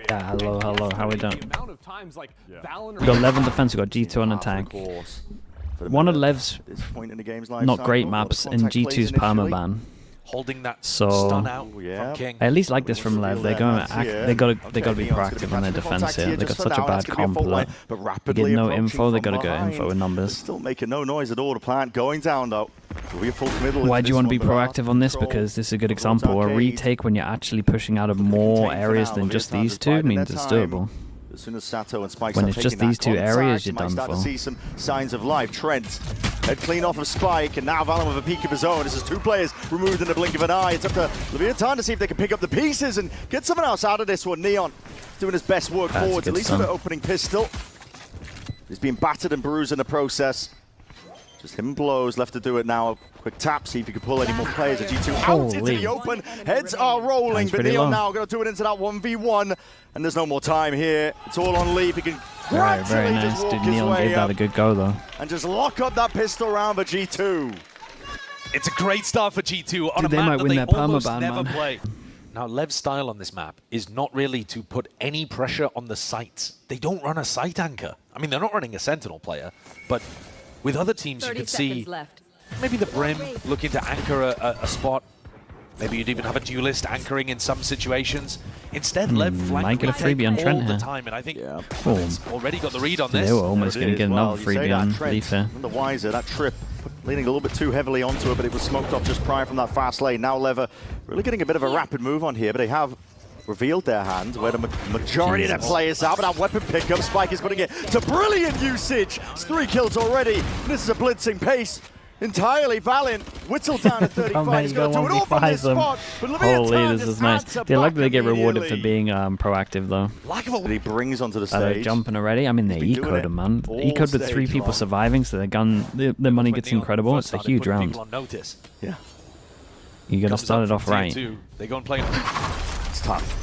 Yeah, hello, how we doing? We got Lev on defense, we got G2 on attack. One of Lev's not great maps in G2's permaban. Holding that so stun out from kiNgg. I at least like this from Lev. They're going to act, they gotta be proactive on their defense here. They got such a bad comp that they get no info. They gotta get info with numbers. Still making no noise at all. The plant going down though. Why do you want to be proactive on this? Because this is a good example. A retake when you're actually pushing out of more areas than just these two means it's doable. As soon as Sato and Spike when it's just these two areas, you're done for. See some signs of life. Trent head clean off of Spike, and now valyn with a peek of his own. This is two players removed in the blink of an eye. It's up to LEVIATÁN to see if they can pick up the pieces and get someone else out of this one. Neon doing his best work forwards, at least with the opening pistol. He's being battered and bruised in the process. Just him and blowz left to do it now. Quick tap, see if he can pull any more players. A G2 out into the open. Heads are rolling, but Neon now going to do it into that 1v1. And there's no more time here. It's all on Leaf. He can very nice. Dude, Neon gave that a good go, though. And just lock up that pistol round for G2. It's a great start for G2 on Dude, a map that they almost permaban, never play. Now, Lev's style on this map is not really to put any pressure on the sites. They don't run a site anchor. I mean, they're not running a Sentinel player, but with other teams, you could see maybe the Bren looking to anchor a spot. Maybe you'd even have a duelist anchoring in some situations. Instead, Lev might get a freebie on Trent here. Time, and I think already got the read on this. They were almost going to get another freebie on Leaf here. The wiser, that trip leaning a little bit too heavily onto it, but it was smoked off just prior from that fast lane. Now Lever really getting a bit of a rapid move on here, but they have revealed their hand where the majority of their players are, but that weapon pickup, Spike is putting it to brilliant usage. It's 3 kills already. This is a blitzing pace entirely. valyn whittled down at 35. He's going to do it all from this spot. But holy, this is nice. They like that they get rewarded for being proactive, though. He brings onto the stage. Jumping already. I mean, they ecoed him, man. Ecoed with 3 people surviving, so their money gets incredible. It's a huge round. Yeah. You got to start it off right. They go and play. It's tough.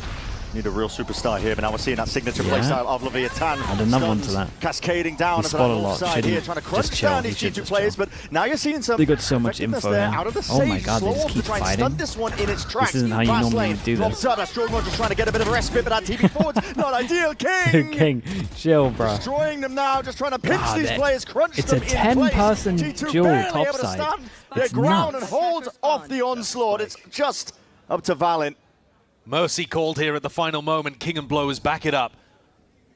Need a real superstar here, but now we're seeing that signature playstyle of LEVIATÁN. Add another one to that. Cascading down to that north side here, trying to crunch down these G2 players, but now you're seeing some. They got so much info there. Oh my god, they just keep fighting. This isn't how you normally do this. Just trying to get a bit of a respite, but that TP forwards not ideal. kiNgg! kiNgg, chill, bro. Destroying them now, just trying to pinch these players, crunch them in place. It's a 10-person duel topside. Their ground and hold off the onslaught. It's just up to valyn. Mercy called here at the final moment. kiNgg and blowz back it up.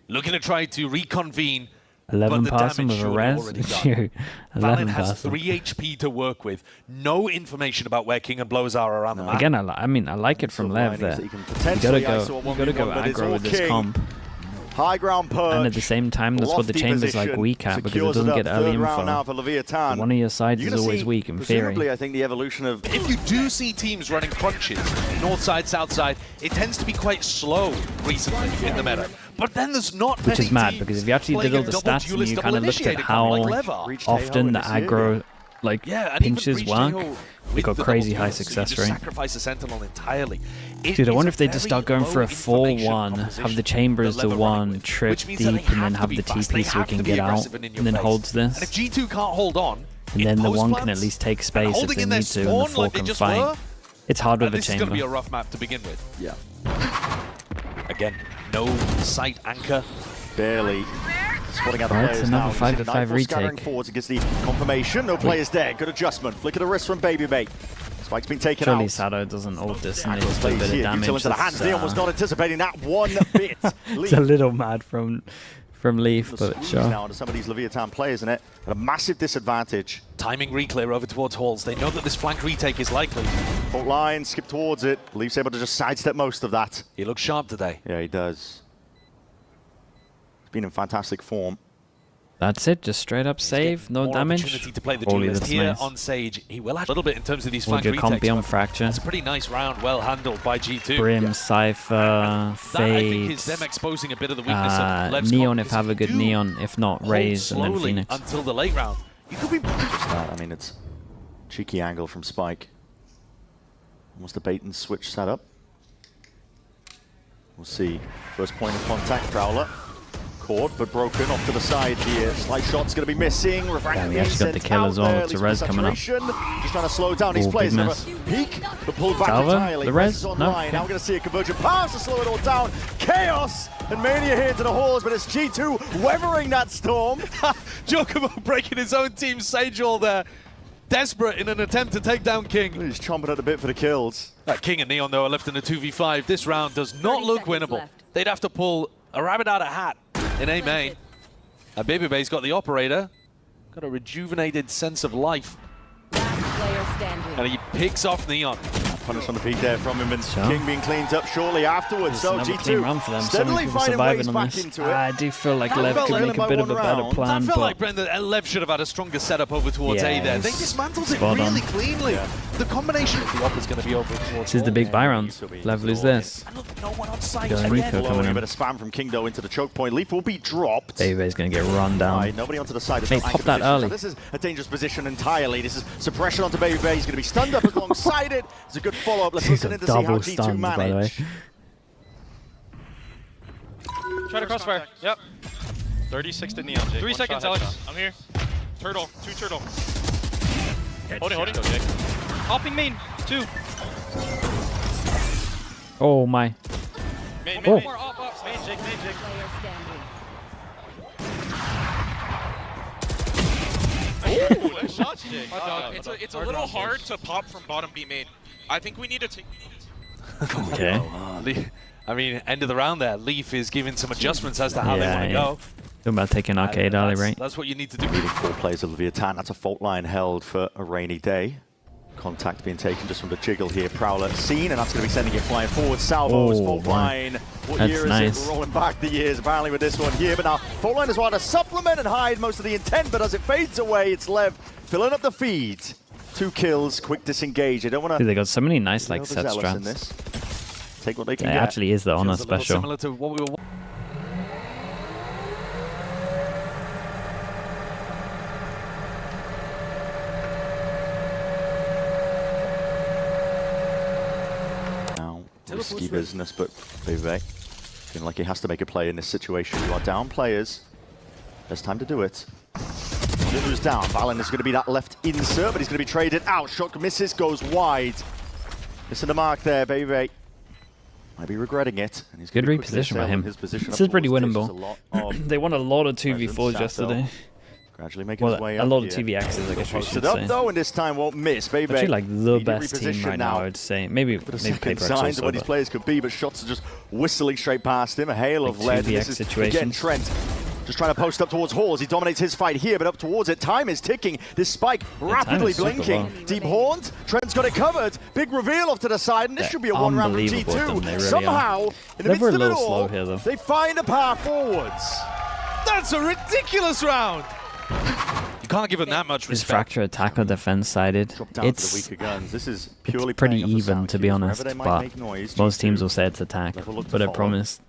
Looking to try to reconvene. 11 person with a res. valyn has 3 HP to work with. No information about where kiNgg and blowz are around the map. Again, I mean, I like it from Lev there. You gotta go aggro with this comp. High ground purge. And at the same time, that's what the chamber's like weak at, because it doesn't get early info. One of your sides is always weak in theory. I think the evolution of... If you do see teams running crunches, north side, south side, it tends to be quite slow recently in the meta. But then there's not Which is mad, because if you actually did all the stats and you kind of looked at how often the aggro pinches work, we got crazy high success rate. Sacrifice a sentinel entirely. Dude, I wonder if they just start going for a 4-1, have the chamber as the 1, trip deep, and then have the TP so we can get out, and then holds this. And if G2 can't hold on, and then the 1 can at least take space if they need to, and the 4 can fight. It's hard with a chamber. This is going to be a rough map to begin with. Yeah. Again, no site anchor. Barely. Spotting out the players another now. 5v5 retake. Forwards against the confirmation. No players there. Good adjustment. Flick of the wrist from BABYBAY. Spike's been taken Surely out. Sato doesn't ult this and it's a bit of damage. Into the hands. Neon was not anticipating that one bit. It's a little mad from Leaf, but sure. Now to some of these LEVIATÁN players in it. At a massive disadvantage. Timing reclear over towards halls. They know that this flank retake is likely. Fault line, skip towards it. Leaf's able to just sidestep most of that. He looks sharp today. Yeah, he does. He's been in fantastic form. That's it, just straight up save, no damage. To play the Holy, that's here nice. On Sage. He will have a little bit in terms of these flank retakes. Comp beyond fracture. It's a pretty nice round, well handled by G2. Brim, Cypher, Fade. I think is them exposing a bit of the weakness of Lev's Neon if have a good Neon, if not Raze and then Phoenix. Until the late round. You could be just that. I mean, it's cheeky angle from Spike. Almost a bait and switch setup. We'll see. First point of contact, Prowler. Caught, but broken off to the side here. Slight shot's going to be missing. Damn, he actually got the kill as well. It's a res coming up. Just trying to slow down these players. Peak, but pulled back Salva, entirely. the res? Online. No. Now we're going to see a convergent pass to slow it all down. Chaos and Mania here into the halls, but it's G2 weathering that storm. jawgemo breaking his own team's Sage wall there. Desperate in an attempt to take down kiNgg. He's chomping at the bit for the kills. kiNgg and Neon, though, are left in a 2v5. This round does not look winnable. Left. They'd have to pull a rabbit out of a hat in A main. And BABYBAY's got the operator. Got a rejuvenated sense of life. Last player standing. And he picks off Neon. Punish on the peak there from him, and kiNgg being cleaned up shortly afterwards. So Another clean run for G2 them. steadily People finding ways surviving on back this. into it. I do feel like That Lev felt could like make by a bit one of a better round. plan. I felt but like, Bren, that Lev should have had a stronger setup over towards Yeah, A there. They it's dismantled it spot really on. cleanly. The combination of the op is going to be over towards This is the big buy round. This will be Level is this. And look, no one on site. Going again. Rico coming A in. bit of spam from kiNgg though into the choke point. Leaf will be dropped. BABYBAY's going to get run down. Right, nobody onto the side. There's Hey, no pop anchor that position. early. So this is a dangerous position entirely. This is suppression onto BABYBAY. He's going to be stunned up alongside it. It's a good follow-up. Let's He's listen a in to see how double G2 stunned, by the way. manage. Try to crossfire. Yep. 36 to Neon, Jake. 3 One seconds, shot, Alex. headshot. I'm here. Turtle. 2 turtle. Holding. Go, Jake. Hopping main. 2. Oh my. Main, Oh. main. More up. Main, Jake, main, Jake. Player standing. Ooh, nice shots, Jake. It's a little hard to pop from bottom B main. I think we need to take. Okay. I mean, end of the round there. Leaf is giving some adjustments as to how they want to go. Talking about taking arcade early, right? That's what you need to do. Leading 4 players of LEVIATÁN. That's a fault line held for a rainy day. Contact being taken just from the jiggle here. Prowler seen, and that's going to be sending it flying forward. Salvo's Oh, fault wow. line. What That's year is nice. it? We're rolling back the years apparently with this one here. But now fault line is trying to supplement and hide most of the intent, but as it fades away, it's Lev filling up the feed. 2 kills, quick disengage. They don't want Dude, to they got so many nice like set in strats. this. Take what they can It get. actually is the honor Feels a little special. Similar to what we were. Now, risky business, but BABYBAY feeling like he has to make a play in this situation. You are down players. There's time to do it. Who's down? Valyn is going to be that left insert, but he's going to be traded out. Shot misses, goes wide. Missing the mark there, BABYBAY. Might be regretting it. And he's Good gonna quickly reposition by sail him. his position This up is pretty towards this. winnable. There's a lot of They won a lot of presence. 2v4s Sato yesterday. gradually making Well, his way a up lot of here. TVXs, I guess we Posted should up say. though, and this time won't miss. BABYBAY. Actually, like the needed best team reposition right now, I would say. Maybe Bit of Paper second X signs of also, what these but players could be, but shots are just whistling straight past him. A hail of Like lead. 2v X This is, again, situations. Trent just trying to post up towards Halls. He dominates his fight here, but up towards it. Time is ticking. This spike rapidly is super blinking. low. Deep horned. Trent's got it covered. Big reveal off to the side, and this They're should be a one round from unbelievable at them, G2. they really Somehow, in the They were midst a of it little slow all, here, though. they find a path forwards. That's a ridiculous round. You can't give him that much Is respect. Fracture attack or defense sided? Drop down to the It's weaker guns. This is purely pretty playing off the even, sound to be cues. honest, Wherever they might but make noise, most G2 teams will say it's attack. Level look to But I follow. promise,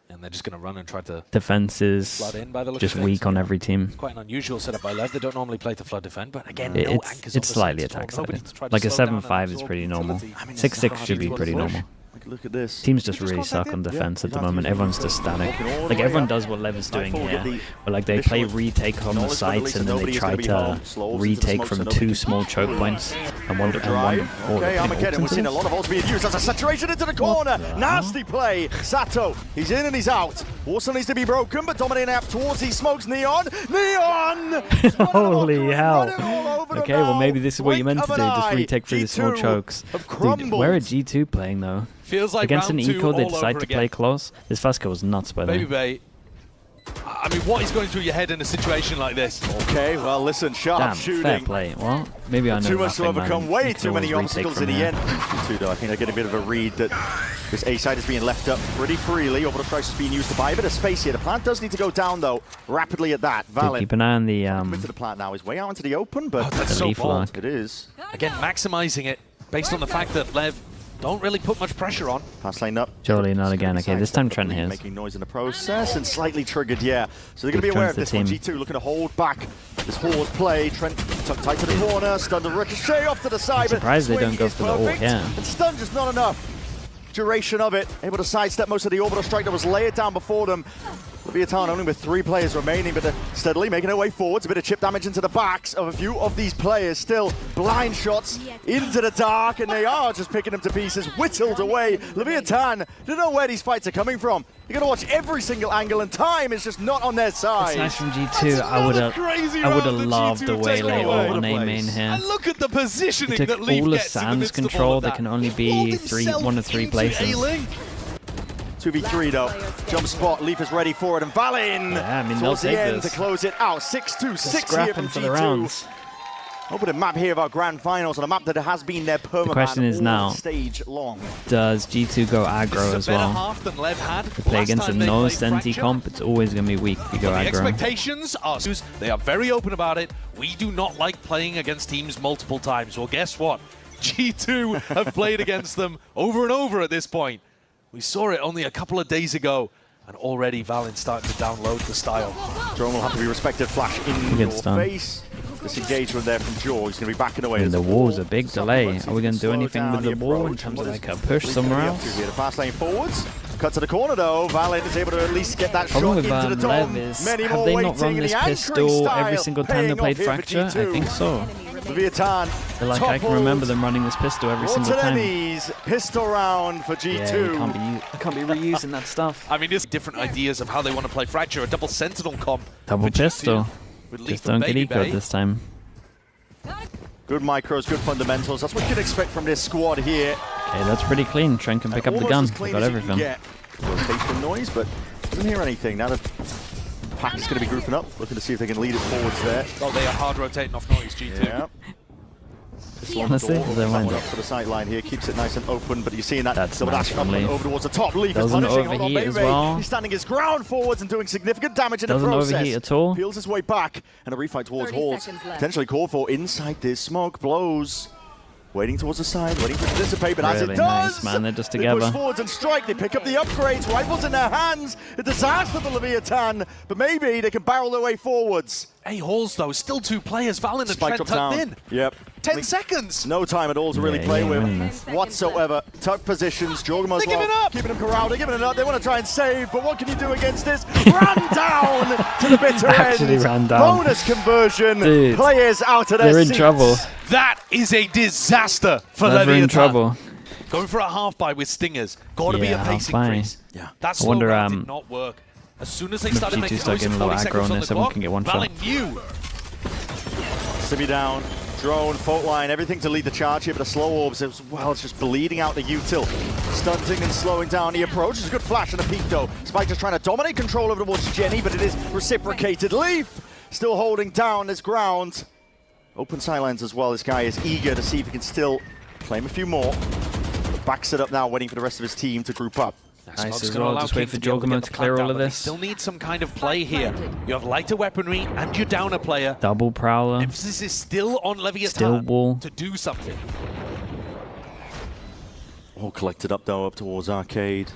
And they're just going to run and try to defense is flood in by the look just of it. weak on every team. Quite an unusual setup by Lev. They don't normally play to flood defend, but again, no anchors It's on the slightly side as well. attack Nobody sided. to try to Like a slow down and 7-5 is absorb pretty normal. utility. I mean, 6-6 it's should be hard to pretty push. normal. Look at this. Teams just Just really suck on contacted? defense Yeah, at the you don't moment. have to Everyone's use just it. static. Walking all the Like way everyone up. does what Lev is doing Nightfall, here. get the But like they play initial retake on the knowledge from sites and then they nobody's try gonna be to home. Slows into the retake smoke, from so 2 nobody small can choke push. points. And one Drive. Okay, Armageddon. We're seeing a lot of ults being used. There's a saturation into the corner. Nasty play. Sato. He's in and he's out. Also needs to be broken, but dominating up towards these smokes. Neon. Neon! Holy hell. Okay, well maybe this this is what you meant to do. Just retake through the small chokes. Dude, where are G2 playing though? Feels like Against an round 2 eco, they all decide over to again. play close. This first kill was nuts by the way. BABYBAY. I mean, what is going through your head in a situation like this? Okay, well listen, sharp Damn, shooting. fair play. Well, maybe I know Too much to nothing, man. overcome, You way can too many always retake obstacles in from the here. end. G2 though, I think they're getting a bit of a read that this A side is being left up pretty freely. Orbital strikes is being used to buy a bit of space here. The plant does need to go down though, rapidly at that. Dude, Valyn keep an eye on the into the plant now, is way out into the open, but that's the so leaf bold. lock. it is. Again, maximizing it based on the fact that Lev don't really put much pressure on. Pass lane up. Surely not again. Okay, this time Trent here. hears. Making noise in the process and slightly triggered, yeah. So they're going to be aware of this one. G2 looking to hold back this Horde play. Trent tucked tight to the corner, stunned a ricochet off to the side. Surprised they don't Swing go is for the ult, perfect, yeah. And stun just not enough. Duration of it. Able to sidestep most of the orbital strike that was layered down before them. LEVIATÁN only with 3 players remaining, but they're steadily making their way forwards. A bit of chip damage into the backs of a few of these players. Still blind shots into the dark, and they are just picking them to pieces, whittled away. LEVIATÁN don't know where these fights are coming from. You're going to watch every single angle, and time is just not on their side. It's nice from G2. I would have loved a waylay or an A main here. And look at the positioning They that took Leaf all of gets in the Sans midst of all control. of They that. can only be Pulled one of three himself places. into A-Link. 2v3 though. Jump spot, Leaf is ready for it, and valyn Yeah, I mean, towards they'll the take end this. to close it out. 6-2-6 here Scrapping from for the G2. rounds. Open a map here of our grand finals, on a map that has been their permanent question is now, stage long. Does G2 go aggro This is as a better well? half than Lev had. To play Last against a time they no played Senti Fracture. comp, it's always going to be weak if you go The aggro. expectations are, they are very open about it. We do not like playing against teams multiple times. Well, guess what? G2 have played against them over and over at this point. We saw it only a couple of days ago, and already valyn's starting to download the style. Drone will have to be respected. Flash in your face. Disengagement there from Jaw. He's going to be backing away. And the wall's a big delay. Are we going to do anything with the wall in terms of like a push somewhere else? Here, the fast lane forwards. Cut to the corner though. valyn is able to at least get that Problem shot with into the dome. Lev is, Many have more they waiting, not run and this the anchoring pistol every style single time they paying played off here for Fracture? I G2. think so. LEVIATÁN. But like I can remember them running this pistol every single time. Knees, pistol round for G2. Yeah, you can't be reusing that stuff. I mean, there's different ideas of how they want to play Fracture. A double Sentinel comp. Double for G2 pistol. with Leaf Just and don't get BABYBAY. ecoed this time. Good micros, good fundamentals. That's what you can expect from this squad here. Okay, that's pretty clean. Trent can pick up the gun. They got everything. Rotation noise, but doesn't hear anything. Now the pack is going to be grouping up, looking to see if they can lead it forwards there. Oh, they are hard rotating off noise, G2. Yeah. Honestly, Door, they that mind one it. up for the sideline here, keeps it nice and open, but you're seeing that That's double nice dash from up and Leaf. over towards the top. Leaf is Doesn't punishing. Hold on, overheat as BABYBAY. well. He's standing his ground forwards and doing significant damage in Doesn't the process. overheat at all. Peels his way back, and a refight towards 30 Halls. seconds left. Potentially called for inside this smoke. blowz. Waiting towards the side, waiting for it to dissipate, but as it Really does, nice, man. They're just they together. push forwards and strike. They pick up the upgrades, rifles in their hands. A disaster for LEVIATÁN, but maybe they can barrel their way forwards. Hey, Halls, though, still 2 players. valyn and Spike Trent drops down. tucked in. Yep. 10 seconds. No time at all to really Yeah, play you ain't winning with this. whatsoever. Tuck positions, jawgemo as They're well. giving up. Keeping them corralled, they're giving it up. They want to try and save, but what can you do against this? Ran down to the bitter Actually end. ran down. Bonus conversion. Dude, Players out of their They're in seats. trouble. That is a disaster for They're in LEVIATÁN. trouble. Going for a half buy with stingers. Got to be a Yeah, pace half buy. increase. Yeah. That I slow wonder, round did not work. As soon as they started G2 making start noise getting with a little 40 aggro seconds on on this, the everyone clock, can get one shot. valyn knew. Simi down, drone, fault line, everything to lead the charge here, but a slow orbs as well. It's just bleeding out the util. Stunting and slowing down the approach. It's a good flash and a peek though. Spike just trying to dominate control over towards Jenny, but it is reciprocated. Leaf still holding down this ground. Open sidelines as well. This guy is eager to see if he can still claim a few more. Backs it up now, waiting for the rest of his team to group up. Nice Smoke's as gonna well. allow Just wait kiNgg for to be able to get jawgemo the to clear plant all down, of but they this. still need some kind of play here. You have lighter weaponry and you're down a player. Double prowler. Emphasis is still on LEVIATÁN Still wall. to do something. All collected up though, up towards Arcade.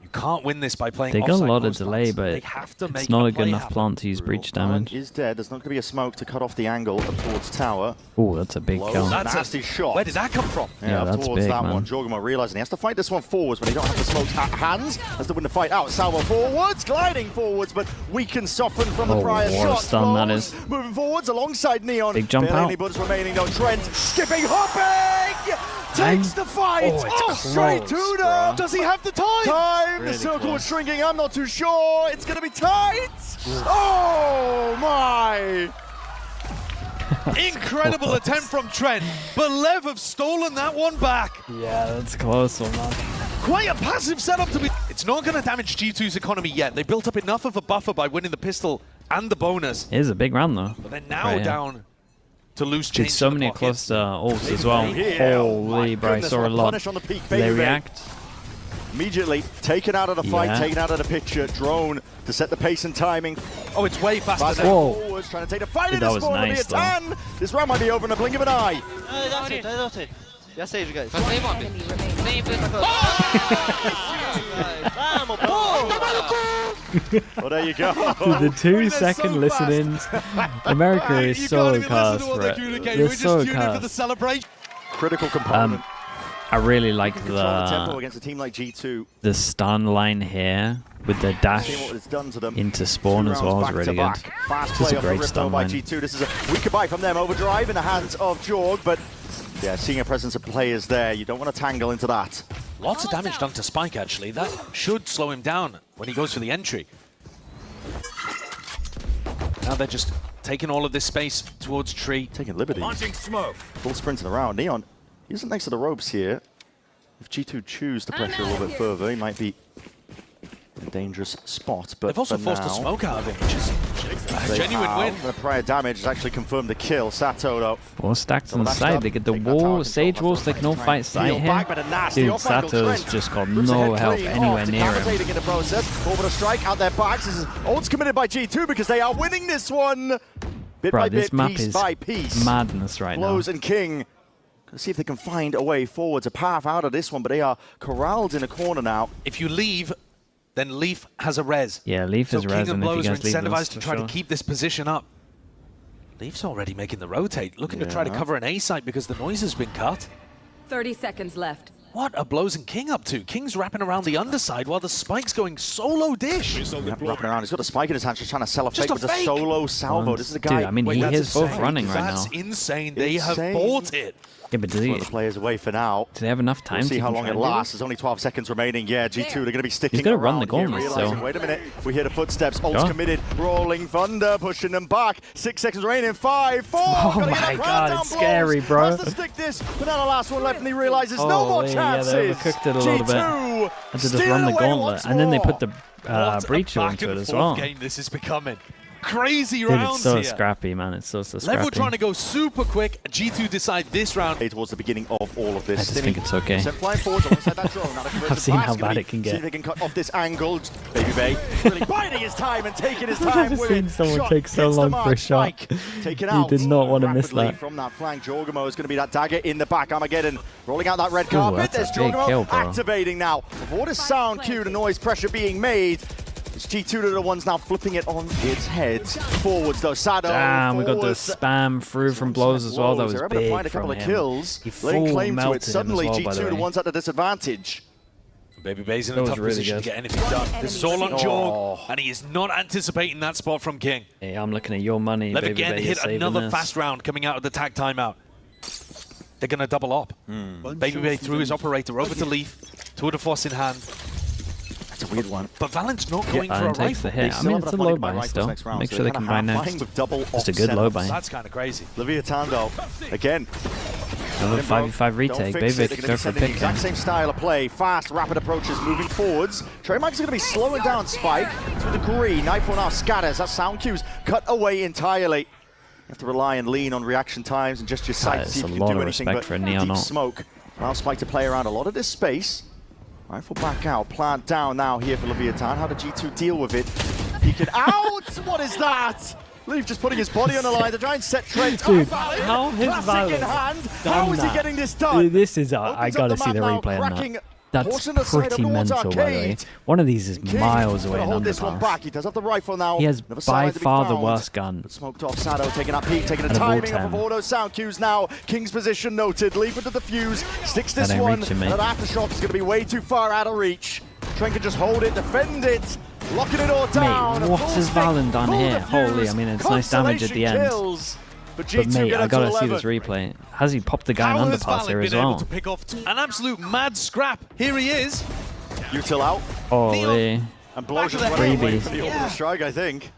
You can't win this by playing They got a offside lot of close delay, plants. but They have to it's make not a play good enough happen. plant to use breach damage. Is dead. There's not going to be a smoke to cut off the angle up towards tower. Oh, that's a big Blowz. kill. That's Nasty shot. Where did that come from? Yeah, up that's towards big, that man. one. jawgemo realizing he has to fight this one forwards when he don't have the smokes at hands. Has to win the fight out. Salvo forwards, gliding forwards, but weak and softened from the Oh, prior what a shots. stun that blowz is. Moving forwards alongside Neon. Big jump Barely out. any bullets remaining though. Trent skipping, hopping, takes the fight. Oh, it's straight to close, the. bro. Does he have the time? Time. Really The circle close. is shrinking. I'm not too sure. It's going to be tight. Oh my. Incredible attempt from Trent, but Lev have stolen that one back. Yeah, that's close, man. Quite a passive setup to be. It's not going to damage G2's economy yet. They built up enough of a buffer by winning the pistol and the bonus, It is a big round though. but they're now Right, yeah. down to loose Did change. so in the many pocket. close ults as well. Yeah, oh my Holy, bro, I goodness, saw what a lot. punish on the peak, Do they BABYBAY. react? Immediately taken out of the fight, Yeah. taken out of the picture. Drone to set the pace and timing. Oh, it's way faster Fast now. Whoa. forwards, trying to take the fight in That this was one. nice, though. LEVIATÁN. This round might be over in a blink of an eye. That's it. Jag säger det guys. Enemy remaining. Vamos, bro! Well, there you go. The 2 They're second so listen-ins. America is You so can't even listen cast to what for they're it. communicating. They're We're so just tuning in for the cast. celebration. Critical component. I really like Control the tempo against a team like G2. the stun line here with the dash Seeing what it's done to them. into spawn as well is really good. Fast This is play a off the great Ripto stun by line. G2. This is a weaker buy from them. Overdrive in the hands of Jorg, but yeah, seeing a presence of players there, you don't want to tangle into that. Lots of damage done to Spike, actually. That should slow him down when he goes for the entry. Now they're just taking all of this space towards tree. Taking liberties. Launching smoke. Full sprinting around. Neon, he isn't next to the ropes here. If G2 choose to pressure a little bit further, he might be in a dangerous spot. But They've also for forced now, a smoke out of him, which is a genuine win. The prior damage has actually confirmed the kill. Sato, though. 4 stacks on the Lashed side. up, They get the take that tower wall, control. Sage That's walls, what they I'm can all trying fight to side peel here. back, but a nasty Dude, off-angle Sato's Trent. just got Moves no ahead help clean. anywhere near him. Decapitating in the process. Orbital strike out their backs. This is ults committed by G2 because they are winning this one. Bit Bro, by this bit, map piece is by piece. madness right now. blowz and kiNgg. Let's see if they can find a way forward to path out of this one, but they are corralled in a corner now. If you leave, then Leaf has a res. Yeah, Leaf So is kiNgg res, and and if you blowz are guys leave incentivized this, to for try sure. to keep this position up. Leaf's already making the rotate, looking to try to Yeah. cover an A site because the noise has been cut. 30 seconds left. What are blowz and kiNgg up to? kiNgg's wrapping around the underside while the Spike's going solo dish. Wrapping around. He's got a spike in his hand, just trying to sell a Just fake a with a fake. solo salvo. This is a guy. Dude, I mean, Wait, he that's is both insane. running right now. That's insane. They have Insane. bought it. Yeah, but do Put the they players away for now. have enough time We'll see to how even long try it and do lasts. this? There's only 12 seconds remaining. Yeah, G2, they're going to be sticking He's gonna run the around here, gauntlet, realizing, so- wait a minute, we hear the footsteps. Ult's Sure. committed. Rolling Thunder, pushing them back. 6 seconds remaining. 5, 4. Oh Gotta get my that crowd God, down, it's scary, blowz. bro. Has to stick this, but now the last one left, and he realizes no more Holy, yeah, chances. they overcooked it a little bit. G2 And to just steal run the away gauntlet, once and then they more. put the What breach a back into and it as forth well. game this is becoming. Crazy Dude, rounds it's so here. scrappy, man. It's so scrappy. Level trying to go super quick. G2 decide this round. Towards the beginning of all of this. I just think it's okay. Sent flying forward alongside that drone. Now I've seen how bad it can See get. if they can cut off this angle. BABYBAY really biding his time and taking his time never with seen it. someone Shot take so hits the long mark. for a shot. Spike taken He out. did not want to miss rapidly that. from that flank. jawgemo is going to be that dagger in the back. Armageddon rolling out that red Ooh, carpet. that's There's a big jawgemo kill, bro. activating now. Before the sound cue, the noise pressure being made. It's G2 to the ones now flipping it on its head. Forwards though, Sato. Damn, we got the forwards. spam through from blowz as well. That was They're able to find a big couple from of him. kills. He Laying full claim to melted it. him as Suddenly, well, by G2 the the way. ones at a disadvantage. BABYBAY's in That a was tough really position good. to get anything done. This is all on Oh. Jorg, and he is not anticipating that spot from kiNgg. Hey, I'm looking at your money, Lev baby. again You're hit saving another this. fast round coming out of the tag timeout. They're going to double up. BABYBAY threw his operator over to Leaf, tour de force in hand. That's a weird one. But Valyn's not going for a Valyn takes the rifle. hit. I mean, it's a low buy still. Make sure they can buy next. Just a good low buy. That's kind of crazy. LEVIATÁN though, again. Another 5v5 retake. Don't fix Baby it. could They're go gonna for a be sending the pick exact then. same style of play. Fast, rapid approaches, moving forwards. Treyarch's going to be slowing down Spike through the green. Nightfall now scatters. That sound cue's cut away entirely. You have to rely and lean on reaction times and just your sight to That's see if a you lot can do of anything. respect But for a Neon deep ult. smoke allows Spike to play around a lot of this space. Rifle back out, plant down now here for LEVIATÁN. How did G2 deal with it? He can out! What is that? Leaf just putting his body on the line to try and set Trent. Dude, Valyn, how has classic in Valyn hand. done How is he that? getting this done? Dude, this is I Opens gotta up see the map now, replay on cracking that. That's portion of the side pretty up towards mental, by the way. Arcade. One of these is kiNgg miles gonna away in hold this one underpass. back. He does have the rifle now. He has Another by sideline to be far the found. worst gun. But smoked off Sato, taking that peek, taking the Out of all timing off 10. of auto sound cues now. kiNgg's position noted. Leaf with the defuse. Sticks this That ain't one. reaching, mate. That aftershock is going to be way too far out of reach. Trent can just hold it, defend it. Locking it all down. Mate, what Full has stick, Valyn done full here? defuse, Holy, I mean, it's nice damage at the constellation end. kills. But But G2 mate, get I up to gotta see 11. this replay. Has he popped the guy How in has underpass Valyn here as been able well? to pick off an absolute mad scrap? Here he is. Util out. Holy. And Back blowz of just the running away freebies. from the orbital strike, I think.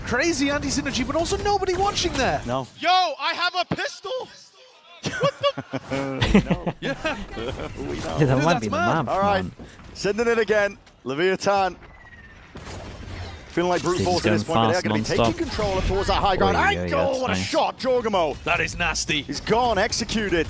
Crazy anti-synergy, but also nobody watching there. No. Yo, I have a pistol! Yeah, that Dude, might that's be the mad. map, All right, man. sending it again. LEVIATÁN. Feeling like brute He's force at this going point, but they're fast, going to be taking non-stop. control up towards that high ground. Oh, yeah, Angle! that's What a nice. shot, jawgemo. That is nasty. He's gone, executed.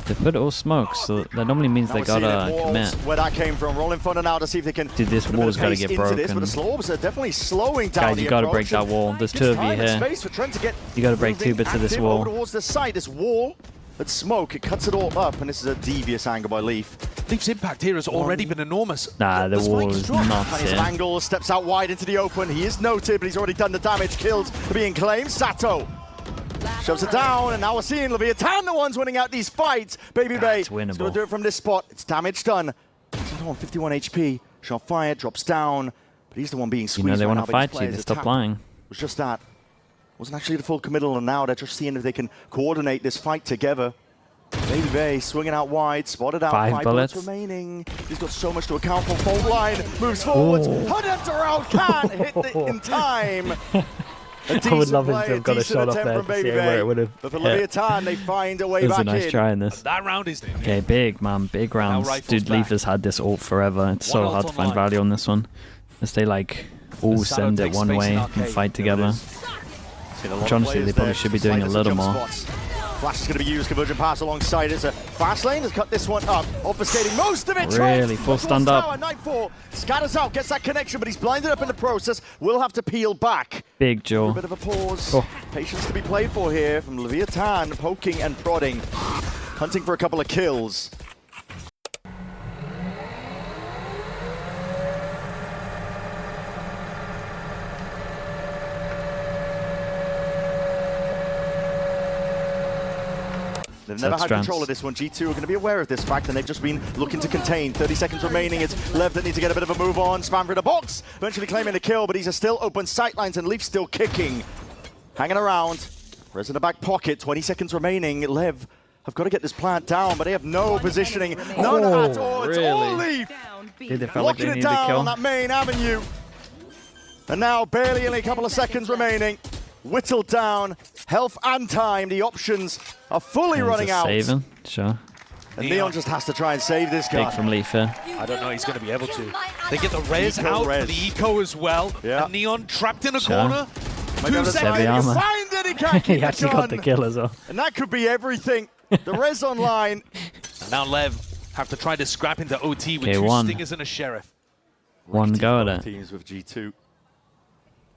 They put all smoke, so that normally means Now they we're seeing gotta it, walls, commit. where that came from. Rolling thunder now to see if they can. Dude, this put a bit wall's of gotta pace get into This, broken. but the slowbs are definitely slowing down. Guys, the you gotta approach. break that wall. There's Gives two of time you and here. Space for Trent to get You gotta break moving two bits of this active wall. over towards the side. This wall, but smoke, it cuts it all up, and this is a devious angle by Leaf. Leaf's impact here has already been enormous. Nah, the spike wall is is dropped. nuts And his here. angle steps out wide into the open. He is noted, but he's already done the damage. Kills being claimed. Sato shoves it down, and now we're seeing LEVIATÁN the ones winning out these fights. BABYBAY That's is going winnable. to do it from this spot. It's damage done. Sato on 51 HP. Shot fired, drops down, but he's the one being squeezed. You know they right want now to by these fight you. players. They The stop tap lying. was just that. Wasn't actually the full committal, and now they're just seeing if they can coordinate this fight together. BABYBAY swinging out wide, spotted out, 5 bullets remaining. He's got so much to account for. Fault line moves forwards. Hunter around, can't hit it in time. I would love him to have got a shot off there to see where it would have But for hit. LEVIATÁN, they find a way It was back a nice in. try in this. That round is in. Okay, big, man. Big rounds. rifles Dude, back. Leaf has had this ult forever. It's so One hard ult to find online. value on this one. As they, like, all Sato send it takes one space way in and arcade. fight together. Seen a lot Which of honestly, players they probably there. should be doing a Sliders little and jump more. spots. Flash is going to be used, conversion pass alongside it. Fast lane has cut this one up, obfuscating most of it. Really, full stand up. Nightfall scatters out, gets that connection, but he's blinded up in the process. Will have to peel back. Big A jaw. bit of a pause. Oh. Patience to be played for here from LEVIATÁN, poking and prodding, hunting for a couple of kills. They've never had control of this one. G2 are going to be aware of this fact, and they've just been looking to contain. 30 seconds remaining. It's Lev that needs to get a bit of a move on. Spam for the box, eventually claiming the kill, but he's still open sightlines, and Leaf still kicking. Hanging around. Res in the back pocket. 20 seconds remaining. Lev have got to get this plant down, but they have no positioning. None at all. It's all Leaf. Dude, they felt like Locking they it needed a down kill. on that main avenue. And now barely only a couple of seconds remaining. Whittled down, health and time. The options are fully running out. Saving, sure. And Neon just has to try and save this guy. Big from Leaf here. I don't know he's going to be able to. They get the res Eco out res. for the eco as well. Yeah. And Neon trapped in a Sure. corner. Might be able to 2 seconds. Heavy armor. find it, he can't keep He actually the got the gun. kill as well. And that could be everything. The res online. And now Lev have to try to scrap into OT with Okay, 2 one. stingers and a sheriff. One go at it. Teams with G2.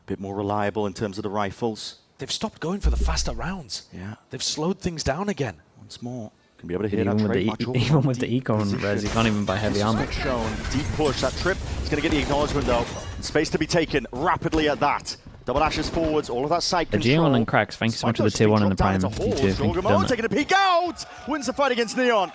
Bit more reliable in terms of the rifles. They've stopped going for the faster rounds. Yeah. They've slowed things down again. Once more. Can be able to hit Even that with trade the much over even from with the deep eco and res, position. you can't even buy heavy armor. Disrespect shown. Deep push. That trip is going to get the acknowledgement though. Space to be taken rapidly at that. Double dashes forwards. All of that side The control. G1 and cracks. Thanks so much for the Spike's tier 1 and the dropped prime. down You into too. horse. Thank you for Jawgemo doing taking a peek out. Wins the fight against Neon.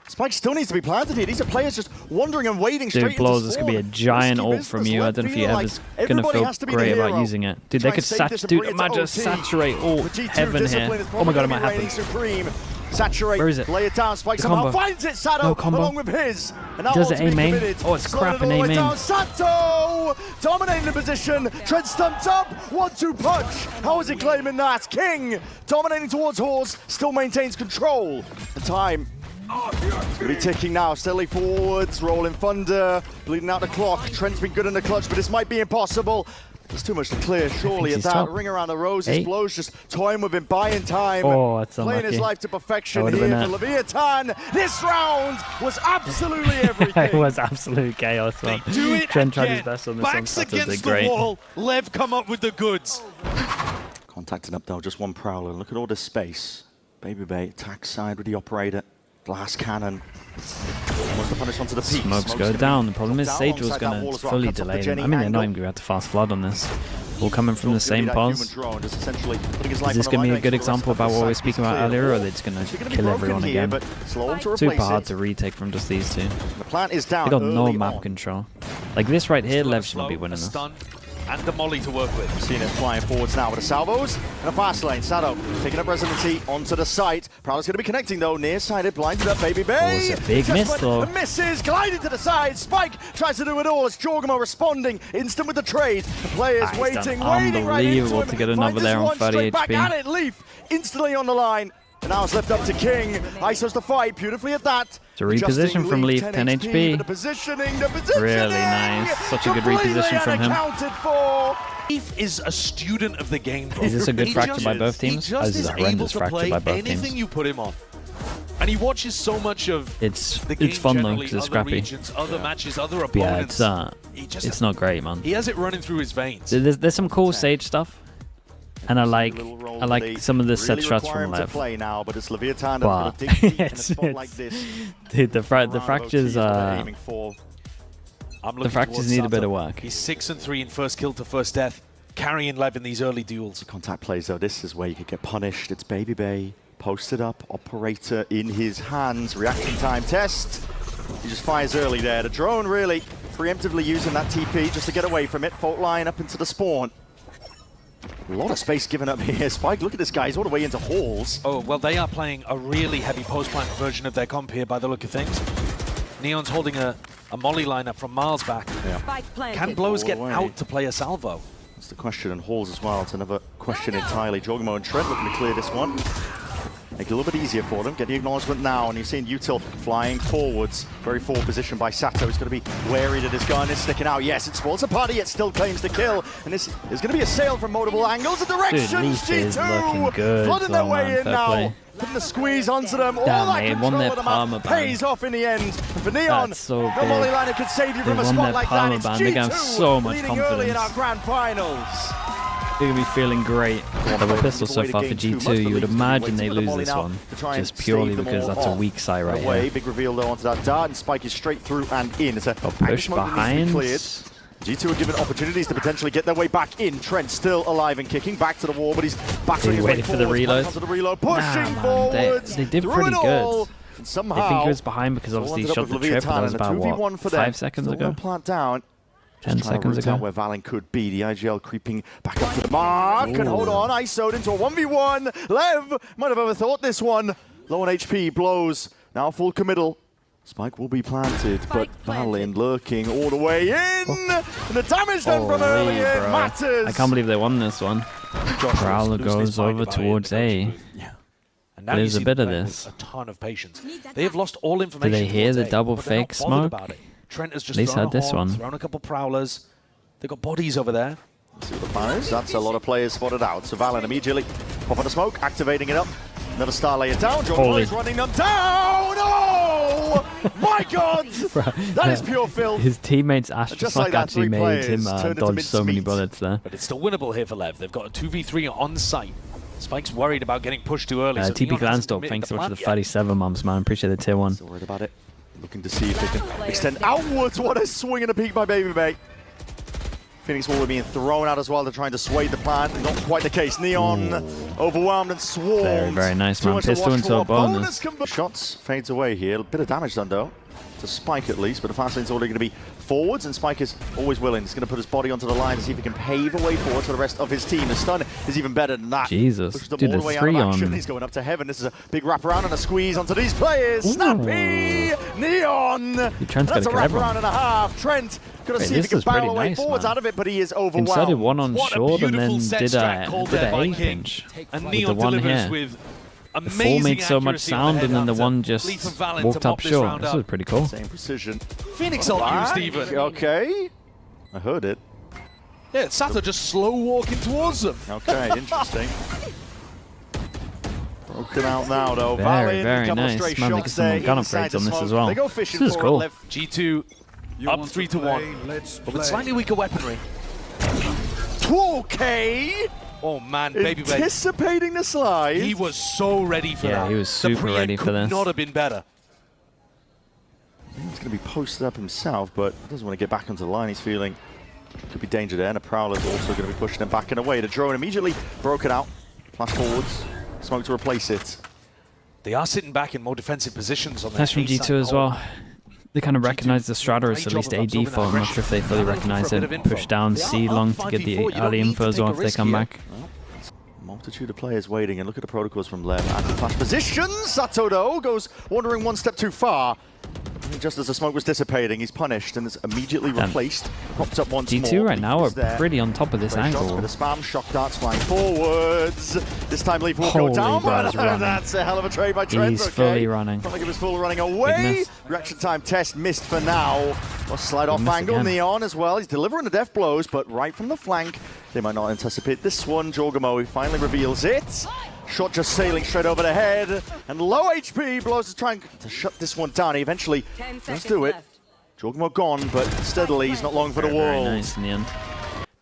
Spike still needs to be planted here. These are players just wandering and waiting straight Dude, into blowz, this could be a spawn. giant Risky ult from business. you. I Left don't know if you feeling ever like gonna everybody feel has to be the great about hero. using it. Dude, Try they and could save this and dude, bring it to imagine OT. saturate ult The G2 heaven here. discipline is Oh my god, it probably might reigning happen. supreme. Saturate, Where is it? lay it down, Spike The somehow combo. finds it, Sato, No combo. along with his. And now Does it ultimately aim aim? committed. Oh, it's Slotted crap in all the way aim aim. down. Sato dominating the position. Trent stumped up. 1-2 punch. How is he claiming that? kiNgg dominating towards Horse, still maintains control. The time it's going to be ticking now, steadily forwards, rolling thunder, bleeding out the clock. Trent's been good in the clutch, but this might be impossible. There's too much to clear, surely, at he's that. top. Ring around the roses, 8. blowz just toying with him, buying time. Oh, that's Playing his unlucky. life to perfection That here would've for been LEVIATÁN. This round was absolutely everything. It was absolute chaos, man. They do it Trent tried again. his best on this one. Backs Sato did against great. the wall. Lev come up with the goods. Contacting up though, just one prowler. Look at all this space. BABYBAY, attack side with the operator. Glass cannon. Wants to punish onto the peak. Smokes go gonna down. be The problem is down Sage was alongside that going wall to as well. fully Cuts off the delay them. Jenny I mean, they're not angle. even going to have to fast flood on this. All coming from the same That pause. human drone just essentially putting his Is life this on the going to be line, a good making sure the rest example of the about what we were site speaking is about clear. earlier, or are they just going Actually to gonna be kill broken everyone here, again? but slow to Super replace hard it. to retake from just these two. The plant is down They got no early map on. control. Like this right here, Still Lev a should not be slow, winning a this. stun, and the molly to work with. Seeing it flying forwards now with the salvos and a fast lane. Sato taking up residency onto the site. Prowler's going to be connecting though. Nearsighted, blinded up. BABYBAY. Oh, it's a big miss, though. Misses, gliding to the side. Spike tries to do it all. It's jawgemo responding. Instant with the trade. The players He's waiting, done waiting right into unbelievable him. to get Finds another his there on one 30 straight back HP. at it. Leaf instantly on the line. And now it's left up to kiNgg. ISO's the fight, beautifully at that. It's a reposition from Leaf, 10 HP. The positioning. Really nice. Such a good Completely reposition from him. unaccounted for. Leaf is a student of the game, bro. Is this a good He fracture just- by both teams? He Oh, just this is is a able horrendous to fracture play by both anything teams. you put him on. And he watches so much of It's the game fun though generally, because it's other scrappy. regions, other matches, other But yeah, opponents. it's not great, man. He has it running through his veins. There's some cool Sage stuff, and I like some of the set strats from Lev. Play now, but it's LEVIATÁN But dig deep in a it's- spot like this. Dude, the Round of fractures OT is what they're are. aiming for. I'm The looking fractures towards need a bit Sato. of work. He's 6-3 in first kill to first death. carrying Lev in these early duels. Contact plays though, this is where you could get punished. It's BABYBAY, posted up, operator in his hands, reaction time test. He just fires early there. The drone really preemptively using that TP just to get away from it. Fault line up into the spawn. A lot of space given up here. Spike, look at this guy, he's all the way into halls. Oh, well, they are playing a really heavy post-plant version of their comp here by the look of things. Neon's holding a molly lineup from miles back. Yeah. Can blowz get out to play a salvo? That's the question, and halls as well. It's another question entirely. jawgemo and Trent looking to clear this one. Make it a little bit easier for them. Get the acknowledgement now, and you're seeing Util flying forwards. Very forward position by Sato. He's going to be wary that his gun is sticking out. Yes, it spoils the party, yet still claims the kill. And this is going to be a sail from multiple angles and directions. G2 flooding their way in now. Putting the squeeze onto them. All that control of the map pays off in the end. And for Neon, so no molly liner could save you from a spot like that. It's They got so G2 much leading early in our confidence. grand finals. They're going to be feeling great. The pistol so far for G2, you would imagine they lose this one. Just purely because that's a weak side right here. Big reveal though onto that dart, and Spike is straight through and in. It's a push behind. G2 are given opportunities to potentially get their way back in. Trent still alive and kicking back to the wall, but he's battering his way waiting for the reload. Onto the reload, pushing Nah, forwards. They did through pretty it all, good. and I somehow think it was behind because obviously he shot the trip, but that was about what, 5 seconds ago? Plant down. 10 seconds ago. Where valyn could be. The IGL creeping back up to the mark. And hold on, ISO'd into a 1v1. Lev might have overthought this one. Low on HP, blowz. Now full committal. Spike will be planted, but valyn lurking all the way in. And the damage done from earlier matters. I can't believe they won this one. Prowler goes over towards A. Yeah. And now There's you a see bit them of playing this. with a ton of patience. They have lost all information. Do they hear towards the A, double but they're not fake bothered smoke? about it. Trent has just At least thrown had a this hog, one. thrown a couple prowlers. They've got bodies over there. See what the plan is. That's a lot of players spotted out. So valyn immediately popping the smoke, activating it up. Another star layer down. jawgemo is running them down. Oh my God! That is pure filth. His teammates Aspas Just like that, actually 3 made him players turned into dodge so many mincemeat. bullets there. But it's still winnable here for Lev. They've got a 2v3 on site. Spike's worried about getting pushed too early. So TP Neon hasn't glanced up. committed Thanks so much to the plan yet. 37 mums, man. Appreciate the tier 1. Still worried about it. Looking to see if they can extend outwards. What a swing and a peek by BABYBAY. Phoenix Wall being thrown out as well. They're trying to sway the plan. Not quite the case. Neon overwhelmed and swarmed. Very, very nice, Too man. much to Pistol watch into a for. bonus. Shots fades away here. A bit of damage done though. To Spike at least, but the fast lane's already going to be forwards, and Spike is always willing. He's going to put his body onto the line to see if he can pave a way forward for the rest of his team. The stun is even better than that. Jesus. Pushes them Dude, all the the way out 3 of action. on. He's going up to heaven. This is a big wraparound and a squeeze onto these players. Ooh. Snappy! Neon! Trent's That's a got a wraparound and a half. Trent going to see if he can barrel away forwards out of it, but he is overwhelmed. Instead of one on What a short and beautiful then set did strat a called there by A kiNgg. pinch. And With Neon the one delivers here. with The 4 amazing made so much accuracy on the sound and then the headhunter. one just Leaf of Valyn walked to up pop this short. round This up. was pretty cool. Same precision. Phoenix on you, Steven. Okay. I heard it. Yeah, Sato just slow walking towards them. Okay, interesting. Broken out now though. Very, valyn, very couple of nice. straight Man, they shots get some there gun inside upgrades the on this smoke. as well. They go fishing This is for it. cool. Left G2 up 3-1, but with slightly weaker weaponry. 2K Oh man, BABYBAY. anticipating the slide. He was so ready for that. Yeah, he was The super pre-end ready for could this. not have been better. He's going to be posted up himself, but doesn't want to get back onto the line. He's feeling could be danger there, and a Prowler's also going to be pushing him back and away. The drone immediately broken out. Flash forwards. Smoke to replace it. They are sitting back in more defensive positions on the That's from A-side. G2 as well. They kind of recognize the Strata as Great at least job A of absorbing default. I'm that not sure if they fully pressure. recognize For a bit it. of info. Push down They C are long up to get the 5v4. You don't early need info to as take well a if they risk come here. back. Multitude of players waiting, and look at the protocols from Lev. Anti-flash position. Sato though goes wandering one step too far. And just as the smoke was dissipating, he's punished and is immediately replaced. Popped up once more. G2 right now are Leaf is there. pretty on top of this Great shots angle. with the spam, shock darts flying forwards. This time Leaf will Holy go down, bro, but he's running. that's a hell of a trade by Trent. He's okay. fully running. Felt like it was full running away. miss. Reaction time test missed for now. Well, slide off miss angle, again. Neon as well. He's delivering the death blows, but right from the flank. They might not anticipate this one. jawgemo finally reveals it. Shot just sailing straight over the head. And low HP, blowz is trying to shut this one down. He eventually 10 does seconds do it. left. jawgemo gone, but steadily, he's not long for the Very world. nice in the end.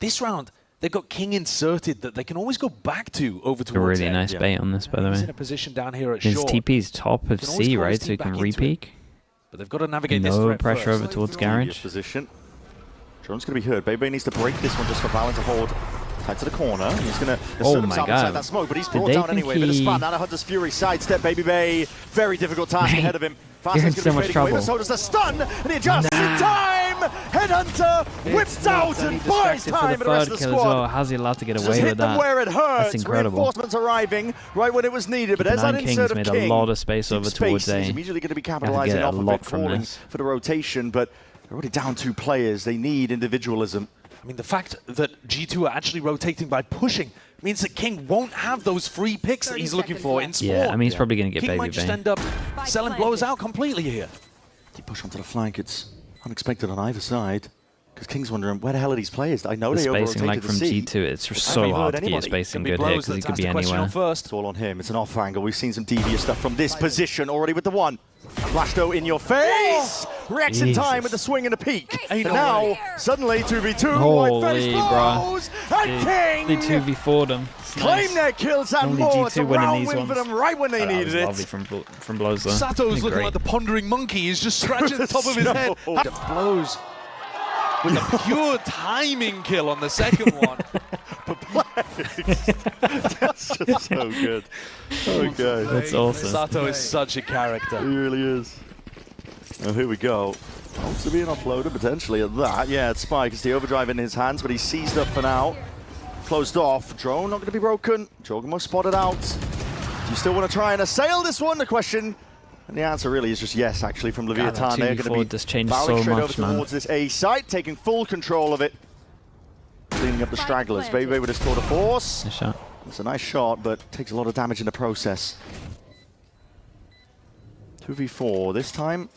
This round, they've got kiNgg inserted that they can always go back to over A towards really A. nice bait on this, by the He's in way. a position down here at His short, TP's top of Can always C, call right? his So he team can back into it. re-peek. but they've got to navigate this No threat pressure first. over towards Previous garage. position. Drone's going to be heard. BABYBAY needs to break this one just for valyn to hold Tied to the corner. He's going to Oh assert my himself God. inside that smoke, but he's brought they down think anyway. Bit of he- spam. Now the Hunter's Fury sidestep. BABYBAY. Very difficult task ahead of him. You're in Fastest so going to much be fading away, trouble. but so does the stun, and he adjusts in time. Headhunter whips out and buys Distracted time for for the the rest third of the kill as well. squad. How's he allowed to get Just away hit with them that? where it hurts. That's incredible. Reinforcements arriving right when it was needed, but as that Nine insert Kings of made a KINgg, lot of space over towards space, he's A. immediately going to be Gotta capitalizing get a off of lot it, from calling this. for the rotation, but they're already down 2 players. They need individualism. I mean, the fact that G2 are actually rotating by pushing means that KINgg won't have those free picks that he's looking for in spawn. Yeah, I mean, he's probably going to get KINgg might just BABYBAY. end up selling blowz out completely here. Deep push onto the flank. It's unexpected on either side. Because KING's wondering, where the hell are these players? I know The they spacing, over-rotated like the from C. G2, it's just I so haven't hard heard to get your anybody. spacing Could be good here blowz because he that's could asked be the question anywhere. on first. It's all on him. It's an off angle. We've seen some devious stuff from this position already with the one. Flash though in your face. Reacts in time with the swing and a peek. And now, suddenly 2v2. Holy, White face bruh. blows. And They KINgg 2v4'd them. claim their kills and Only more. It's a G2 winning round these win for ones. them right when they That needed was it. lovely from blowz though. Sato's looking Great. like the pondering monkey. He's just scratching the top of his head. No. blowz with a pure timing kill on the second one. That's just so good. So good. That's awesome. Sato is such a character. He really is. Oh, here we go. Also being offloaded potentially at that. Yeah, it's Spike. It's the overdrive in his hands, but he's seized up for now. Closed off. Drone not going to be broken. jawgemo spotted out. Do you still want to try and assail this one? The question, and the answer really is just yes, actually, from that LEVIATÁN. They're 2v4 going to just be changed barreling so straight over much, man. towards this A site, taking full control of it. Cleaning up the stragglers. BABYBAY with his tour de force. Nice shot. It's a nice shot, but takes a lot of damage in the process. 2v4 this time.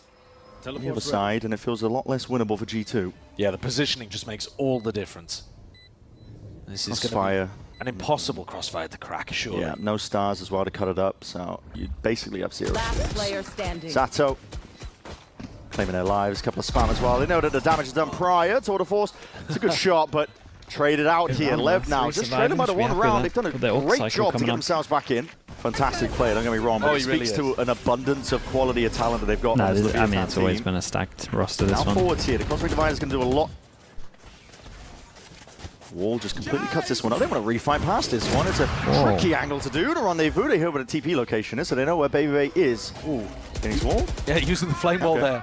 On the other side, and it feels a lot less winnable for G2. Yeah, the positioning just makes all the difference. This is going to Crossfire. be an impossible crossfire to crack, surely. Yeah, no stars as well to cut it up, so you basically have 0 Last sticks. player standing. Sato claiming their lives, a couple of spam as well. They know that the damage is done prior. Tour de force, it's a good shot, but traded out here. round, Lev now, three just trailing by the surviving, should one be happy round. with They've that. done With their a ult great cycle job to coming get up. themselves back in. Fantastic player, don't get me wrong, but Oh, it he really speaks to is. an abundance of quality of talent that they've got No, on this I mean, LEVIATÁN it's always team. been a stacked roster, this Now one. forwards here, the Cosmic Divine is going to do a lot. Wall just completely cuts this one up. They want to refight past this one. It's a tricky angle to do. To rendezvous, they hear where the TP location is, so they know where BABYBAY is. Ooh, getting his wall. Yeah, using the flame wall there.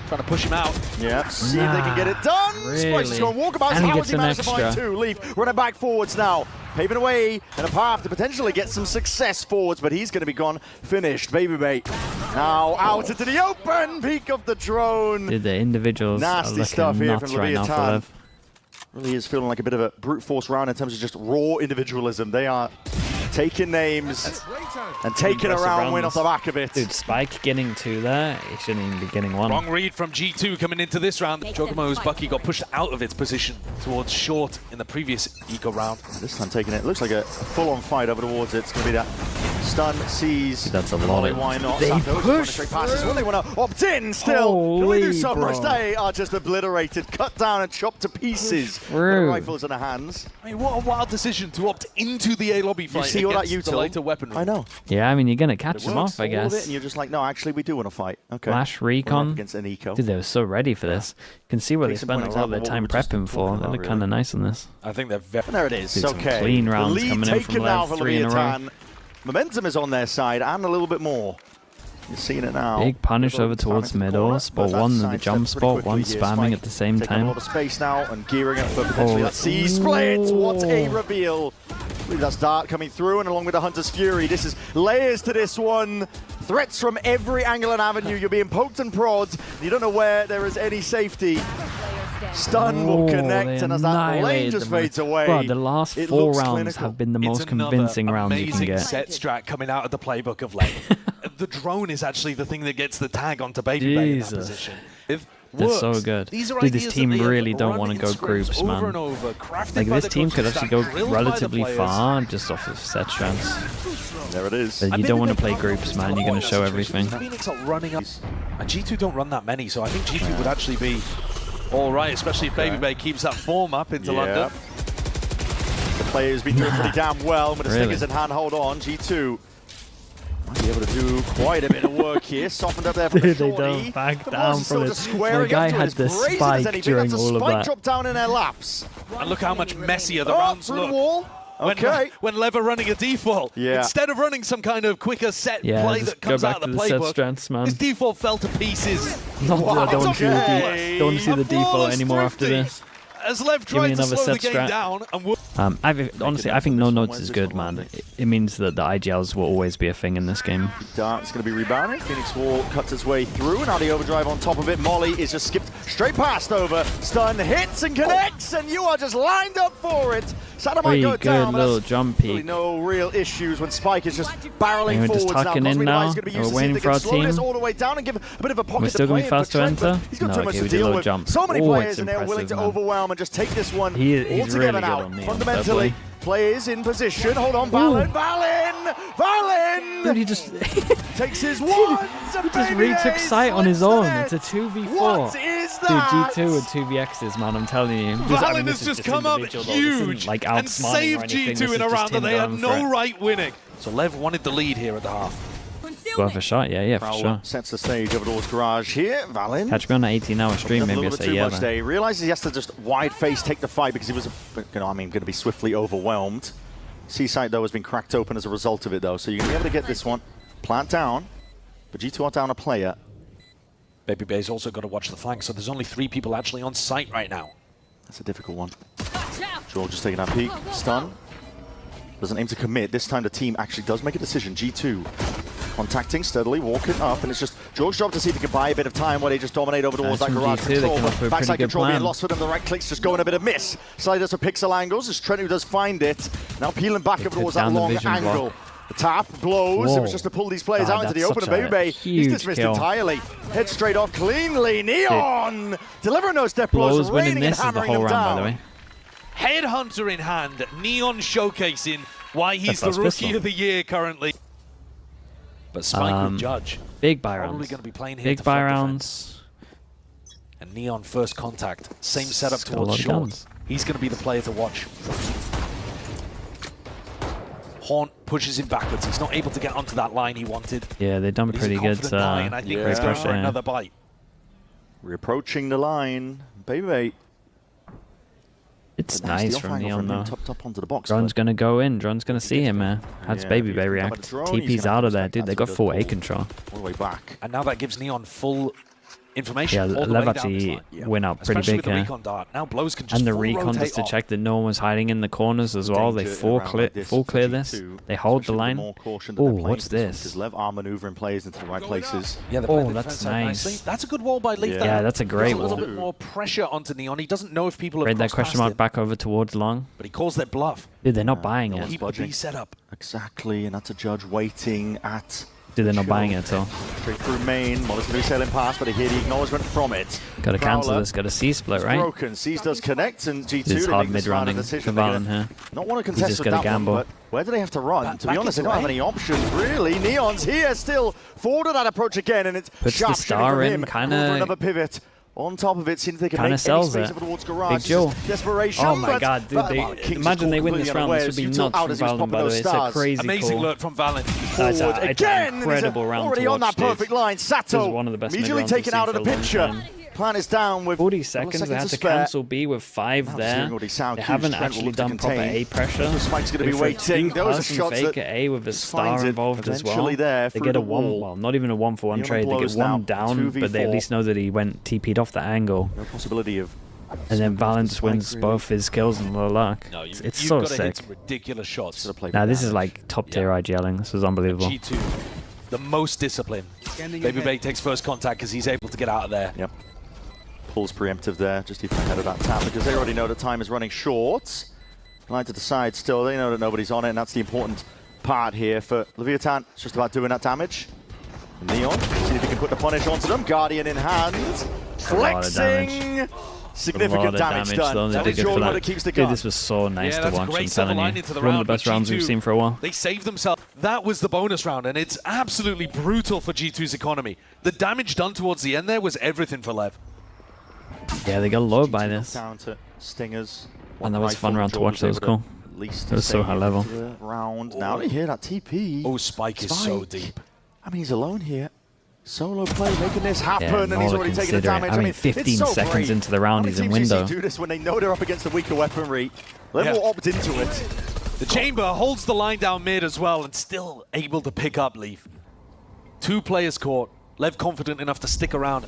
Trying to push him out. Yeah, see if they can get it done. Spikes is going walkabouts. And he How gets has he an managed to find extra. 2? Leaf running back forwards now. Paving away and a path to potentially get some success forwards, but he's going to be gone. Finished. BABYBAY now out into the open. Peak of the drone. Dude, the individuals are Nasty looking stuff here nuts from right now for LEVIATÁN. Lev. Really is feeling like a bit of a brute force round in terms of just raw individualism. They are taking names and taking a impressive round win rounds. off the back of it. Dude, Spike getting 2 there, he shouldn't even be getting 1. Wrong read from G2 coming into this round. jawgemo's Bucky got pushed out of its position towards short in the previous eco round. This time taking it. Looks like a full-on fight over towards it. It's going to be that stun, seize. That's a lot of- Why not? They Sato's running push straight past this one. They want to opt in still. Can we do Holy so much? bro. They are just obliterated, cut down and chopped to pieces. With the through. rifles in their hands. I mean, what a wild decision to opt into the A lobby You fight see all that against the util? later weaponry. I know. Yeah, I mean, you're going to catch It them works, off, I all of it, guess. and you're just like, no, actually, we do want to fight. Okay. Flash, We're up recon. against an eco. Dude, they were so ready for this. You can see where they Case in spent point a lot of their example, time what we were just prepping for. talking They about, look kind of nice on this. I think they're very... And there it is. Dude, some Okay. clean The rounds lead coming in taken from now Lev, for 3 in a row. LEVIATÁN. Momentum is on their side and a little bit more. You're seeing it now. Big punish Little over towards spamming to the middle. corner, Spot but 1 that's in the sidestepped jump pretty spot, quickly 1 here. spamming Spike at the same taking up a time. lot of space now and gearing up for potentially Oh. that C split. What a reveal. I believe that's Dart coming through, and along with the Hunter's Fury, this is layers to this one. Threats from every angle and avenue. You're being poked and prodded. You don't know where there is any safety. Stun will connect, and as that lane just fades away, Bro, the last it 4 looks rounds clinical. have been the It's most another convincing rounds you can amazing get. set strat coming out of the playbook of late. The drone is actually the thing that gets the tag onto BABYBAY in that Jesus. position. It They're so works. good. These are Dude, this ideas team that they have really don't run wanna in go scripts groups, over man. and over, crafted Like, by this the team could coaches, actually go drilled by the relatively players. far just off of set strats. There it is. But you don't want to play groups, man. You're going to show everything. Phoenix are running up. And G2 don't run that many, so I think G2 would actually be all right, especially if BABYBAY keeps that form up into London. The players been doing pretty damn well with the Really? stickers in hand. Hold on, G2. Be able to do quite a bit of work here. Softened up there from the Dude, they shorty. don't back The down Blowz from still it. just squaring The guy up to it. had It's the brazen as spike anything. during That's a all of spike that. drop down in their laps. And look how much messier the Oh, rounds through look. the wall. Okay. When Lev are running a default, instead of running some kind of quicker set play just that comes go back out of to the the set playbook, strengths, man. his default fell to pieces. No, I don't want to see the okay. don't want to see the A default flawless anymore after thrifty. this. As Lev me tried to another slow the set game strat. down, and Honestly, I think no notes is good, man. It means that the IGLs will always be a thing in this game. Dart's going to be rebounded. Phoenix Wall cuts its way through. Now the overdrive on top of it. Molly is just skipped straight past over. Stun hits and connects, and you are just lined up for it. Sato might Pretty go good down, but little that's jump really peek. no real issues when Spike is just barreling And we're just forwards now. tucking in Cosmic now. Eye is going to be used We're to see waiting if for they our can slow this team. all the way down and give a bit of a pocket We're still to play going fast to in for Trent, enter? but he's got No, too okay, much we to did a deal little with. jump. So many Oh, players, it's and they're willing to impressive, man. overwhelm and just take this one He's altogether really good now. on Neon, Fundamentally, fair players in position. Hold on, Valyn! Dude, he just Takes his one. he just retook sight on his own. It's a 2v4. What is that? Dude, G2 with 2vx's, man, I'm telling you. Valyn has just come up huge like and saved G2 in a round that they had no right winning. So Lev wanted the lead here at the half. Worth a shot, yeah, for Prowler sure. sets the stage over towards Garage here. Valyn. Catch me on an 18-hour stream, Done a maybe I little bit say too yeah. much Then. there. He realizes he has to just wide face take the fight because he was, going to be swiftly overwhelmed. C-site though has been cracked open as a result of it though, so you're gonna be able to get this one. Plant down, but G2 are down a player. BABYBAY's also got to watch the flank, so there's only 3 people actually on site right now. That's a difficult one. George just taking that peek. Stun. Doesn't aim to commit. This time the team actually does make a decision. G2 contacting steadily, walking up, and it's just George's job to see if he can buy a bit of time while they just dominate over towards that from garage G2, they control. come up with a Backside pretty good control being plan. lost for them. The right clicks just going a bit of miss. Sliders for pixel angles. It's Trent who does find it. Now peeling back over towards that down the long vision angle. block. The tap, blowz. Whoa. It was just to pull these players God, out into the that's open. such And a BABYBAY, he's huge dismissed kill. entirely. Head straight off cleanly. Neon delivering those step blows, Blowz winning raining and this is the hammering whole them round, down. by the way. Headhunter in hand, Neon showcasing why he's the first Rookie pistol. of the Year currently. But Spike would judge. Big buy Probably rounds. going to be playing here Big to buy front rounds. defense. And Neon first contact. Same setup It's got a towards lot of short. guns. He's going to be the player to watch. Haunt pushes him backwards. He's not able to get onto that line he wanted. Yeah, they've done But he's pretty a good. confident guy, and I think yeah. he's going pressure, for yeah. another bite. We're approaching the line. BABYBAY. It's nice from Neon though. Top onto the box. Drone's gonna go in. Drone's gonna see him, man. How's Yeah, BABYBAY but react? drone, he's TP's gonna out of have there, to dude. They got the full A ball control. all the way back. And now that gives Neon full information. Yeah, all the Lev way down this actually line. went out pretty Especially big with the here. recon dart. Now blowz can just And the full recon rotate just to off. check that no one was hiding in the corners as well. They Danger full around clear, like this full for clear G2, this. They hold the especially with line. more caution that Oh, they're playing what's for this one, this? Because Lev are maneuvering players into the right places. Yeah, they're playing Oh, the that's defense side nice. nicely. That's a good wall by Leaf. Yeah, that's a great A little wall. bit more pressure onto Neon. He doesn't know if people have Read that crossed question past mark him, back over towards long. but he calls their bluff. Dude, they're not buying no it. one's Keep the budging. B set up. Exactly, and that's a judge waiting at. Dude, they're not buying it at all. Straight through main. Molly's going to be sailing past, but they hear the acknowledgement from it. Gotta cancel Prowler this. Got a C split, is right? broken. C's does connect, and G2 This is they hard make the smarter mid-running decision. for They're Valyn gonna here. Not want to He's contest just with gotta that gamble. one, but where do they have to run? To be back honest, they into don't have A. any options, really. Neon's here still. Forward of that approach again, and it's Puts the sharp star shooting in, from him. kinda- Going for another pivot. On top of it, seems they can Kinda make any sells space it. over towards Garage. Big This Joe. is desperation. Oh my but god, dude. Valyn They, King's imagine they win completely this round. unaware. This would be Util nuts out from as he was Valyn, popping by the those way. It's a stars. crazy Amazing call. alert from Valyn. That's Forward an again. incredible round Already to on watch, that perfect dude. line. Sato This is one of the best immediately mid-rounds we've taken out of seen the for a long picture. time. Plan is down with 40 seconds. They had to spare. cancel B with 5 Now there. seeing already sound They cues, haven't Trent will actually look to done proper contain. A pressure. So Spike's going to be They waiting. Those are two-person shots fake that at A with a finds star it involved as well. eventually there They through get the a one, wall. well, not even a 1-for-1 Neon trade. They Blowz get one now, down, but they at 2v4. least know that he went TP'd off that angle. No possibility of. And then Valyn just Spike, wins really. both his kills and low luck. No, It's you've so got to sick. hit some ridiculous shots. Should've played Now with this is damage. like top tier IGLing. This was unbelievable. G2, the most disciplined. BABYBAY takes first contact because he's able to get out of there. Yep. Pulls preemptive there, just even ahead of that tap, because they already know that time is running short. Line to the side still, they know that nobody's on it, and that's the important part here for LEVIATÁN. It's just about doing that damage. Neon, see if he can put the punish onto them. Guardian in hand. lot of damage. Flexing. Significant damage done. Though, That they is did for Jordan that. that keeps the Dude, gun. this was so nice Yeah, to that's a watch. great I'm silver telling line you, into the one of the round, best but rounds we've G2 seen for a while. They saved themselves. That was the bonus round, and it's absolutely brutal for G2's economy. The damage done towards the end there was everything for Lev. Yeah, they got low by this. Down to Stingers. And that was a fun round to watch. That was cool. At least It was so high level. Round. Now they hear that TP. Oh, Spike is so deep. I mean, he's alone here. Solo play making this happen, Yeah, and he's already taking the damage. I mean, 15 it's so seconds great. into the round, he's in How many teams window. do this when they know they're up against the weaker weaponry? Level opt into it. The Chamber holds the line down mid as well and still able to pick up Leaf. 2 players caught. Lev confident enough to stick around.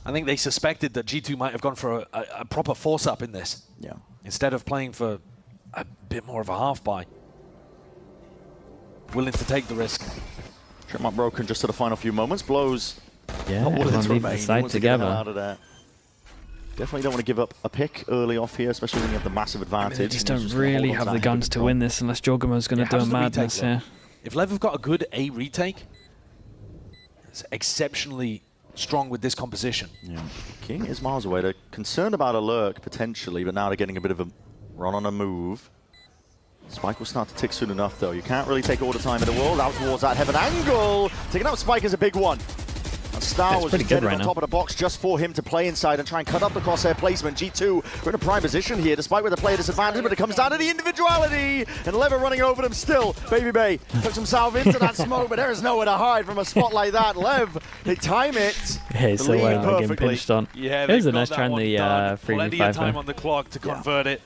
I think they suspected that G2 might have gone for a proper force-up in this. Yeah. Instead of playing for a bit more of a half-buy. Willing to take the risk. Trent might broken just to the final few moments. blowz. Yeah, Not willing everyone to leave remain. the He side wants to get him together. out of there. Definitely don't want to give up a pick early off here, especially when you have the massive advantage. They just and don't he's gonna really hold on have that the hip guns to control. win this unless jawgemo's going to do a how's the retake madness look? here. If Lev have got a good A retake, it's exceptionally strong with this composition. Yeah. kiNgg is miles away. They're concerned about a lurk potentially, but now they're getting a bit of a run on a move. Spike will start to tick soon enough, though. You can't really take all the time in the world. Out towards that heaven angle. Taking out Spike is a big one. And Star It's was pretty just good getting right on now. top of the box just for him to play inside and try and cut up the crosshair placement. G2, we're in a prime position here, despite with the player disadvantage, but it comes down to the individuality. And Lever running over them still. BABYBAY took himself into that smoke, but there is nowhere to hide from a spot like that. Lev, they time it. Yeah, so Lead getting perfectly. pinched on. Yeah, It was a they've got nice that try in one the done. Plenty of 3v5 time there. on the clock to convert it.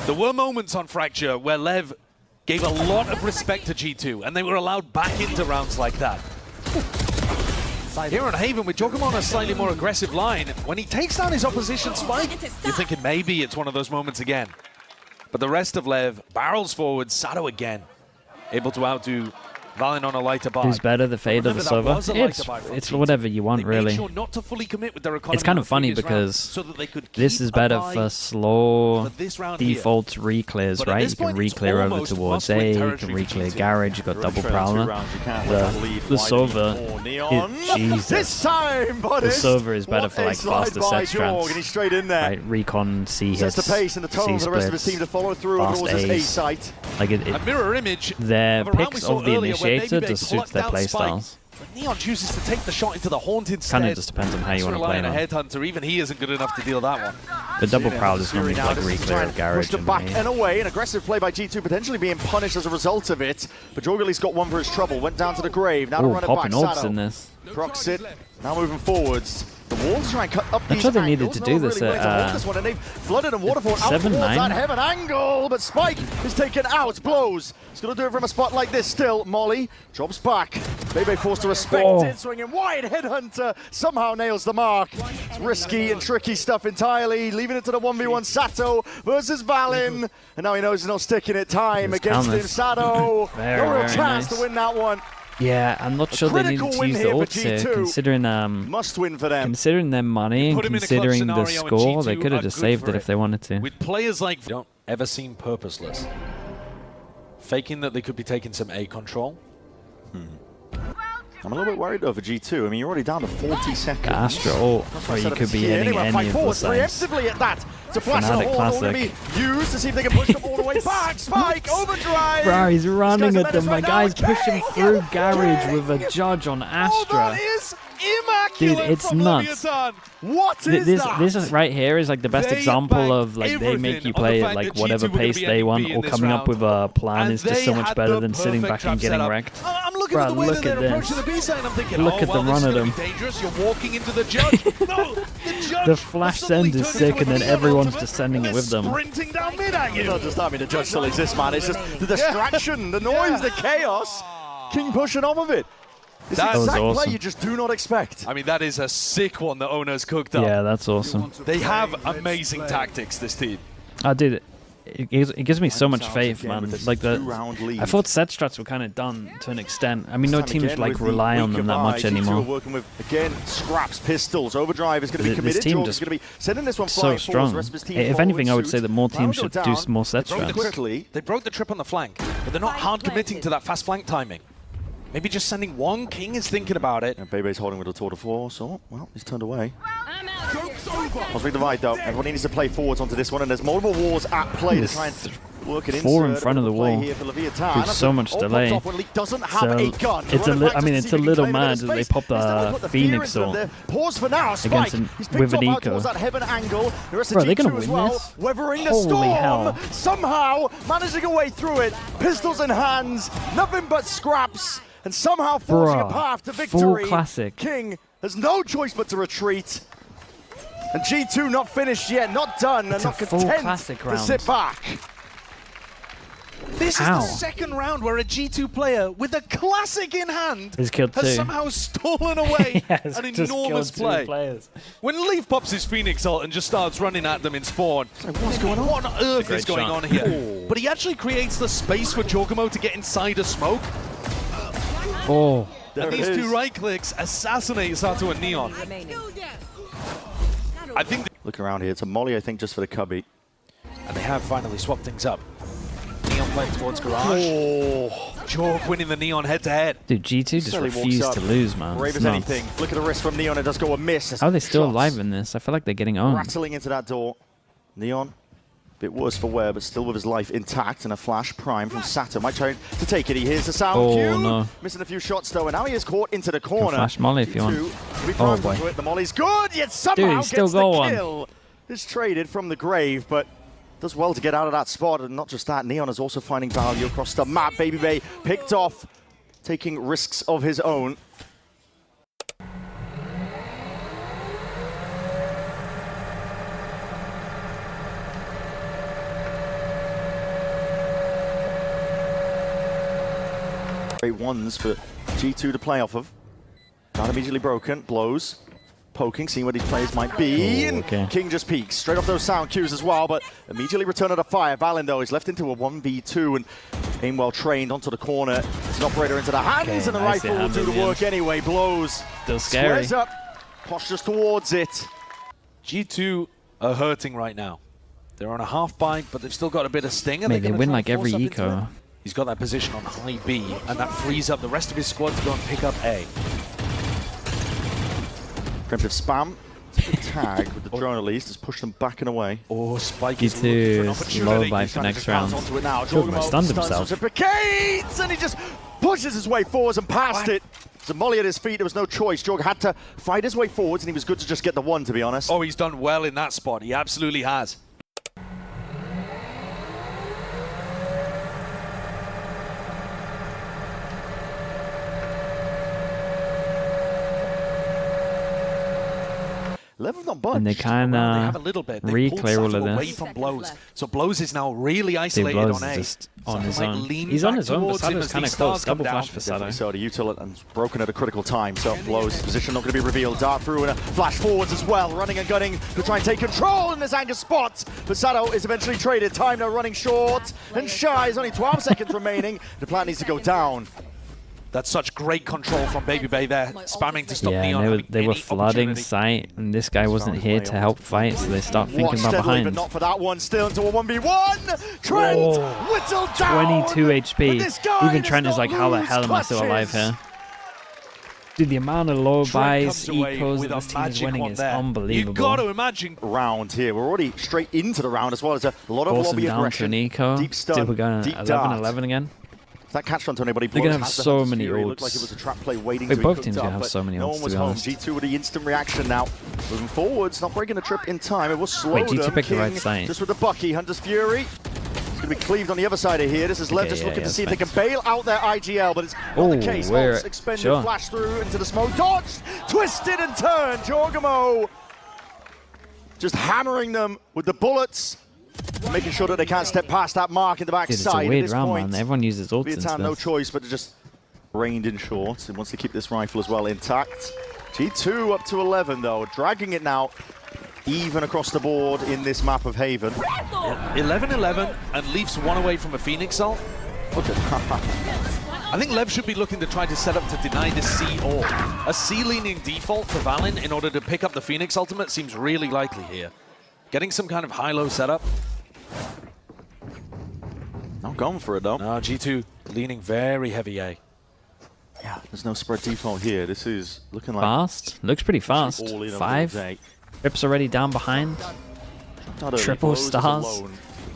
There were moments on Fracture where Lev gave a lot of respect to G2, and they were allowed back into rounds like that. Here on Haven, with jawgemo on a slightly more aggressive line, when he takes down his opposition Spike, you're thinking maybe it's one of those moments again. But the rest of Lev barrels forward, Sato again, able to outdo valyn on a lighter bar. Who's better, the Fade or the Sova? It's whatever you want, really. Sure not to fully commit with their It's kind of funny because this is better for slow default re-clears, right? You can re-clear over towards A, you can re-clear garage, you've got double prowler. The Sova, This Jesus. time, The buddies. Sova is better What for a like slide faster by set jawg, and he's straight in there. right? Recon, C Sets hits, the pace and the tone for the rest of his team to follow through fast towards this A A's. site. Like A mirror image their of a round we picks saw of the earlier where initiator BABYBAY just suits plucked their out Spike. playstyles. But Neon chooses to take the shot into the haunt instead. Kind of just depends on how you want to play Relying them. a headhunter, even he isn't good enough to deal that one. The double prowl is normally Now like this is re-clear trying of to garage push them and back A. and away. An aggressive play by G2 potentially being punished as a result of it. But jawg at least got one for his trouble. Went down to the grave. Now to Oh, run it back. popping orbs Sato. in this. Procs it. Now moving forwards. The walls try and cut up Not these sure they needed angles. to No do one this really at, willing to hold this one, and they've flooded and waterfall out 7-9. towards that heaven angle. But Spike is taken out. blowz. He's going to do it from a spot like this still. Molly drops back. BABYBAY forced to respect Oh. it. Swinging wide. Headhunter somehow nails the mark. It's risky and tricky stuff entirely. Leaving it to the 1v1 Sato versus valyn. And now he knows he's not sticking it. Time It's against him. countless. Sato. Very, No real very chance nice. to win that one. Yeah, I'm not sure they needed critical to win use the here for ults here, G2. considering Must win for them. considering their money and Put him in a clutch considering the scenario and score, they G2 could have are just good saved for it if they wanted to. With players like don't ever seem purposeless. Faking that they could be taking some A control. I'm a little bit worried over G2. I mean, you're already down to 40 seconds. Astra ult, or you could be hitting any of the sides. Preemptively at that. To flash Fnatic the horn, all going to be used to see if they can push them all the way back. Spike, overdrive. Bro, he's running guy's at a them. menace My right guy's now. pushing kiNgg! through garage kiNgg! with a judge on Oh, Astra. that is immaculate. Dude, it's from nuts. LEVIATÁN. What is that? This is right here is like the best They example banked of like they make everything you on the play fact at like that whatever G2 were gonna pace be they MVP want, in or this coming up round. with a plan And is just they so much had better the than sitting perfect back trap and getting setup. wrecked. I'm looking Bruh, at the way look that they're at approaching this. the B side and I'm thinking, Look oh, at well, the this run is at gonna him. be dangerous. You're walking into the judge. No, the judge. The flash suddenly send is turned sick, into and a then Neon everyone's ultimate, descending it and with them. Sprinting down mid at you. It's not just that, I mean, the judge still exists, man. It's just the distraction, the noise, the chaos. kiNgg pushing off of it. It's the That was exact play awesome. you just do not expect. I mean, that is a sick one the owners cooked up. Yeah, that's awesome. They have amazing tactics, this team. I did it. It gives me so much faith, man. Like the, two-round lead. I thought set strats were kind of done to an extent. I mean, no Time teams again like with the rely on weaker them that buy. much G2 are anymore. working with, again, scraps, pistols. Overdrive is going to be This committed. team jawg is just going to be sending this one So flying forwards. strong. The rest of his team If follow anything, in I would say suit. that more teams Valyn should go do down. more set Broke the strats. quickly. They broke the trip on the flank, but they're not hard committing to that fast flank timing. Maybe just sending one. kiNgg is thinking about it. And BABYBAY's holding with a tour de force. So, well, he's turned away. I'm out here. Cosmic Divide though, everybody needs to play forwards onto this one, and there's multiple walls at play to try and work it in. 4 in front of the wall. Here for LEVIATÁN. There's so much delay. So it's I mean, it's a little mad that they popped the Phoenix on pause for now. against with an eco. Bro, they're gonna win this. Weathering the Holy storm, hell. somehow managing a way through it. Pistols in hands, nothing but scraps, and somehow forging a path to victory. Full classic. kiNgg has no choice but to retreat. And G2 not finished yet, not done, and not content to sit back. This is the second round where a G2 player with a classic in hand has somehow stolen away an enormous play. When Leaf pops his Phoenix ult and just starts running at them in spawn, what's going on? What on earth is going on here? But he actually creates the space for jawgemo to get inside a smoke. Oh. And these two right clicks assassinate Sato and Neon. I think looking around here, it's a molly, I think, just for the cubby. And they have finally swapped things up. Neon playing towards Garage. Oh, Jorg winning the Neon head-to-head. Dude, G2 just refused to lose, man. Brave as anything. Look at the wrist from Neon, it does go a miss. How are they still alive in this? I feel like they're getting owned. Rattling into that door. Neon, a bit worse for wear, but still with his life intact. And a flash prime from Sato. Might try to take it. He hears the sound cue. No. Missing a few shots, though, and now he is caught into the corner. Flash molly if you want. Oh, boy. The molly's good, yet somehow gets the kill. It's traded from the grave, but does well to get out of that spot. And not just that, Neon is also finding value across the map. BABYBAY picked off, taking risks of his own. Great ones for G2 to play off of. Not immediately broken, blowz. Poking, seeing what his plays might be, and kiNgg just peeks straight off those sound cues as well, but immediately return to the fire. valyn, though, is left into a 1v2 and aim well trained onto the corner. It's an operator into the hands, and the rifle will do the work anyway. blowz still scary. Squares up, postures towards it. G2 are hurting right now. They're on a half bite, but they've still got a bit of sting. Mate, they win like every eco. He's got that position on high B, and that frees up the rest of his squad to go and pick up A. Preemptive spam. Tag with the drone at least has pushed them back and away. Oh, Spike is low by for next round. jawgemo stunned himself. And he just pushes his way forwards and past it. It's a molly at his feet. There was no choice. Jorg had to fight his way forwards, and he was good to just get the one, to be honest. Oh, he's done well in that spot. He absolutely has. And they kind of re-clear all of away this. from blowz. So blowz is now really isolated on A. Just on his own. He's on his own, but Sato's kind of close. Double flash for Sato. So the util and broken at a critical time. So blowz position not going to be revealed. Dart through and a flash forwards as well. Running and gunning to try and take control in this anchor spot. But Sato is eventually traded. Time now running short and shy. There's only 12 seconds remaining. The Plat needs to go down. That's such great control from BABYBAY there, spamming to stop Neon. Yeah, they were flooding site, and this guy wasn't here to help fight, so they start thinking about behind. But not for that one, still into a 1v1. Trent whittled down. 22 HP. Even Trent is like, how the hell am I still alive here? Dude, the amount of low buys, ecos that this team is winning is unbelievable. You've got to imagine. Round here. We're already straight into the round as well. There's a lot of lobby aggression. Down to an eco. Deep stun, we're going 11-11 again. That catch on to anybody. They're going to have so many ults. Looked like it was a trap play waiting to both teams going to have so many ults, no one was home. G2 with the instant reaction now. Moving forwards, not breaking the trip in time. It was slow. Wait, G2 picked the right side. Just with the Bucky, Hunter's Fury. It's going to be cleaved on the other side of here. This is Lev just looking to see if they can bail out their IGL, but it's not the case. Holtz expended, flash through into the smoke. Dodged, twisted and turned. jawgemo just hammering them with the bullets. Making sure that they can't step past that mark in the back side. It's a weird round, man. Everyone uses ults in this. No choice but to just rained in short. He wants to keep this rifle as well intact. G2 up to 11 though, dragging it now even across the board in this map of Haven. 11-11 and Leafs one away from a Phoenix ult. I think Lev should be looking to try to set up to deny the C ult. A C-leaning default for valyn in order to pick up the Phoenix ultimate seems really likely here. Getting some kind of high-low setup. Not going for it though. No, G2 leaning very heavy A. Yeah, there's no spread default here. This is looking like fast. Looks pretty fast. 5. Rip's already down behind. Triple stars.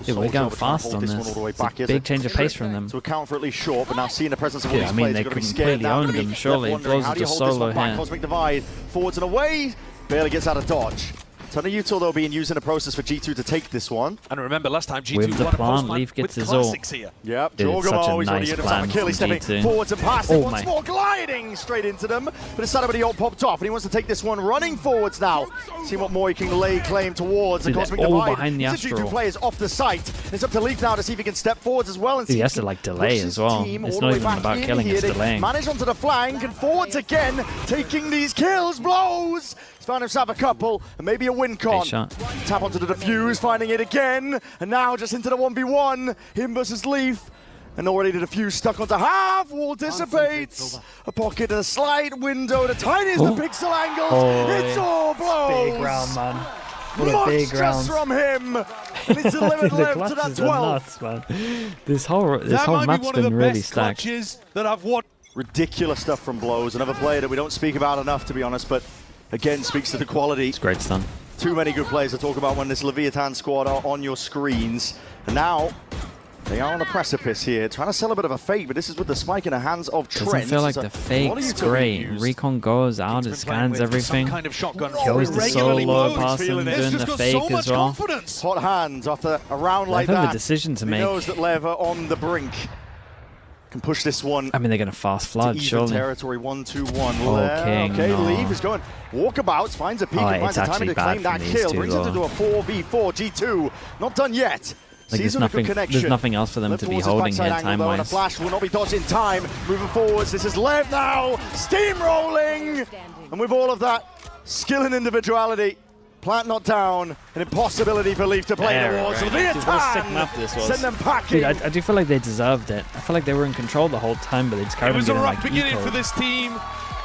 Dude, we're going fast on this. It's a big change of pace from them. To account for at least short, but now seeing the presence of all these I mean, players, they you've got to be completely scared. owned them, surely. blowz How is do you just hold this solo one back? here. Cosmic Divide, forwards and away. Barely gets out of dodge. Ton of util though being used in the process for G2 to take this one. And remember, last time G2 With the won a plant, post Leaf with gets his ult. classics here. Yep, Dude, it's such a jawgemo, he's already nice hit himself. plan Achilles from stepping G2. forwards and past. Oh Once my. more gliding straight into them. But it's Sato, but the ult popped off, and he wants to take this one running forwards now. See what more he can lay claim towards. Dude, The Cosmic they're all Divide. behind the These are G2 Astral. players off the site. It's up to Leaf now to see if he can step forwards as well. And Dude, see he if has he to, can like, delay push as his well. team It's all not the way even back about in killing, here. it's They delaying. manage onto the flank and forwards again, taking these kills. blowz. He's found himself a couple and maybe a win con. Great shot. Tap onto the defuse, finding it again, and now just into the 1v1. Him versus Leaf. And already the defuse stuck onto half. Wall dissipates. A pocket, a slide window. The tiniest of pixel angles. Oh, It's all blowz. Big round, man. What a Much big round. just from him. And he's delivered The left to that clutches are 12. nuts, man. This whole might map's be one of been the really best stacked. clutches that I've watched. Ridiculous stuff from blowz. Another player that we don't speak about enough, to be honest, but again speaks to the quality. It's great stun. Too many good players to talk about when this Leviatán squad are on your screens. And now they are on the precipice here, trying to sell a bit of a fake, but this is with the spike in the hands of Trent. Doesn't feel like So the a lot of fake's utility great. used. Recon goes out, it scans everything. Some kind of shotgun Kills the regularly solo blowz, pass and feeling it. doing Just the got fake so as much well. confidence. Hot hands after a round like Lev have that. a decision to He make. knows that Lev are on the brink. Can push this one I mean, they're going to fast to flood, even surely. territory. 1-2-1. Oh, Well, kiNgg, okay, no. Leaf is going walkabouts, finds a peek Oh, and finds it's the timing actually to claim bad that from these kill. two, Brings it though. to a 4v4. G2 not done yet. Like, Sees there's a good connection. nothing else for them Left to be towards his holding here backside angle, though, and a time-wise. flash will not be dodged in time. Moving forwards, this is Lev now, steamrolling, and with all of that skill and individuality, Plat not down, an impossibility for Leaf to play There, towards. right. Dude, what a sick map this was. Send them packing. Dude, I do feel like they deserved it. I feel like they were in control the whole time, but they just It carried on was a getting rough like beginning eco. for this team.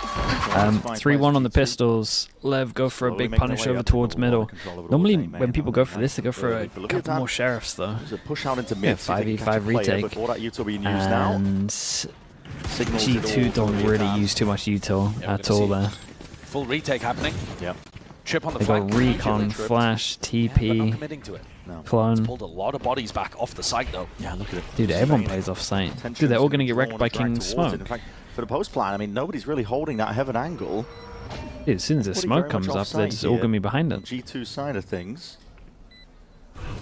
3-1 on the pistols. Lev go for a big punish over towards middle. Normally, when people go for this, they go for a couple more sheriffs, though. There's a push out into Yeah, mid. see if they can 5v5 catch a player retake. before that util being used now. And Signals it all G2 to don't really Leviatán. use too much util Yeah, we're at gonna all see there. Full retake happening. Yep. Trip on the They flank. got recon, Tripped. flash, Yeah, but not TP, committing to it. No. clone. Pulled a lot of bodies back off the site though. Yeah, look at it. Dude, everyone plays off site. Dude, they're all going to get wrecked by kiNgg smoke. In fact, for the post plan, I mean, nobody's really holding that heaven angle. Dude, as soon as the Pretty smoke very comes much up, they're offside just all here. going to be behind it. G2 side of things.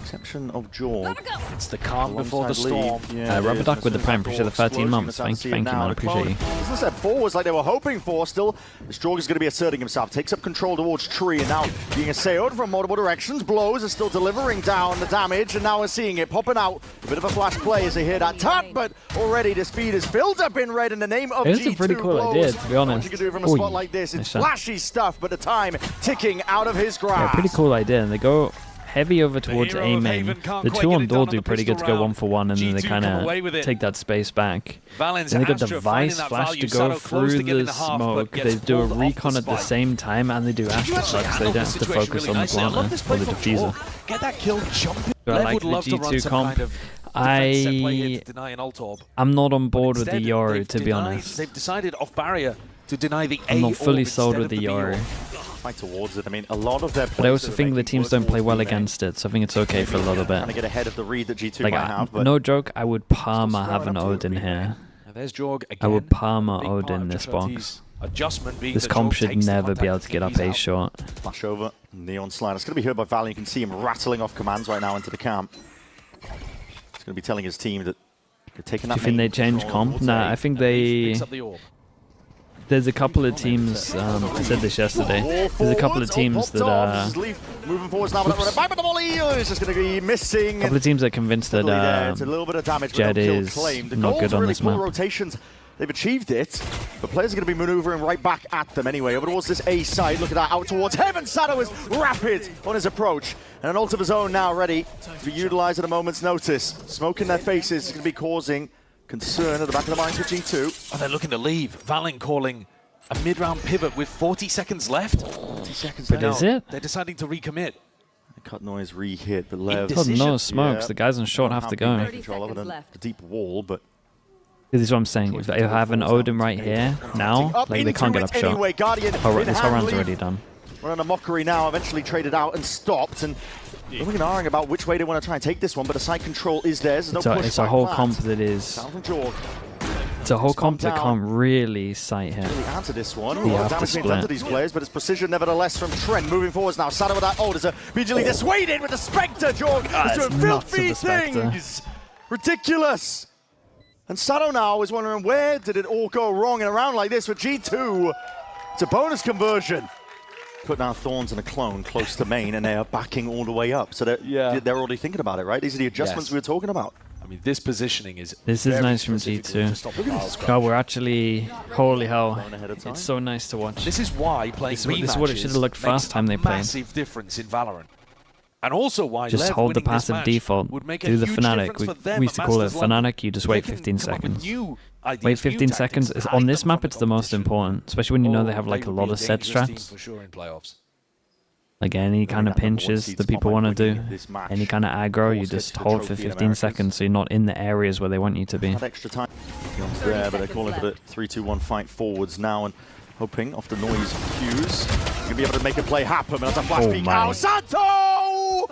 Exception of Jaw. It's the calm before the storm. Rubber Duck with the prime, appreciate the 13 months. Thank you, man, I appreciate you. Doesn't step forwards like they were hoping for. Still, the Strog is going to be asserting himself. Takes up control towards Tree, and now being assailed from multiple directions. blowz is still delivering down the damage, and now we're seeing it popping out. A bit of a flash play as they hear that tap, but already the speed is filled up in red in the name of It's G2. a pretty cool blowz. idea, to be honest. What you can do from a Oy, spot like this, it's nice shot. flashy stuff, but the time ticking out of his grasp. Yeah, pretty cool idea. And they go heavy over towards hero A of main. Haven can't The quite two get on it done door on do the pretty good to pistol go round. 1-for-1, and then they G2 kind come away with of it. take that space back. Valyn's Then they got Astra device finding that flash value. to go Sato close to through get in the the half, but smoke. gets They do a pulled off recon the at the spike. same time, and they do Astra You so they handled don't the have to situation focus really on the nicely. I love planter this or play the from diffuser. Jaw. Get that kill jumping. I Lev like would the love to run G2 some comp. kind of defense set play here to deny an ult orb. I'm not on board with the Instead, Yoru, they've to be denied- honest. They've decided off barrier to deny the A I'm not fully orb sold instead with the of B orb. Yoru. Fight towards it. I mean, a lot of their But I also think the teams don't play well against it, so I think it's okay for a little Trying to bit. get ahead of the read that G2 Like, might have, but no joke, I would Parma Still have an throwing up to Odin it, here. And there's Jorg again. I would Parma Big part Odin of this Chapati's box. Adjustment being This that comp Jorg should takes the never be able contact to get and up he's A out. short. flash over. Neon slide. It's going to be heard by valyn. You can see him rattling off commands right now into the camp. He's going to be telling his team that they're taking that Do you think main they change control comp? towards Nah, A. I think Picks up the orb. there's a couple of teams, I said this yesterday, there's a couple of teams that moving forwards now, but the volley is just going to be missing. couple of teams that convinced that It's a little bit of damage, but Jed no kill is claimed. The not goals good on really this full map. rotations. They've achieved it, but players are going to be maneuvering right back at them anyway. Over towards this A side, look at that, out towards heaven. Sato is rapid on his approach, and an ult of his own now ready to be utilised at a moment's notice. Smoke in their faces is going to be causing concern at the back of the minds for G2. Oh, they're looking to leave. Valyn calling a mid-round pivot with 40 seconds left. 40 seconds But left. is it? They're deciding to recommit. Cut noise re-hit, but Lev. God, no Decision. smokes. Yeah. The guys on short have to go. 30 Control of it, seconds and left. the deep wall, but This is what I'm saying. If I have an Odin right here, now, up like they can't into get up it short. anyway. Guardian Oh, in this whole hand round's lead. already done. Running a mockery now, eventually traded out and stopped. And looking and arguing about which way they want to try and take this one, but the side control is theirs. There's no push it's a whole comp that is. Down from Jorg. It's a whole comp that can't really sight hit. Really add to this one. You A lot have of to damage being done to split. these players, but it's precision nevertheless from Trent. Moving forwards now. Sato with that. Oh, there's a BGL dissuaded with the Spectre. Jorg is doing filthy things. Ridiculous. And Sato now is wondering, where did it all go wrong in a round like this with G2? It's a bonus conversion. Put down Thorns and a clone close to main, and they are backing all the way up. So they're already thinking about it, right? These are the adjustments we were talking about. I mean, this positioning is... This is nice from G2. God, we're actually... Holy hell. It's so nice to watch. This is why playing this is what it should have looked first time they played. Massive difference in Valorant. And also why Just Lev hold the winning this passive match default. would make a Do the huge Fnatic. difference for them We used to at call it Masters London. Fnatic. You just wait They can 15 come up with seconds. new ideas, Wait new 15 tactics seconds. and On hide this them map, from it's the most competition. important. Especially when you know they have They like a would lot be of set dangerous team strats. for sure in playoffs. Like any kind of pinches that people want to do, any kind of aggro, you just hold for 15 seconds so you're not in the areas where they want you to be. Had extra time there, but they're calling for the 3-2-1 fight forwards now and hoping off the noise cues, you're gonna be able to make a play happen. And that's a flash peek out. Sato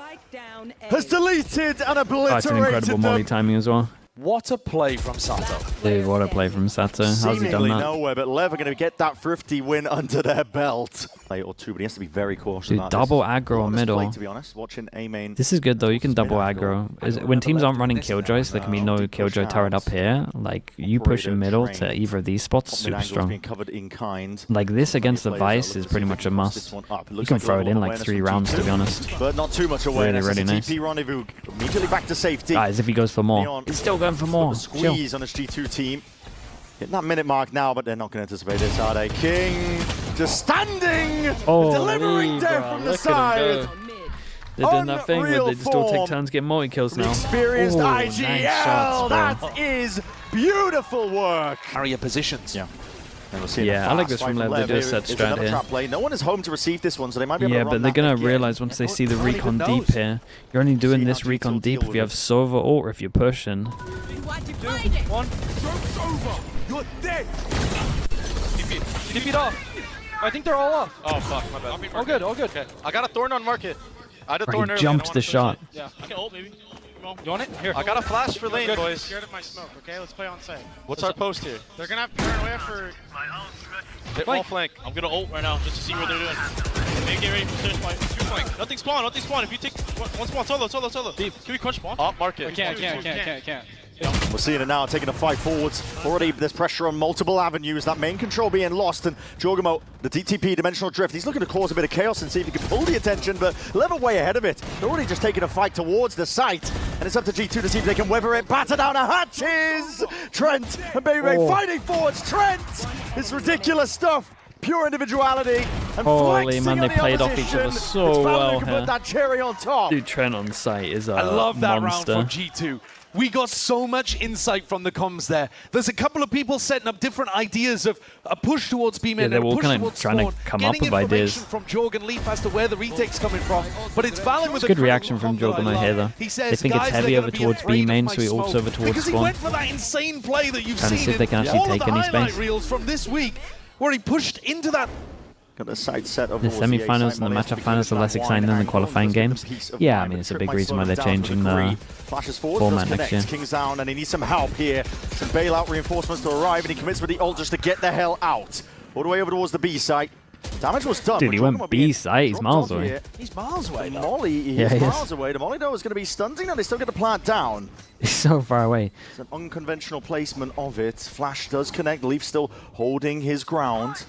has deleted and obliterated That's an incredible molly timing as well. What a play from Sato. Dude, what a play from Sato. How's he done Seemingly that? nowhere, but Lev are going to get that thrifty win under their belt. Play or two, but he has to be very cautious Dude, about double this. aggro Honest middle. play, to be honest, watching A main. This is good though, you can double aggro. When teams aren't running killjoys, there can be no killjoy turret up here. Like, you push in middle to either of these spots, super strong. Being covered in kind. Like this against the Vice is pretty much a must. You can throw it in like 3 rounds to be honest. But not too much awareness. Really nice. TP rendezvous immediately back to safety. Guys, if he goes for more. He's still going for more. Squeeze on his G2 team. Hitting that minute mark now, but they're not going to anticipate this, are they? kiNgg just standing, delivering death from the side. They're doing that thing where they just all take turns getting multi-kills now. Experienced IGL, nice shots, that is beautiful work. Carrier positions. Yeah. And we'll see Yeah, I like this from Lev. They do a set strat here. Trap play. No one is home to receive this one, so they might be able to Yeah, run but they're that going to again. realize once they see the recon deep here, you're only doing this recon deep if you have Sova or if you're pushing. You're dead. TP it off. I think they're all off. Oh, fuck. My bad. All good, all good. Okay. I got a thorn on market. I had a Right, thorn he early. jumped the shot. Yeah. I can ult maybe. Come on. You want it? Here. I got a flash for lane, Good. boys. Scared of my smoke, okay? Let's play on site. What's our post here? They're gonna have paranoia for... Hit wall flank. I'm gonna ult right now just to see what they're doing. Maybe get ready for search fight. Two flank. Nothing spawn, nothing spawn. If you take one spawn, solo. Deep. Can we crunch spawn? Off market. Can't. We're seeing it now, taking the fight forwards. Already there's pressure on multiple avenues. That main control being lost, and jawgemo, the DTP, Dimensional Drift, he's looking to cause a bit of chaos and see if he can pull the attention, but Lev way ahead of it. They're already just taking a fight towards the site, and it's up to G2 to see if they can weather it. Batter down the hatches! Trent and BABYBAY fighting forwards. Trent! It's ridiculous stuff. Pure individuality and Holy flexing man, on they the played off each opposition. other so It's Valyn well who can here. put that cherry on top. Dude, Trent on site is a I love that monster. round from G2. We got so much insight from the comms there. There's a couple of people setting up different ideas of a push towards B-men Yeah, they're and a all push kind of towards trying to spawn, come up getting with ideas. information from Jorg and Leaf as to where the retake's coming from. But it's Valyn with a Good reaction from critical combo Jawgemo I here, love. though. He says, They think it's "Guys, heavy they're over gonna be towards afraid B of main, my so he ults smoke." over towards because he spawn. went for that insane play that you've Trying to seen see if they can actually all take of the any highlight space. reels from this week, where he pushed into that. Got the side set of The semi-finals and the matchup finals are less exciting than the qualifying games. Yeah, I mean, it's a big reason why they're changing the format next year. kiNgg's down, and he needs some help here. Some bailout reinforcements to arrive, and he commits with the ult just to get the hell out. All the way over towards the B site. Damage was done. Dude, he went B site. He's miles away. He's miles away. The Molly, he Yeah, is he is. miles away. The Molly, though, is going to be stunting, and they still get the plant down. He's so far away. It's an unconventional placement of it. Flash does connect. Leaf still holding his ground.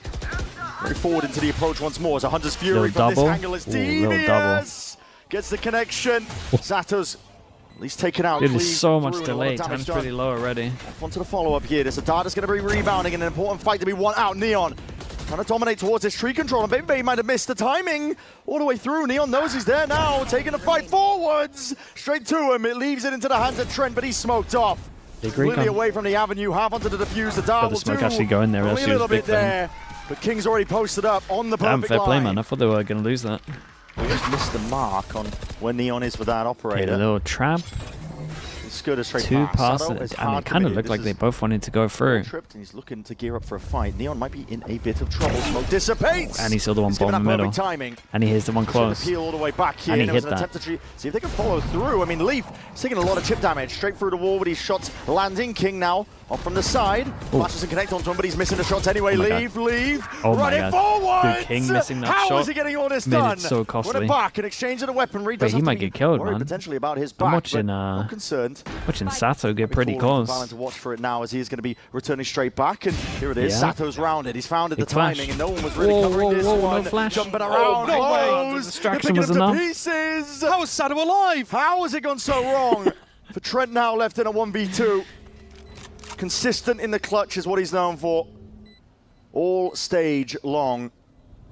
Very forward into the approach once more as a Hunter's Fury Little from double. this angle is Ooh, little double. devious. Gets the connection. Sato's at least taken out. Dude, there's Cleave so much through, and a lot delay. of damage Time's done. pretty low already. Onto the follow-up here. There's a dart that's going to be rebounding and an important fight to be won out. Neon trying to dominate towards this tree control, and BABYBAY might have missed the timing all the way through. Neon knows he's there now, taking the fight forwards. Straight to him. It leaves it into the hands of Trent, but he's smoked off. Big Completely recon. away from the avenue, half onto the defuse. The dart Got the will smoke do actually going there, only else a he was little big bit for him. there. But kiNgg's already posted up on the Damn, perfect fair play, line. man. I thought they were going to lose that. We just missed the mark on where Neon is with that Okay, operator. the little trap. Scooter straight Two past. passes, and it kind of looked like they both wanted to go through. Tripped, and he's looking to gear up for a fight. Neon might be in a bit of trouble. Smoke dissipates. And he saw the one bomb in the middle. Timing. And he hears the one close. Peel all the way back here. And he it hit was an that. attempt to see if they can follow through. I mean, Leaf is taking a lot of chip damage straight through the wall with these shots landing. kiNgg now off from the side. Flashes and connect onto him, but he's missing the shots anyway. Leave. Oh my running God. forward. Dude, kiNgg missing that How shot is he getting all this made it done? so costly. Run it back in exchange of the weaponry. Wait, he might get killed, man. Potentially about his back. I'm watching, not concerned. Watching Sato get pretty Valyn close. to watch for it now as he is going to be returning straight back, and here it is. Yeah. Sato's rounded. He's found the Big flash. timing, and no one was really covering this one. No flash. Jumping around, The distraction was enough. Pieces. How is Sato alive? How has it gone so wrong? For Trent now left in a 1v2. Consistent in the clutch is what he's known for. All stage long.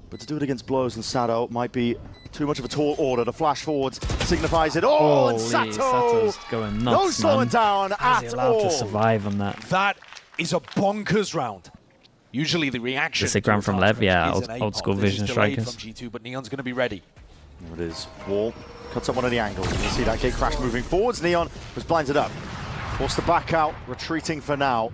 But to do it against blowz and Sato might be too much of a tall order. The flash forwards signifies it. Oh, and Sato's going nuts, no slowing down How's he at allowed all. to survive on that? That is a bonkers round. Usually the reaction. It's a ground from Lev, yeah, old school vision strikers. From G2, but Neon's going to be ready. There it is. Wall cuts up one of the angles. You can see that gate crash moving forwards. Neon was blinded up. Forced to back out, retreating for now.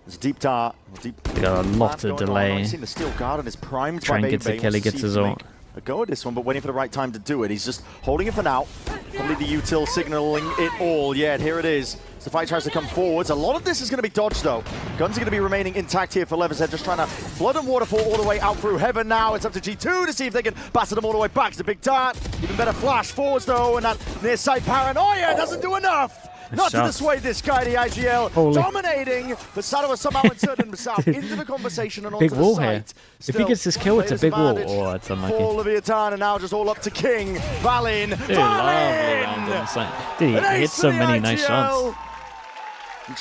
There's deep dart. They got a lot of delay. I've seen the steel guard on his prime. Trent gets a kill, he gets his ult. A go at this one, but waiting for the right time to do it. He's just holding it for now. Probably the util signaling it all. Yeah, here it is. As the fight tries to come forwards. A lot of this is going to be dodged, though. Guns are going to be remaining intact here for LEVIATÁN, just trying to flood and waterfall all the way out through heaven now. It's up to G2 to see if they can batter them all the way back. It's a big dart. Even better flash forwards, though, and that near sight paranoia doesn't do enough. Not to dissuade this guy, the IGL, dominating, but Sato has somehow inserted himself into the conversation and onto big wall the here. site. If he gets this kill, it's a big wall. Oh, it's unlucky. For LEVIATÁN, and now just all up to kiNgg. Valyn. Dude, lovely round on the side. Dude, he hits so many nice shots.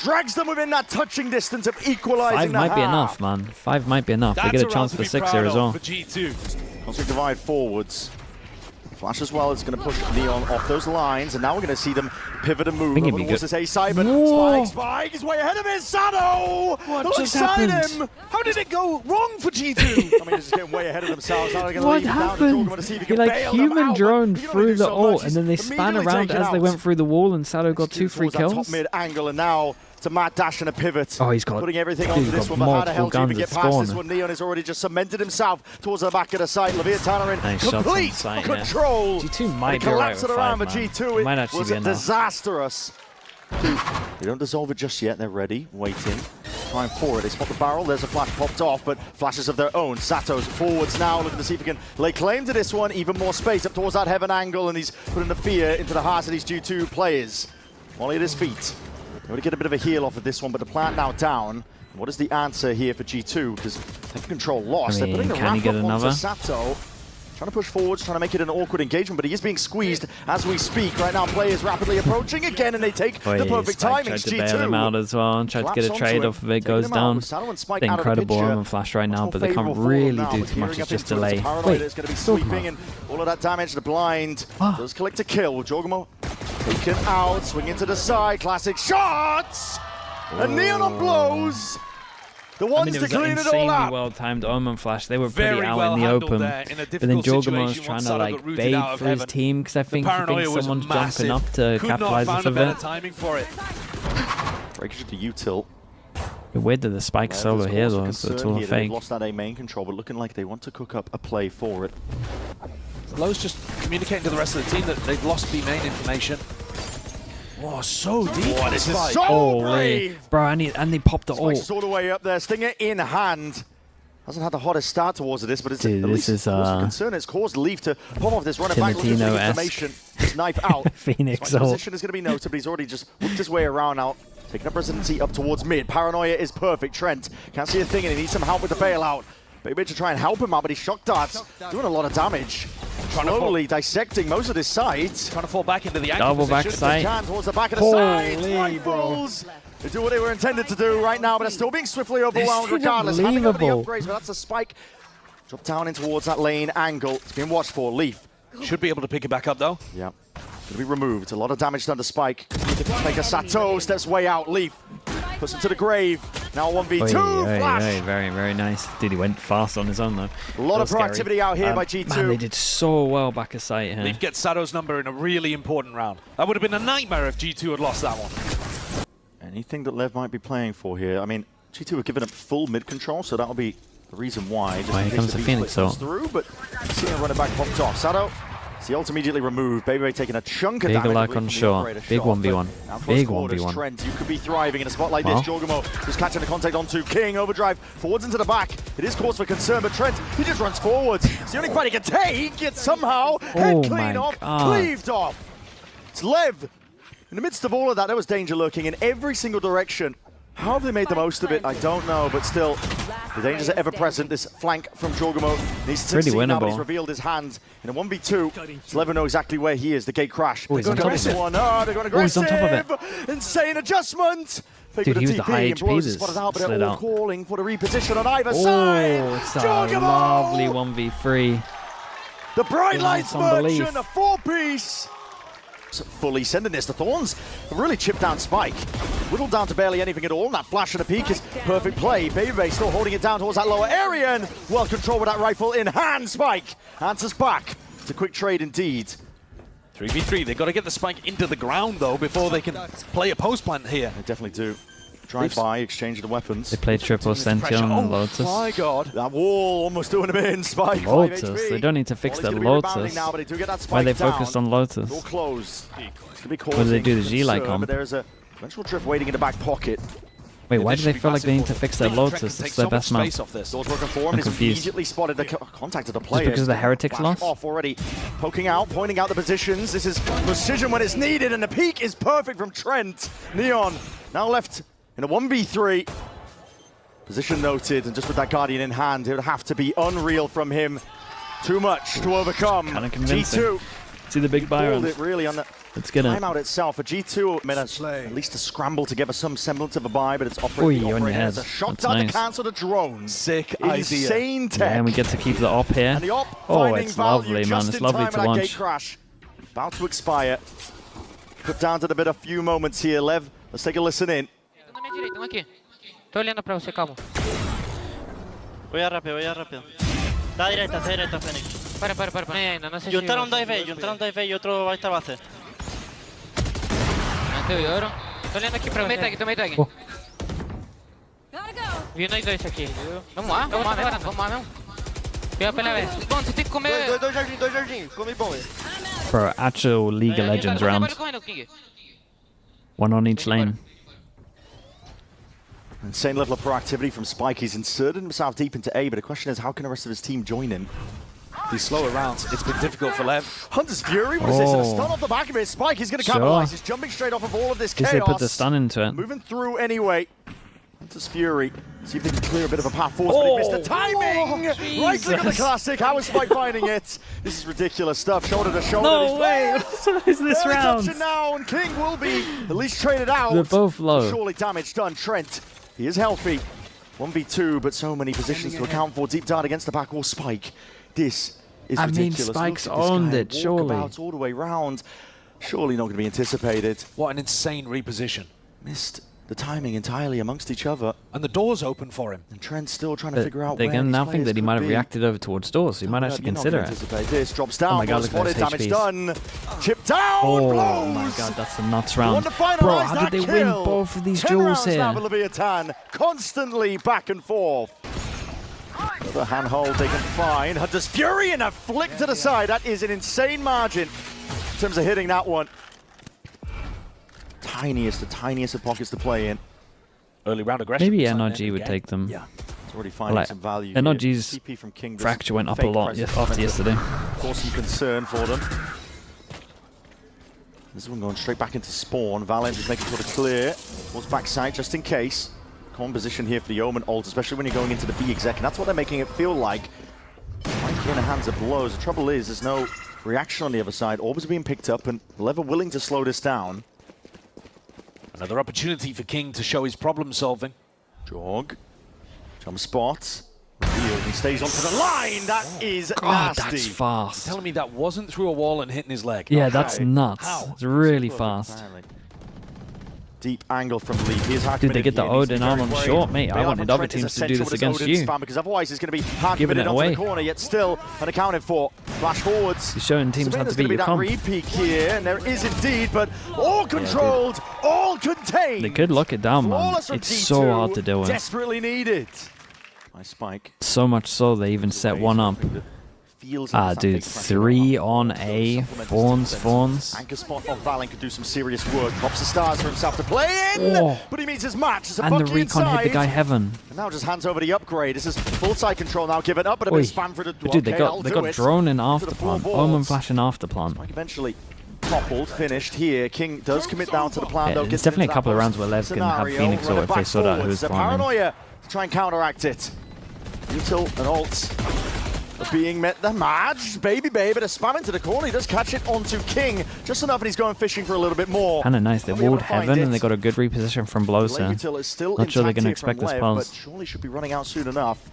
Drags them within that touching distance of equalizing. 5 might be enough, man. 5 might be enough. They get a chance for 6 here as well. Constant divide forwards. Flash as well, it's going to push Neon off those lines, and now we're going to see them pivot and move over towards this A side, but Spike is way ahead of his Sato! What just happened? Him. How did it go wrong for G2? I mean, they're just getting way ahead of themselves. Now they're going to leave happened? Down to see if He like human droned through the ult, and then they span around as they went through the wall, and Sato got 2 free kills. Top mid angle, and now it's a mad dash and a pivot. Oh, he's got putting everything onto this one, but how the hell do you even get past this one? Neon has already just cemented himself towards the back of the site. LEVIATÁN are in complete control. G2 might be right with 5, but G2 might actually was be enough. disastrous. They don't dissolve it just yet. They're ready, waiting, time for it. They spot the barrel. There's a flash popped off, but flashes of their own. Sato's forwards now, looking to see if he can lay claim to this one. Even more space up towards that heaven angle, and he's putting the fear into the hearts of these G2 players. Molly at his feet. They want to get a bit of a heal off of this one, but the plant now down. What is the answer here for G2? Because they can control loss. They're putting the wrap up onto Sato. Trying to push forwards, trying to make it an awkward engagement, but he is being squeezed as we speak. Right now, players rapidly approaching again, and they take the perfect timing. Tried to bail him out as well, and tried to get a trade off of it, goes down. The incredible Omen flash right now, but they can't really do too much, it's just delay. Wait, it's going to be sweeping, and all of that damage, the blind does collect a kill. jawgemo taken out, swing into the side, classic shots! And Neon on blowz. The ones to clean it all up. Well-timed Omen flash. They were pretty out in the open. But then jawgemo's trying to like bait for his team because I think he thinks someone's jumping up to capitalize off of it. Breakage to util. Weird that the spike solo here though, so it's all a fake. They've lost that A main control, but looking like they want to cook up a play for it. blowz just communicating to the rest of the team that they've lost B main information. Oh, so deep. Oh, this is so brave. Bro, and they popped the ult. Spike's all the way up there, Stinger in hand. Hasn't had the hottest start towards this, but it's Dude, at this least is concern. It's caused Leaf to pop off this running back with information. His knife out. Phoenix ult. Position is going to be noted, but he's already just whipped his way around now. Taking up presidency up towards mid. Paranoia is perfect. Trent can't see a thing, and he needs some help with the bailout. BABYBAY to try and help him out, but his shock darts doing a lot of damage. Slowly dissecting most of his sides. Trying to fall back into the angle double back sight. Towards the back of the side. Rifles. They do what they were intended to do right now, but they're still being swiftly overwhelmed regardless. Having over the upgrades, but that's a spike. Drop down in towards that lane angle. It's being watched for. Leaf should be able to pick it back up though. Yeah. Going to be removed. A lot of damage done to Spike. Make a Sato steps way out. Leaf Puts him to the grave. Now 1v2. Flash. Very, very nice. Dude, he went fast on his own though. A lot of proactivity out here by G2. Man, they did so well back of sight here. Leaf gets Sato's number in a really important round. That would have been a nightmare if G2 had lost that one. Anything that Lev might be playing for here. I mean, G2 were given up full mid control, so that'll be the reason why. Just here comes the Phoenix though. Through, but seeing him running back popped off. Sato. The ult immediately removed. BABYBAY taking a chunk of big damage. lock on shore. Big 1v1. Big 1v1. Trent, you could be thriving in a spot like this. jawgemo just catching the contact onto kiNgg. Overdrive forwards into the back. It is cause for concern, but Trent, he just runs forwards. It's the only fight he can take. It's somehow head clean off, cleaved off. It's Lev. In the midst of all of that, there was danger lurking in every single direction. How have they made the most of it? I don't know, but still, the dangers are ever present. This flank from jawgemo needs to succeed now, but he's revealed his hands in a 1v2. So Lev know exactly where he is. The gate crash. Oh, he's on top of it. They're going aggressive. He's on top of it. Insane adjustment. Dude, he was the high HP. Spotted out, but they're all calling for the reposition on either side. Oh, it's a lovely 1v3. The Bright Lights Merchant, a 4-piece. Fully sending this to Thorns. Really chipped down Spike. Whittled down to barely anything at all. And that flash and a peek is perfect play. BABYBAY still holding it down towards that lower area. And well controlled with that rifle in hand. Spike answers back. It's a quick trade indeed. 3v3. They've got to get the Spike into the ground, though, before they can play a post plant here. They definitely do. Drive by, exchange the weapons. They played triple Sentinel and Lotus. Oh my god. That wall almost doing him in. Spike. Lotus. They don't need to fix that Lotus. Now, but they why are they focused on Lotus? All closed. What do they do? The G-like comp? But there's a eventual drift waiting in the back pocket. Wait, why do they feel like they need to fix their Lotus? It's their best map. Doors working for him. I'm confused. Immediately spotted the contact of the player. Just because the Heretics lost? Off already. Poking out, pointing out the positions. This is precision when it's needed, and the peak is perfect from Trent. Neon now left in a 1v3. Position noted, and just with that Guardian in hand, it would have to be unreal from him. Too much to overcome. Kind of convincing. G2. See the big buy it really on the timeout itself. For G2, managed at least to scramble to give us some semblance of a buy, but it's operating as a shot down to cancel the drone. Sick Insane tech. Yeah, and we get to keep the op here. And the op it's lovely, man. It's lovely to watch. Crash. About to expire. Put down to the bit a few moments here, Lev. Let's take a listen in. Tô olhando pra você, calma. Voy a rápido. Da directa, Phoenix. Para. No sé si... Juntaron 2 B y otro va a estar base. Não te vi, oro. Tô olhando aqui pra você. Tomei tag. Vi nós dois aqui. Vamos lá mesmo. Pega pela vez. Bom, você tem que comer... Dois jardim. Come bom, velho. For actual League of Legends round. One on each lane. Insane level of proactivity from Spike. He's inserted himself deep into A, but the question is, how can the rest of his team join him? These slower rounds, it's been difficult for Lev. Hunter's Fury resisting a stun off the back of it. Spike, he's going to capitalize. He's jumping straight off of all of this chaos. They put the stun into it. Moving through anyway. Hunter's Fury. See if they can clear a bit of a path forward, but he missed the timing! Right click on the classic. How is Spike finding it? This is ridiculous stuff. Shoulder to shoulder. No way! What is this round? Now, and kiNgg will be at least traded out. They're both low. Surely damage done. Trent, he is healthy. 1v2, but so many positions to account for. Deep dart against the back wall. Spike. This is ridiculous. Spike's owned it, surely. All the way round. Surely not going to be anticipated. What an insane reposition. Missed the timing entirely amongst each other. And the door's open for him. And Trent's still trying to figure out they're where going to now think that he might have reacted over towards doors, so he might actually consider it. This drops down. Oh my god, look at this damage done. Chip down. Oh my god, that's a nuts round. Bro, how did they win both of these duels here? LEVIATÁN constantly back and forth. Another handhold they can find. Hunter's Fury and a flick to the side. That is an insane margin in terms of hitting that one. The tiniest of pockets to play in. Early round aggression. Maybe NRG would take them. Yeah, it's already finding some value. NRG's from kiNgg fracture went up a lot after yesterday. Cause some concern for them. This one going straight back into spawn. valyn is making sure to clear. What's backside just in case. Common position here for the Omen ult, especially when you're going into the B exec, and that's what they're making it feel like. Right in the hands of blowz. The trouble is, there's no reaction on the other side. Orbs are being picked up, and Lev are willing to slow this down. Another opportunity for kiNgg to show his problem solving. Jog. Jump spots. Revealed. He stays onto the line. That is nasty. That's fast. You're telling me that wasn't through a wall and hitting his leg? Yeah, that's nuts. How? It's really fast. Deep angle from Leaf. Dude, they get the Odin out on short, mate. I wanted other teams to do this against you. Because otherwise, it's going to be hard giving it away. The corner, yet still unaccounted for. Flash forwards. You're showing teams how to beat your comp. There's going to be that repeat here, and there is indeed, but all controlled, all contained. They could lock it down, man. It's so hard to do it. Desperately needed. By Spike. So much so they even set one up. Dude, 3 on A, Fawns. Anchor spot on Valyn could do some serious work. Pops the stars for himself to play in, but he meets his match. And the recon hit the guy heaven. And now just hands over the upgrade. This is full side control now. Give it up, but a bit of spam for the. But dude, they got drone in after plant. Omen flashing after plant. Spike eventually toppled, finished here. kiNgg does commit down to the plan though. There's definitely a couple of rounds where Lev can have Phoenix or if they sort out who's planning. Paranoia to try and counteract it. Util and ult. Being met the match. BABYBAY, but a spam into the corner. He does catch it onto kiNgg. Just enough, and he's going fishing for a little bit more. Kind of nice. They walled heaven, and they got a good reposition from blowz here. Not sure they're going to expect this pulse. But surely should be running out soon enough.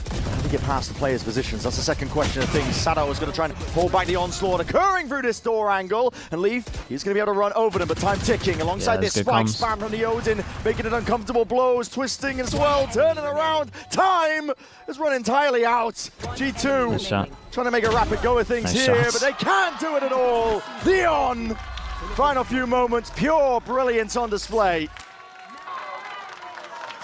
How do we get past the players' positions? That's the second question of things. Sato is going to try and hold back the onslaught occurring through this door angle. And Leaf, he's going to be able to run over them, but time ticking. Alongside this spike spam from the Odin, making it uncomfortable. blowz, twisting as well, turning around. Time is run entirely out. G2 trying to make a rapid go of things here, but they can't do it at all. Leon, final few moments, pure brilliance on display.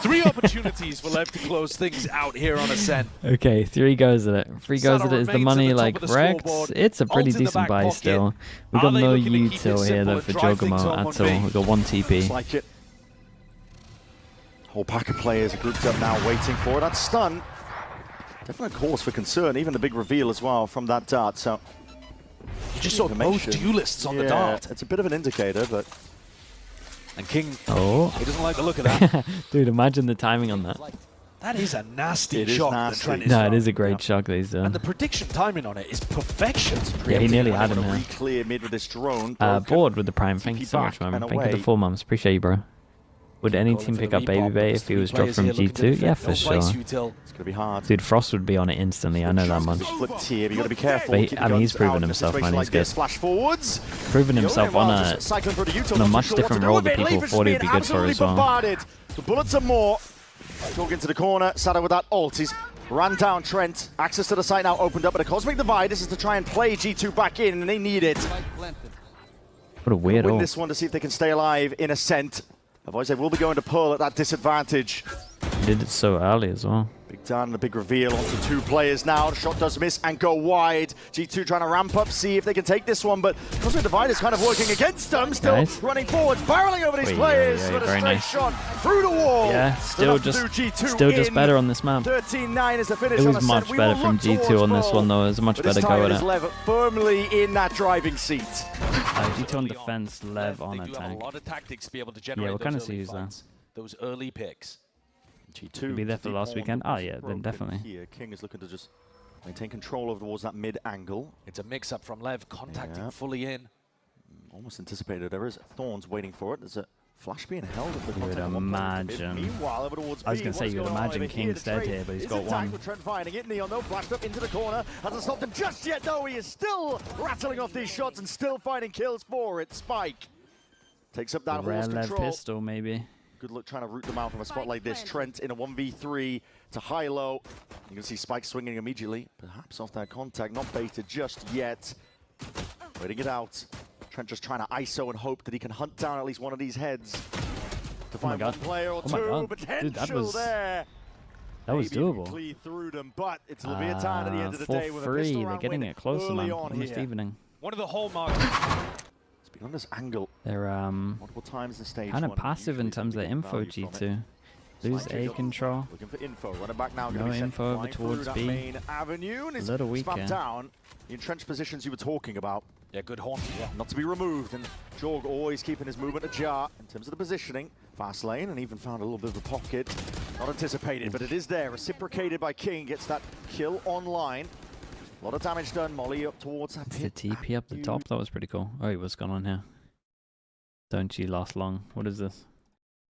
3 opportunities for Lev to close things out here on Ascent. Okay, 3 goes at it. 3 goes at it. Is the money like wrecked? It's a pretty decent buy still. We've got no util here though for jawgemo at all. We've got 1 TP. Like it. Whole pack of players are grouped up now waiting for it. That stun. Definitely a cause for concern. Even the big reveal as well from that dart. So you just saw both duelists on the dart. It's a bit of an indicator, but. And kiNgg, he doesn't like the look of that. Dude, imagine the timing on that. That is a nasty shot. No, it is a great shot that he's done. And the prediction timing on it is perfection. Yeah, he nearly had him here. Clear mid with this drone. Bored with the prime. Thank you so much, man. Thank you for the 4 months. Appreciate you, bro. Would any team pick up BABYBAY if he was dropped from G2? Yeah, for sure. It's going to be hard. Dude, Frost would be on it instantly. I know that much. Flipped here, but you got to be careful. But I mean, he's proven himself, man. He's good. Flash forwards. Proven himself on a much different role that people thought he'd be good for as well. The bullets are more. Talking to the corner. Sato with that ult. He's ran down Trent. Access to the site now opened up, but a cosmic divide. This is to try and play G2 back in, and they need it. What a weird win this one to see if they can stay alive in Ascent. Otherwise, they will be going to Pearl at that disadvantage. He did it so early as well. Big Dan, the big reveal onto 2 players now. The shot does miss and go wide. G2 trying to ramp up, see if they can take this one, but Cosmic Divide is kind of working against them. Still running forwards, barreling over these players, but a straight shot through the wall. Yeah, still just better on this map. 13-9 is the finish. It was much better from G2 on this one, though. It was a much better go at it. Lev firmly in that driving seat. G2 on defense, Lev on attack. They do have a lot of tactics to be able to generate what kind of series that? Those early picks. G2 be there for last weekend. Oh yeah, then definitely. Here, kiNgg is looking to just maintain control over towards that mid angle. It's a mix-up from Lev, contacting fully in. Almost anticipated. There is Thorns waiting for it. There's a flash being held at the You would imagine. Meanwhile, over towards I was going to say you would imagine kiNgg's dead here, but he's got one. Trent finding it. Neon though flashed up into the corner. Hasn't stopped him just yet though. He is still rattling off these shots and still finding kills for it. Spike takes up that horse control. Pistol maybe. Good luck trying to root them out from a spot like this. Trent in a 1v3 to high-low. You can see Spike swinging immediately. Perhaps off that contact, not baited just yet. Waiting it out. Trent just trying to ISO and hope that he can hunt down at least one of these heads. To find one player or two. Potential there. That was doable. Through them, but it's LEVIATÁN at the end of the day with a pistol round. They're getting it closer, man. Almost evening. One of the hallmarks. On this angle, they're multiple times the stage kind of passive in terms of their info. G2 lose A control. Looking for info. Running back now. No info over towards B. Main avenue and a little weaker. Down the entrenched positions you were talking about. Yeah, good horn. Yeah. Not to be removed, and Jawg always keeping his movement ajar in terms of the positioning. Fast lane, and even found a little bit of a pocket. Not anticipated, but it is there. Reciprocated by kiNgg. Gets that kill online. A lot of damage done. Molly up towards that pit. The TP up the top. That was pretty cool. Oh, what's going on here? Don't you last long? What is this?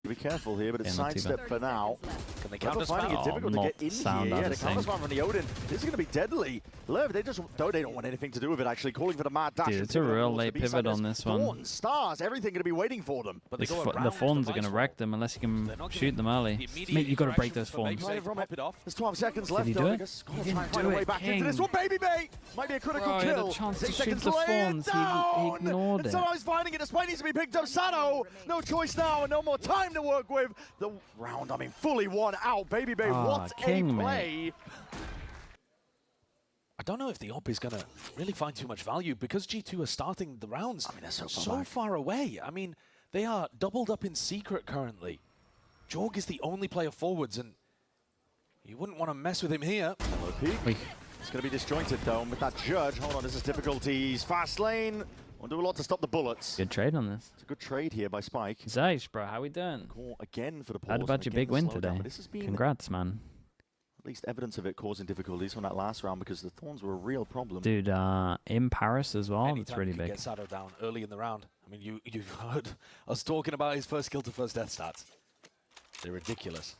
Be careful here, but it's sidestep for now. Can they Lev counter finding it spam? difficult to get in here. Yeah, the counter spam from the Odin. This is going to be deadly. Lev, they don't want anything to do with it, actually. Calling for the mad dash. Dude, it's a real late pivot on this one. Thorn, stars, everything going to be waiting for them. But the Thorns are going to wreck them unless you can shoot them early. Mate, you got to break those Thorns. There's 12 seconds left. Did he do it? He didn't do it, back into this one. BABYBAY might be a critical kill. Had a chance to 6 shoot seconds the laying Thorns. He down. ignored And it. somehow he's finding it. Despite needs to be picked up. Sato, no choice now, and no more time to work with. The round, I mean, fully won out. BABYBAY, what kiNgg, a play. I don't know if the op is going to really find too much value because G2 are starting the rounds they're so far away. I mean, they are doubled up in secret currently. Jorg is the only player forwards, and you wouldn't want to mess with him here. Hello, Peak. It's going to be disjointed, though, with that judge. Hold on, this is difficulties. Fast lane. Won't do a lot to stop the bullets. Good trade on this. It's a good trade here by Spike. Zeish, bro, how we doing? Call again for the pause. How about your big win today? This has been Congrats, man. at least evidence of it causing difficulties from that last round because the Thorns were a real problem. Dude, in Paris as well, it's really big. Get Sato down early in the round. I mean, you heard us talking about his first kill to first death stats. They're ridiculous.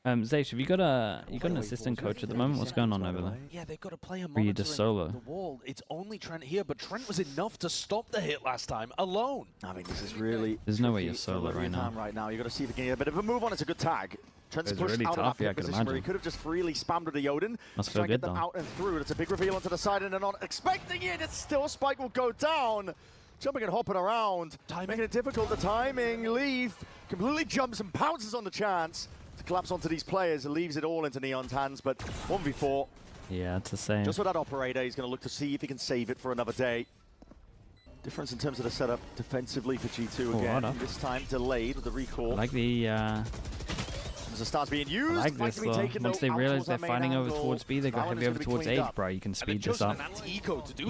Zeish, have you got an assistant coach at the moment? What's going on over there? Yeah, they've got a player Or are you just solo? the wall. It's only Trent here, but Trent was enough to stop the hit last time alone. I mean, this is really. There's no way you're solo right now. Right now, you got to see if he can get a bit of a move on. It's a good tag. Trent's It's pushed really out tough, of yeah, I that could position where he imagine. could have just freely spammed with the Odin. Must Try feel and get good them though. out and through. It's a big reveal onto the side, and they're not expecting it. It's still Spike will go down. Jumping and hopping around, making it difficult. The timing. Leaf completely jumps and pounces on the chance to collapse onto these players. It leaves it all into Neon's hands, but 1v4. Yeah, it's the same. Just with that operator, he's going to look to see if he can save it for another day. Difference in terms of the setup defensively for G2 again. This time delayed with the recall. I like the. As the star's being used, I like this though. Once they realize they're fighting over towards B, they go heavy over towards A, bro. You can speed this up. You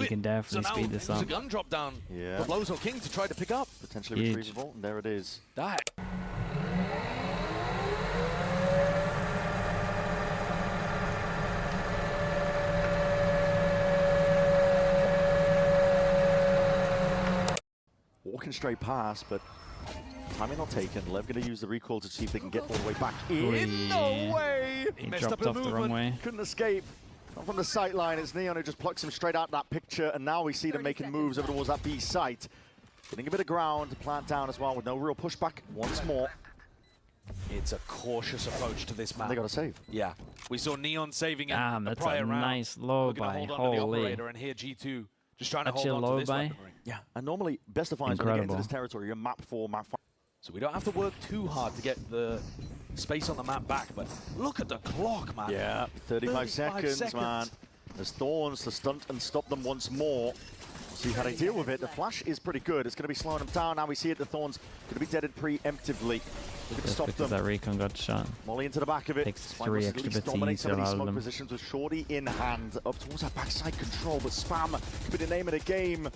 can definitely speed this up. There's a gun drop down Yeah. for blowz or kiNgg to try to pick up. Potentially Huge. retrievable, and there it is. That. Walking straight past, but timing not taken. Lev going to use the recall to see if they can get all the way back in. No way! He dropped off the wrong way. Couldn't escape. Not from the sight line. It's Neon who just plucks him straight out of that picture, and now we see them making moves over towards that B site. Getting a bit of ground to plant down as well with no real pushback once more. It's a cautious approach to this map. They got to save. Yeah, we saw Neon saving it. Damn, that's prior a round. nice low We're gonna by. hold on to the Holy. operator, and here G2 just trying to That's hold your on to this low by? weaponry. Yeah, and normally best of finds when you get into Incredible. this territory. You're map 4, map 5. So we don't have to work too hard to get the space on the map back, but look at the clock, man. Yeah, 35 seconds, man. There's Thorns to stunt and stop them once more. See how they deal with it. The flash is pretty good. It's going to be slowing them down. Now we see it. The Thorns going to be deaded preemptively. We're going to stop Because them. that recon got shot. Molly into the back of it. Takes Spike 3 must extra at least bits dominate each some of these out of smoke them. positions with Shorty in hand. Up towards that backside control, but spam could be the name of the game.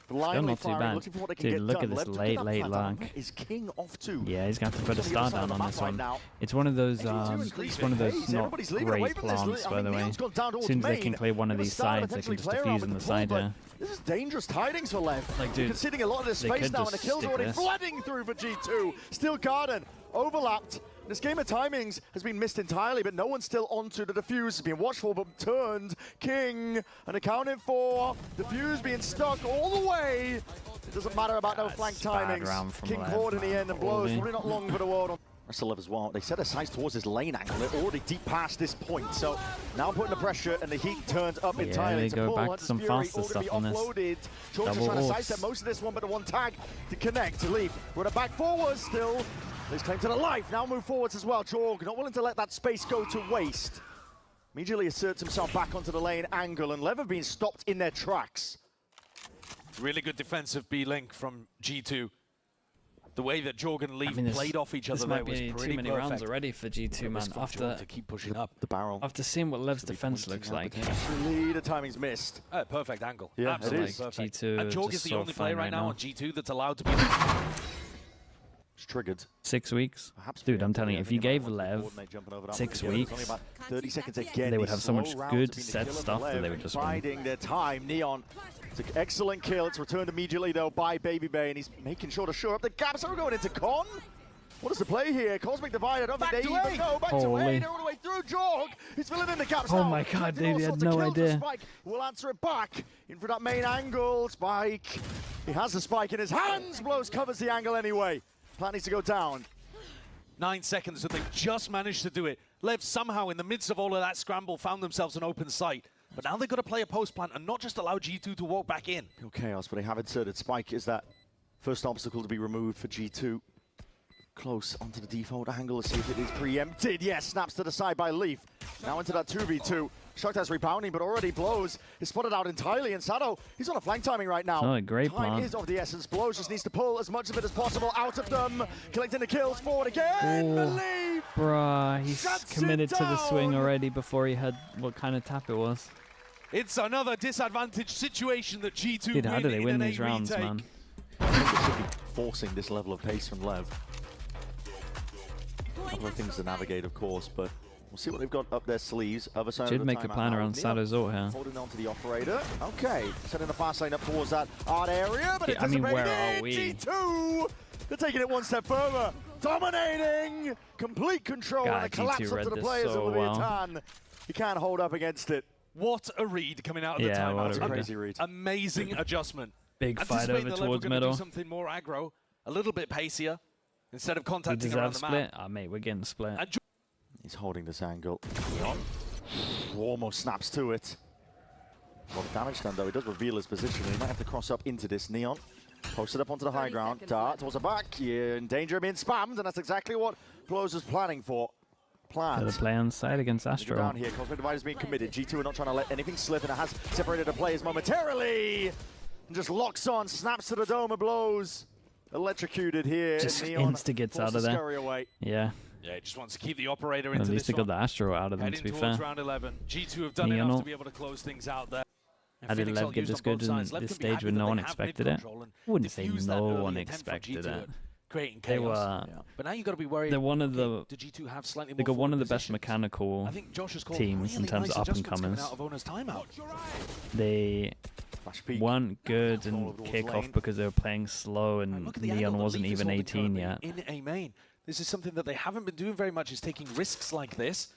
Blindly not too firing, bad. looking for what they can Dude, get look done. at this Lev took late that late plant lock. down. Is kiNgg off too? Yeah, he's going to have to put a star down on this one. It's one of those, It's not great plants, by the way. As soon as they can clear one of these sides, they can just defuse on the side here. This is dangerous tidings for Lev. Like, dude, conceding a lot of this they space could now, and the just kills stick already this. flooding through for G2. Steel Garden overlapped. This game of timings has been missed entirely, but no one's still onto the defuse. It's been watched for, but turned. kiNgg, and accounted for. Defuse being stuck all the way. It doesn't matter about no flank timings. kiNgg caught in the end, and blowz probably not long for the world. Rest of Lev as well. They set their sights towards this lane angle. They're already deep past this point, so now putting the pressure, and the heat turned up entirely. they go back to some faster stuff on this. George is Double trying to ults. sidestep most of this one, but the one tag to connect, to leave. We're back forwards still. This claim to the life, now move forwards as well. Jorg not willing to let that space go to waste. Immediately asserts himself back onto the lane angle, and Lev have been stopped in their tracks. Really good defensive B-Link from G2. The way that Jorg and Leaf this- played off each other This there might was be pretty too many perfect. rounds already for G2, man. Risk for Jorg to keep pushing up. The barrel. After seeing what Lev's defense looks like, Actually, the timing's missed. Perfect angle. Yeah, it absolutely is. perfect. G2 And Jorg just is the so only fine player right right now now. on G2 that's allowed to be. It's triggered. 6 weeks. Perhaps Dude, I'm telling you, yeah, if you thinking gave about Lev coordinate jumping over that 6 one together. It's only weeks, about 30 seconds again. they would These have so much slow rounds good have been the set kill of stuff that Lev, they would just win. biding their time. Neon. It's an excellent kill. It's returned immediately though by BABYBAY, and he's making sure to shore up the gap. So we're going into Con. What is the play here? Cosmic Divide, I don't think they even go. Back to A, they're all the way through. Jawg, he's filling in the gaps now. Oh my god, dude, he had no idea. Spike will answer it back. In for that main angle. Spike, he has the spike in his hands. blowz covers the angle anyway. Plat needs to go down. 9 seconds, and they've just managed to do it. Lev somehow, in the midst of all of that scramble, found themselves an open site. But now they've got to play a post plant and not just allow G2 to walk back in. Pure chaos, but they have inserted Spike is that first obstacle to be removed for G2. Close onto the default angle to see if it is preempted. Yes, snaps to the side by Leaf. Now into that 2v2. Shock has rebounding, but already blowz is spotted out entirely. And Sato, he's on a flank timing right now. Not a great Time plan. is of the essence. blowz just needs to pull as much of it as possible out of them. Collecting the kills forward again. Believe. Bruh, he's committed to the swing already before he had what kind of tap it was. It's another disadvantaged situation that G2 Dude, how do they win in these a rounds, retake. man? I think they should be forcing this level of pace from Lev. A couple of things to navigate, of course, but we'll see what they've got up their sleeves. Other side Should of the make a timeout plan now. around Sato's ult here. Holding on to the operator. Okay, setting the fast lane up towards that art area, but Yeah, I mean, where are we? G2! They're taking it one step further. Dominating! Complete control God, and a collapse G2 onto read the this players so of well. LEVIATÁN. He can't hold up against it. What a read coming out of the Yeah, timeout. what a read. Crazy read. Amazing adjustment. Big fight Anticipating over the Lev were towards gonna middle. do something more aggro, a little bit pacier, instead of We contacting around deserve the map. split. Ah, mate, we're getting split. And He's holding this angle. Almost snaps to it. A lot of damage done though. He does reveal his position. He might have to cross up into this. Neon posted up onto the high ground. Dart towards the back. You're in danger of being spammed, and that's exactly what blowz was planning for. Gotta play on side against Astro. Down here, Cosmic Divide is being committed. G2 are not trying to let anything slip, and it has separated the players momentarily. And just locks on, snaps to the dome of blowz. Electrocuted here. Just Neon insta-gets out forced of to there. scurry away. Yeah. yeah, he just wants to keep the operator At into least this they got one. the Astro out of them, Heading to be towards fair. round 11. G2 have done Neon enough ult. to be able to close things out there. And How did Phoenix Lev are get used this on both good in sides. Lev this can be stage happy when that no they one have expected mid it? control and I wouldn't say diffuse that no early one intent from expected G2 it. creating They chaos. were. But now you've got to be worried. They're one of the. do G2 have slightly They more got one of the forward best positions? mechanical I think Josh has called teams in really terms nice of up and adjustments coming comers. out of owner's timeout. They Flash peek. weren't good in Towards kickoff lane. because they were playing slow And and look at the Neon angle that wasn't Leaf is even holding 18 currently yet. in A main. This is something that they haven't been doing very much, is taking risks like this.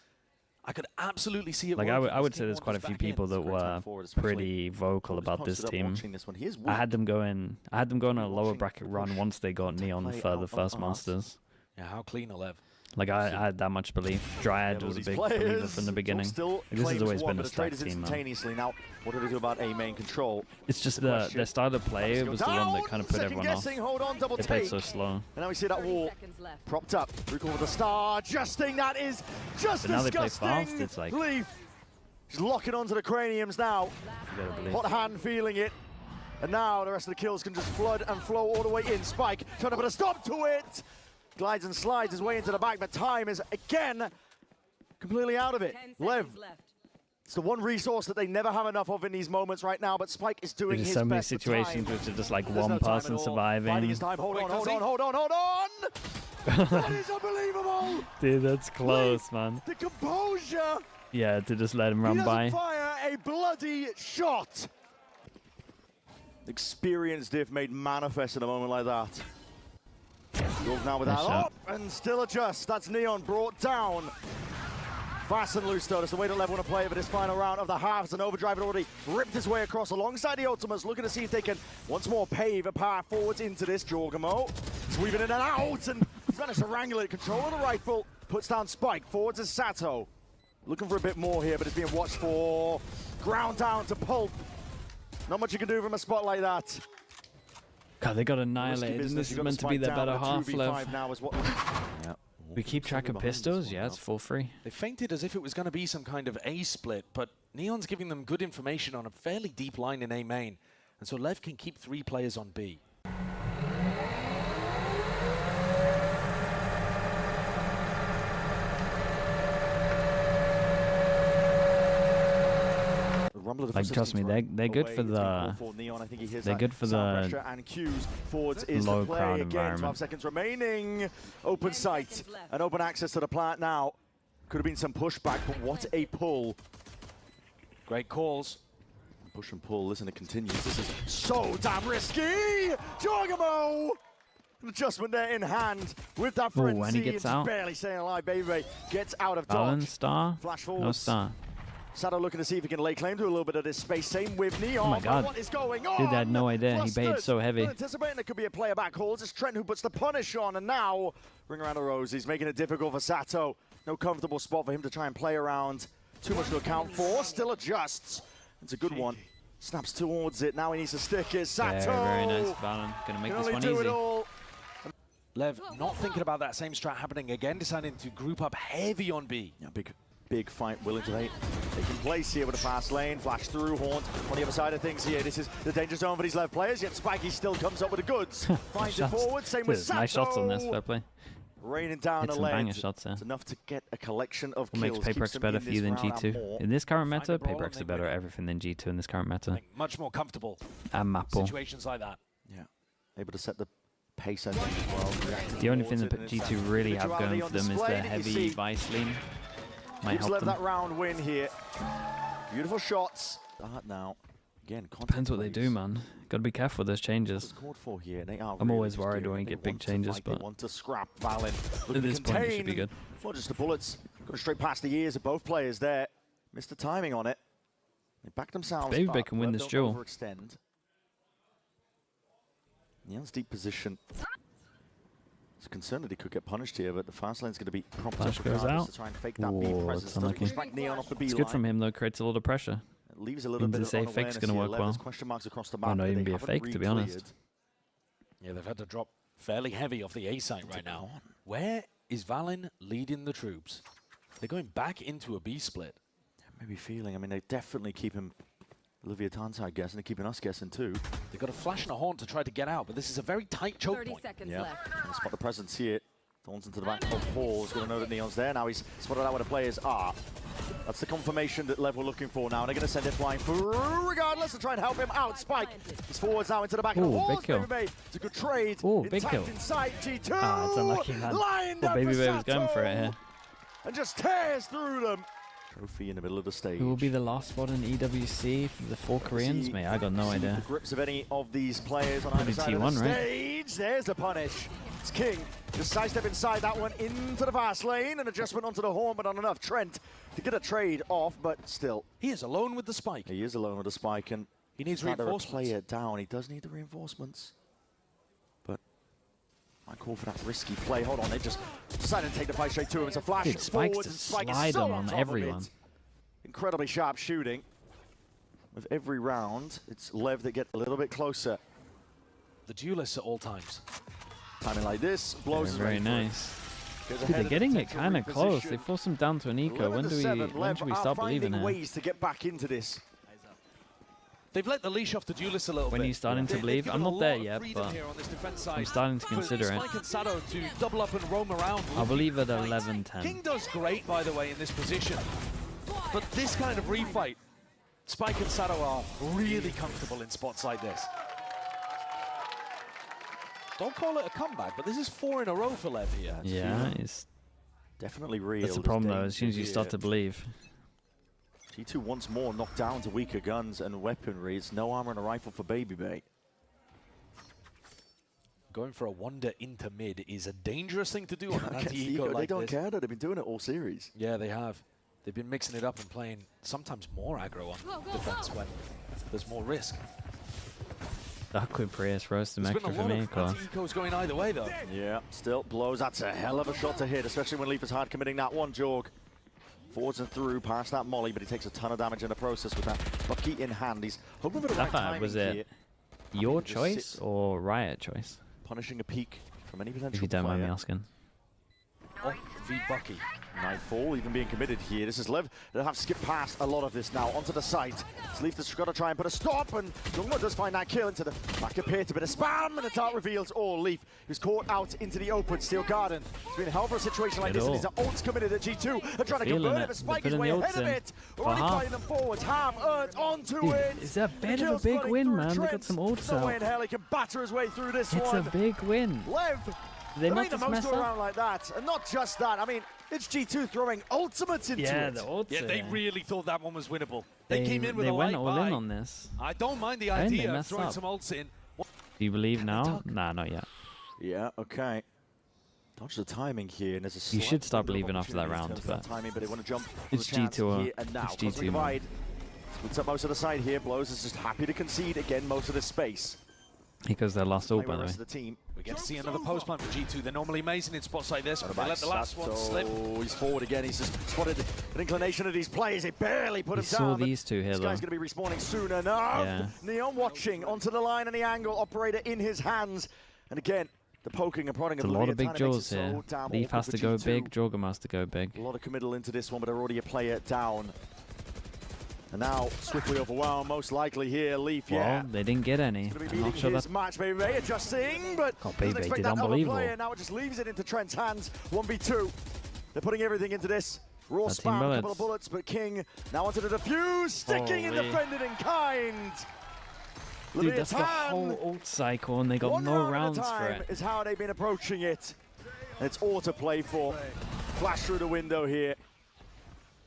I could absolutely see it Like working. I would This say team there's quite a wanders few back in. people that Great were time forward, especially. pretty vocal about this Posted up team. watching this one. He is I had them going. I had them going on a lower watching bracket the run push once they got Neon play for out the of first art. Masters. Yeah, how clean a Lev. Like I had that much belief. Dryad was a big believer from the beginning. Still Like, this has claims always one, been a but the trade stacked is team, man. instantaneously. Now, what do they do about A main control? It's just The the question. their style of play Let's go was the one that down. kind of put Second everyone off. guessing, hold on, double They take. played so slow. And now we see that 30 wall seconds left. propped up. Recall with the star, adjusting. That is just But now they play disgusting. fast, it's like- Leaf. He's locking onto the craniums now. You gotta believe. Hot hand feeling it. And now the rest of the kills can just flood and flow all the way in. Spike trying to put a stop to it. Glides and slides his way into the back, but time is again completely out of it. 10 Lev, seconds left. it's the one resource that they never have enough of in these moments right now, but Spike is doing There's his so many best for situations time. which are just like There's one no time person at all. surviving. Finding his time. Hold Wait, on, does hold he? on, hold on, hold on! That is unbelievable! Dude, that's close, man. The composure! Yeah, to just let him He run doesn't by. fire a bloody shot! Experience diff made manifest in a moment like that. Goes now with Nice that shot. up and still adjusts. That's Neon brought down. Fast and loose though, that's the way to Lev want to play for this final round of the halves. And Overdrive had already ripped his way across alongside the Ultimates, looking to see if they can once more pave a path forwards into this. jawgemo weaving in and out, and he's managed to wrangle it. Control of the rifle, puts down Spike, forwards is Sato. Looking for a bit more here, but it's being watched for. Ground down to pulp. Not much you can do from a spot like that. God, they got annihilated, and this is meant to be their better half, Lev. Now is what We keep track of pistols? Yeah, it's full free. They fainted as if it was going to be some kind of A split, but Neon's giving them good information on a fairly deep line in A main. And so Lev can keep 3 players on B. Like, trust me, they're good for the and cues. Forwards is low the play crowd again. 12 environment. seconds remaining. Open sight and open access to the plant now. Could have been some pushback, but what a pull. Great calls. Push and pull, listen, it continues. This is so damn risky! jawgemo An adjustment there in hand with that Oh, frenzy. and he gets out. Barely staying alive. BABYBAY gets out of Valyn, dodge. star. Flash No forward. star. Sato looking to see if he can lay claim to a little bit of this space. Same with Neon. Oh my God. What is going on? Dude, I had no idea. He baited so heavy. Not anticipating there could be a player back calls. It's Trent who puts the punish on, and now ring around the roses, making it difficult for Sato. No comfortable spot for him to try and play around. Too much to account for. Still adjusts. It's a good one. Snaps towards it. Now he needs to stick it. Sato. Very nice. Valyn gonna make this one easy. Lev not thinking about that same strat happening again, deciding to group up heavy on B. Yeah, big fight willing to take place here with a fast lane. Flash through, Haunt on the other side of things here. This is the danger zone for these Lev players, yet Spiky still comes up with the goods. Finds it forward, same with Sato. Nice shots on this, fair play. Raining down Hit the some lane. banger shots there. It's enough to get a collection of What makes kills. Paperx better for you than G2? In this current meta, Paperx is better at everything than G2 in this current meta. Much more comfortable And Maple. situations like that. Yeah, able to set the pace, I think, as well. The only thing that G2 really have going for them is their heavy vice lean. Might help let them. that round win here. Beautiful shots. Start now. Again, Depends what they do, man. Gotta be careful with those changes. For here. They are I'm always really worried when we get big changes, but they want to scrap Valyn. at this point it should be good. Not just the bullets, going straight past the ears of both players there. Missed the timing on it. They backed themselves. BABYBAY can win this duel. Overextend. Neon's deep position. It's concerned that he could get punished here, but the fast lane's going to be prompted Flash goes out. to try and fake that B Whoa, presence. it's unlucky. Doesn't push back Neon off the B It's line. good from him though, creates a lot of pressure. It leaves a little Means bit the of safe fake's gonna work well. There's question marks across the map. Might not that even they be a haven't fake, to be honest. re-cleared. Yeah, they've had to drop fairly heavy off the A site right now. Where is Valyn leading the troops? They're going back into a B split. Maybe feeling. I mean, they definitely keep him. LEVIATÁN side guessing. They're keeping us guessing too. They've got a flash and a haunt to try to get out, but this is a very tight choke 30 point. seconds Yeah. left. And spot the presence here. Thorns into the back of Paul's going to know that Neon's there. Now he's spotted out where the players are. That's the confirmation that Lev were looking for now. They're going to send it flying through regardless to try and help him out. Spike. He's forwards now into the back of the Ooh, walls. big kill. BABYBAY. It's a good trade. Ooh, big Intact kill. inside G2. Ah, it's unlucky, man. Lined Well, up for BABYBAY was going for it Sato. here. And just tears through them. Trophy in the middle of the stage. Who will be the last spot in EWC for the 4 Koreans? Mate, I got no idea. The grips of any of these players on Probably either side of T1, the right? stage. There's the punish. It's kiNgg. Just sidestep inside that one into the fast lane. An adjustment onto the horn, but not enough. Trent to get a trade off, but still. He is alone with the spike. He is alone with the spike, and He needs trying to reinforcements. play it down. He does need the reinforcements. But I call for that risky play. Hold on, they just decided to take the fight straight to him. It's a flash Dude, Spike's forward, to and Spike is slide so him on top of everyone. it. Incredibly sharp shooting. With every round, it's Lev that get a little bit closer. The duelists at all times. Timing like this, blows his Very way through. nice. Goes Dude, ahead they're and getting it takes a kind of close. reposition. They force him down to an eco. When 11-7, when Lev should we are start believing finding it? ways to get back into this. They've let the leash off the duelists a little When bit. are you starting to They've believe? given I'm a not there lot of yet, freedom but here on this defense side I'm starting to consider for it. Spike and Sato to double up and roam around. I believe at Fight. 11-10. kiNgg does great, by the way, in this position. But this kind of refight, Spike and Sato are really comfortable in spots like this. Don't call it a comeback, but this is 4 in a row for Lev here. Yeah, it's Definitely real. that's the problem though. As soon as you start to believe, G2 once more knocked down to weaker guns and weaponry. It's no armor and a rifle for BABYBAY. Going for a wonder into mid is a dangerous thing to do on an Against the anti-eco eco, like they don't this. care that they've been doing it all series. Yeah, they have. They've been mixing it up and playing sometimes more aggro on defense when there's more risk. that could Prius roast some There's extra been a for lot me, of cause anti-ecos going either way, though. Yeah, still blows. That's a hell of a shot to hit, especially when Leaf is hard committing that one, Jorg. Forwards and through past that molly, but he takes a ton of damage in the process with that bucky in hand. He's hoping for the right timing was here. it your just choice sits- or Riot choice? Punishing a peek from any potential If you don't mind me player. asking. Oh, V Bucky. Nightfall even being committed here. This is Lev. They'll have skipped past a lot of this now onto the site. It's Leaf that's got to try and put a stop, and jawgemo does find that kill into the back of pit. A bit of spam, and the dart reveals all. Leaf, who's caught out into the open. Steel Garden. It's been a hell of a situation like Good this, and all. his ult's committed at G2. They're trying to Feeling convert it. it, but Spike They're is way putting the ahead of ults in. it. For Already half. fighting them forwards. Half earned onto it. It's a The bit of a kill's big running win, through man. They Trent. got some ults No way in out. hell he can batter his way through this It's one. a big win. Lev. They There not ain't the just most mess to a round up. like that, and not just that. I mean, it's G2 throwing ultimates into Yeah, it. the ults. Yeah, they are- really thought that one was winnable. They came in with they a went light all in buy. on this. I don't mind the And they idea of messed throwing up. some ults in. Do you believe they now? tuck? Nah, not yet. Yeah, okay. Dodge the timing here, and there's a You should stop leaving after that round, but timing, but they want to jump. it's G2 here and now. it's G2 Divide. Splits up most of the side here. blowz is just happy to concede again most of this space. because they're last all, by the way. The team. We get to see another post plant for G2. They're normally amazing in spots like this, but they let the last one slip. Oh, he's forward again. He's just spotted an inclination of these players. They barely put him down. Saw these two here, this though. guy's going to be respawning soon enough. Yeah. Neon watching onto the line and the angle. Operator in his hands. And again, the poking and prodding It's a of lot of LEVIATÁN big jaws here. Leaf has to go big, jawgemo has to go big. A lot of committal into this one, but they're already a player down. And now, swiftly overwhelmed, most likely here, Leaf, Well, they didn't get any. I'm not sure his match, BABYBAY adjusting, but BABYBAY did that unbelievable. player. Now it just leaves it into Trent's hands, 1v2. They're putting everything into this. Raw That's spam, bullets. couple of bullets, but kiNgg now onto the defuse, sticking and defended in kind. Dude, that's the LEVIATÁN, whole ult cycle, and they got one no round rounds at a for time it. is how they've been approaching it. And it's all to play for. Flash through the window here.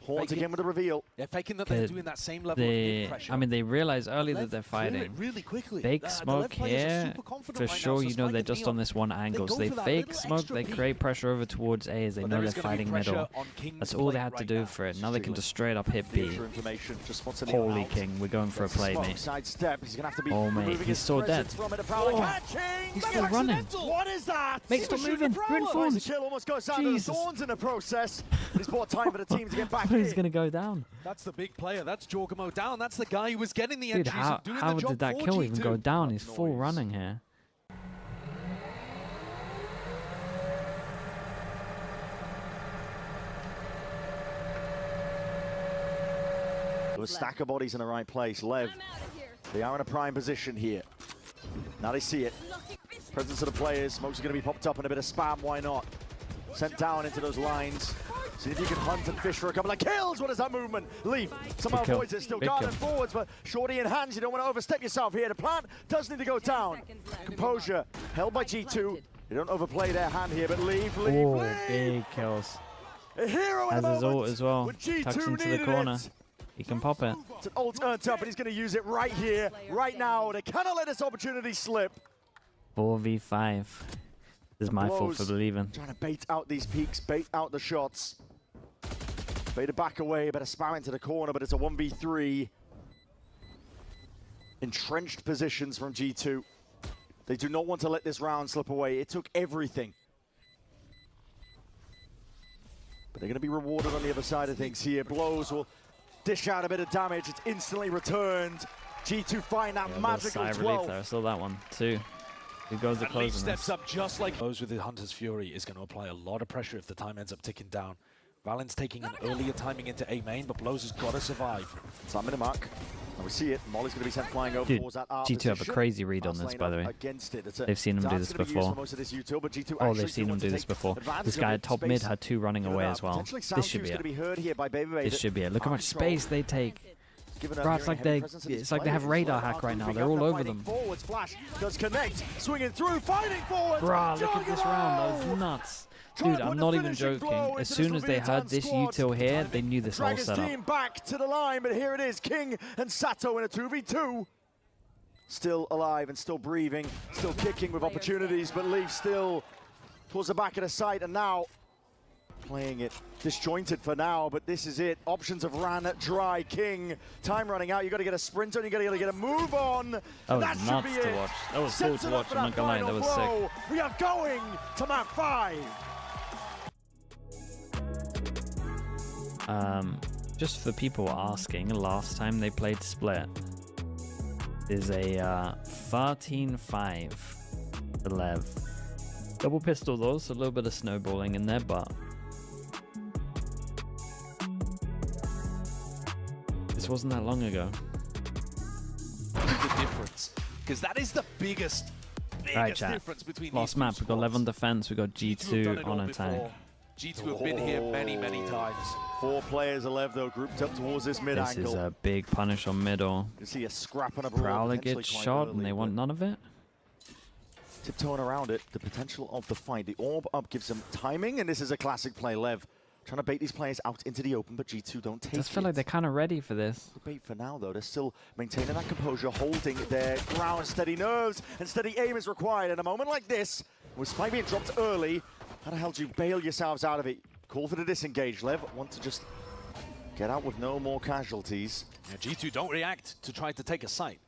Horns again with the reveal. They're faking that they're doing that same level of mid-pressure. I mean, they realize early that they're fighting. Really quickly. Fake smoke here, for sure, you know they're just on this one angle. So they fake smoke, they create pressure over towards A as they know they're fighting middle. That's all they had to do for it. Now they can just straight up hit B. Holy kiNgg, we're going for a play, mate. Sidestep. He's gonna have to be Oh, mate, he's so dead. He's still running. What is that? Mate, stop moving. You're in thorns. Kill almost goes down to the Jesus. thorns in the process. He's bought time for the team to get back He's in. going to go down. That's the big player. That's jawgemo down. That's the guy who was getting the Dude, entries and doing how the job did that for kill G2. even go down? He's full running here. With a stack of bodies in the right place. Lev, they are in a prime position here. Now they see it. Presence of the players. Smokes are going to be popped up and a bit of spam. Why not? Sent down into those lines. See if you can hunt and fish for a couple of kills. What is that movement? Leaf somehow avoids it. Still guarded forwards, but shorty in hands. You don't want to overstep yourself here. The plant does need to go down. Composure held by G2. They don't overplay their hand here, but Leaf. Big kills. A hero Has his ult as well. Tucks into the corner. It. He can pop it. It's an ult earned up, and he's going to use it right here, right now. They cannot let this opportunity slip. 4v5. This is my fault for believing. Trying to bait out these peaks, bait out the shots. Vader back away, better spam into the corner, but it's a 1v3. Entrenched positions from G2. They do not want to let this round slip away. It took everything. But they're going to be rewarded on the other side of things here. blowz will dish out a bit of damage. It's instantly returned. G2 find that magical 12. Relief there. I saw that one too. Who goes the close on steps this? up just like blowz with the Hunter's Fury is going to apply a lot of pressure if the time ends up ticking down. valyn's taking an earlier timing into A main, but blowz has got to survive. Time in the mark. And we see it. Molly's going to be sent flying over towards that arc. G2 have a crazy read on this, by the way. They've seen him do this before. Oh, they've seen him do this before. This guy at top mid had 2 running away as well. This should be it. This should be it. Look how much space they take. Bro, it's like they have radar hack right now. They're all over them. Forwards, flash does connect, swinging through, fighting forward. Bro, look at this round. That was nuts. Dude, I'm not even joking. As soon as they heard this util here, they knew this whole setup. Team back to the line, but here it is, kiNgg and Sato in a 2v2. Still alive and still breathing, still kicking with opportunities, but Leaf still towards the back of the site, and now playing it disjointed for now, but this is it. Options have ran dry. kiNgg, time running out. You got to get a sprint on. You got to get a move on. That was nuts to watch. That was cool to watch. I'm not gonna lie, that was sick. We are going to map 5. Just for people asking, last time they played Split is a 13-5 Lev. Double pistol though, so a little bit of snowballing in there, but this wasn't that long ago. The difference, because that is the biggest difference between Last map, we got Lev on defense, we got G2 on attack. G2 have been here many times. 4 players, Lev though, grouped up towards this mid angle. This is a big punish on middle. You see a scrap on a Prowler gets shot and they want none of it. Tiptoeing around it, the potential of the fight. The orb up gives them timing, and this is a classic play. Lev trying to bait these players out into the open, but G2 don't take it. I just feel like they're kind of ready for this. Bait for now, though. They're still maintaining that composure, holding their ground. Steady nerves and steady aim is required. In a moment like this, With Spike being dropped early, how the hell do you bail yourselves out of it? Call for the disengage. Lev want to just get out with no more casualties. Yeah, G2 don't react to try to take a site.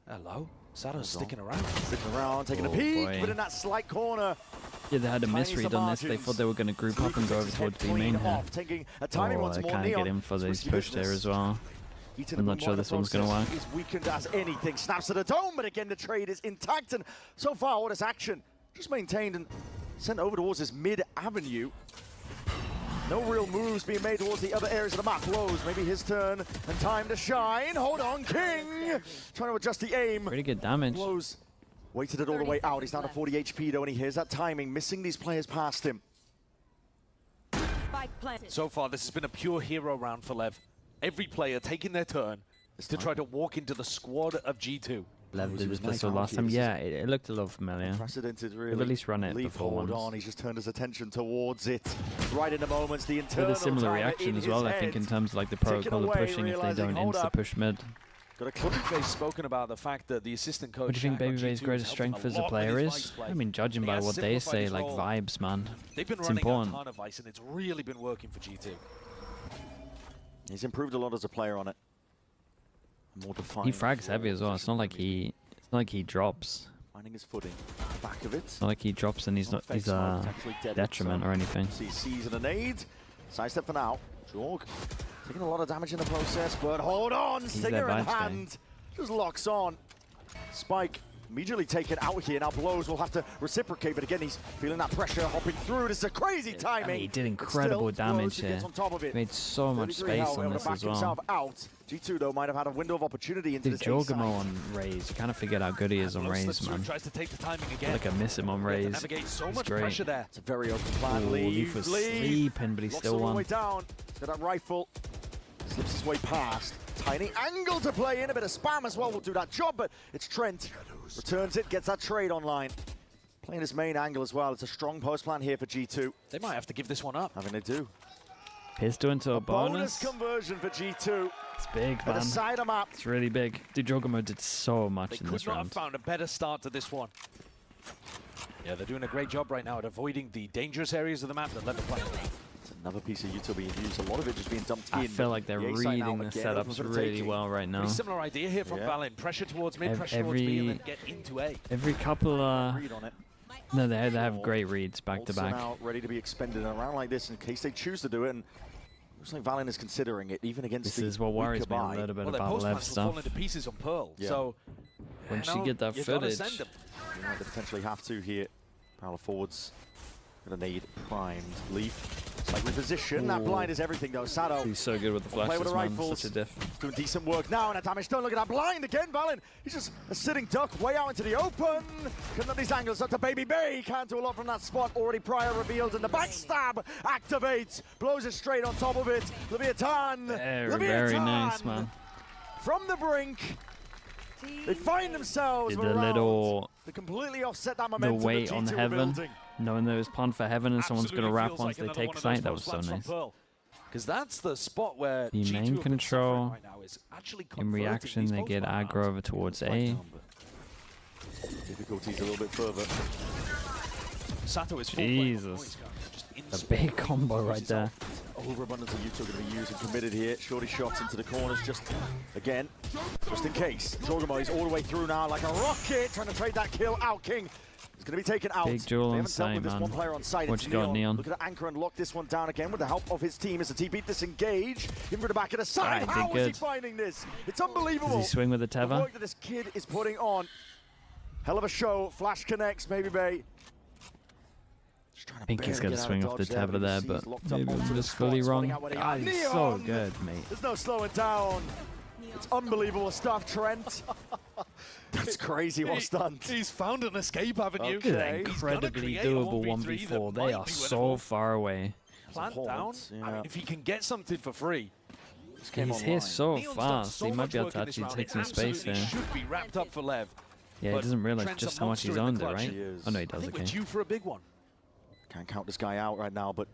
Hello? Sato's sticking around. Sticking around, taking a peek, but in that slight corner. Yeah, they had a misread on this. They thought they were going to group up and go over towards B main here. Taking a timing once they more. can't get in for these push there as well. I'm not sure this one's going to work. Is weakened as anything. Snaps to the dome, but again the trade is intact. And so far, all this action just maintained and sent over towards this mid-avenue. No real moves being made towards the other areas of the map. blowz, maybe his turn and time to shine. Hold on, kiNgg trying to adjust the aim. Pretty good damage. blowz waited it all the way out. He's down to 40 HP though, and he hears that timing, missing these players past him. So far, this has been a pure hero round for Lev. Every player taking their turn to try to walk into the squad of G2. Lev did this last time. Yeah, it looked a little familiar. Unprecedented, really. They've at least run it Leave before hold once. on. He's just turned his attention towards it. Right in the moments, the internal With a similar timer reaction in as well, his I think, head. in terms of like the protocol of pushing if they don't insta-push mid. Got a Babybay's spoken about the fact that the assistant coach. What do you think BABYBAY's greatest strength as a player is? I mean, judging by what they say, like vibes, man. They've been It's running important. a ton of ice, and it's really been working for G2. He's improved a lot as a player on it. More defined. He frags heavy as well. It's not like he drops. Finding his footing. Back of it. It's not like he drops and he's a detriment or anything. See sees a nade. Sidestep for now. Jorg taking a lot of damage in the process, but hold on, Stinger in hand. Just locks on. Spike immediately taken out here. Now blowz will have to reciprocate, but again, he's feeling that pressure, hopping through. This is a crazy timing. I mean, he did incredible damage here. On top of it. Made so much space on this as well. Out. G2 though might have had a window of opportunity into this jawgemo on Raze. You kind of forget how good he is on Raze, man. Tries to take the timing again. Like I miss him on Raze. Navigate so much great. pressure there. It's a very open plan. Leaf was sleeping, but he still won. Way down. He's got that rifle. Slips his way past. Tiny angle to play in. A bit of spam as well will do that job, but it's Trent. Returns it, gets that trade online. Playing his main angle as well. It's a strong post plan here for G2. They might have to give this one up. I mean, they do. Pistol into a bonus. Conversion for G2. It's big, man. The side of map. It's really big. Dude, jawgemo did so much in this They could not round. have found a better start to this one. Yeah, they're doing a great job right now at avoiding the dangerous areas of the map that let them play. It's another piece of util being used. A lot of it just being dumped in. I feel like they're reading the setups really well right now. Pretty similar idea here from valyn. Pressure towards mid, pressure towards B, and then get into A. Every couple read on it. No, they have great reads back to back. Out, ready to be expended in a round like this in case they choose to do it. And looks like valyn is considering it, even against this is what worries me a little bit about Lev stuff. Fall into pieces on Pearl. So once you get that footage, you might potentially have to here. Prowler forwards. Gonna need primed. Leaf. It's like reposition. That blind is everything though. Sato. He's so good with the flashes, play with the rifles. Such a diff. He's doing decent work now, and a damage don't look at that blind again. valyn, he's just a sitting duck way out into the open. Couldn't have these angles up to BABYBAY. Can't do a lot from that spot. Already prior revealed, and the backstab activates. blowz it straight on top of it. LEVIATÁN. Very nice, man. From the brink. They find themselves the little, they completely offset that momentum. The weight on heaven, knowing there was planned for heaven and someone's going to wrap once they take sight. That was so nice. Because that's the spot where the main control, in reaction, they get aggro over towards A. Difficulties a little bit further. Sato is Jesus. A big combo right there. Overabundance of util going to be used and committed here. Shorty shots into the corners just again, just in case. jawgemo is all the way through now like a rocket, trying to trade that kill out. kiNgg is going to be taken out. Big jewel on site, man. One player on site. What you got, Neon? Look at the anchor and lock this one down again with the help of his team as the TP disengage. In for the back of the side. How is he finding this? It's unbelievable. Does he swing with the tether? The work that this kid is putting on. Hell of a show. Flash connects, BABYBAY. I think he's going to swing off the tether there, but maybe I'm just fully wrong. God, he's so good, mate. There's no slowing down. It's unbelievable stuff, Trent. That's crazy what's done. He's found an escape avenue. Look at that incredibly doable 1v4. They are so far away. Plant down. I mean, if he can get something for free. He's here so fast. He might be able to actually take some space here. Should be wrapped up for Lev. Yeah, he doesn't realize just how much he's owned it, right? Oh no, he does. I think we're due for a big one. Can't count this guy out right now, but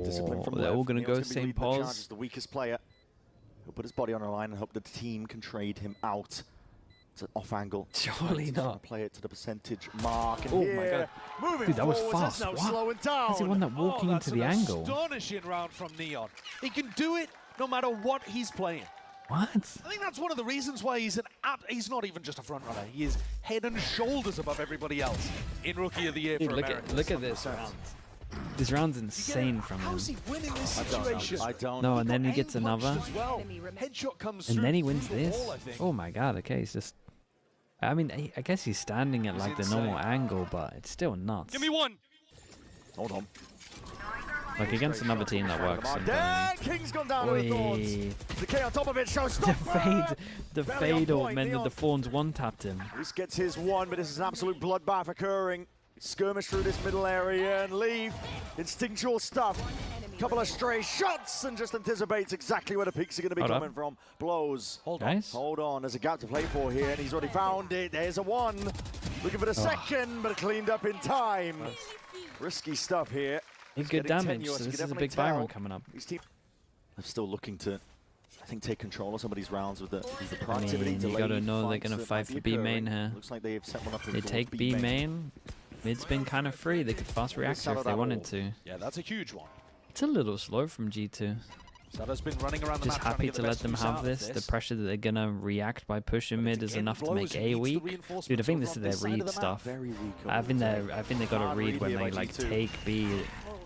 discipline from they're all going to go same pause. The weakest player. He'll put his body on the line and hope the team can trade him out. It's an off angle. Surely not. Play it to the percentage mark. And Oh here, my god. moving Dude, that was forwards, fast. there's no What? slowing down. How's he won that walking into the angle? Astonishing round from Neon. He can do it no matter what he's playing. What? I think that's one of the reasons why he's he's not even just a front runner. He is head and shoulders above everybody else in Rookie of the Year Dude, for look Americas. at this round. This round's insane from him. How's he winning this situation? I don't No, know. and then he gets Aim punched another. as well. Headshot comes And through then he wins through the this. wall, I think. Oh my god, okay, he's just... I mean, I guess he's standing at like the normal angle, but it's still nuts. Give me one. Hold on. Like against another team that works There, sometimes. kiNgg's gone down to the thorns. The K on top of it shows The stop. fatal meant that the Thorns one-tapped him. This gets his one, but this is an absolute bloodbath occurring. Skirmish through this middle area and leave. Instinctual stuff. Couple of stray shots and just anticipates exactly where the peaks are going to be coming from. blowz. Hold on. Hold on. There's a gap to play for here, and he's already found it. There's a one. Looking for the second, but cleaned up in time. Risky stuff here. Did good damage, so this is a big buy run coming up. They're still looking to, I think, take control of some of these rounds with the I proactivity. mean, you gotta know they're gonna fight for B main here. Looks like they've set one up. They take B main. Mid's been kind of free. They could fast react if they wanted to. Yeah, that's a huge one. It's a little slow from G2. Sato's been running around the Just map happy trying to let get them the best have use out of this. The pressure that they're gonna react by pushing mid is enough to make A weak. Dude, I think this is their read stuff. Very weak. I think they gotta read when they like take B.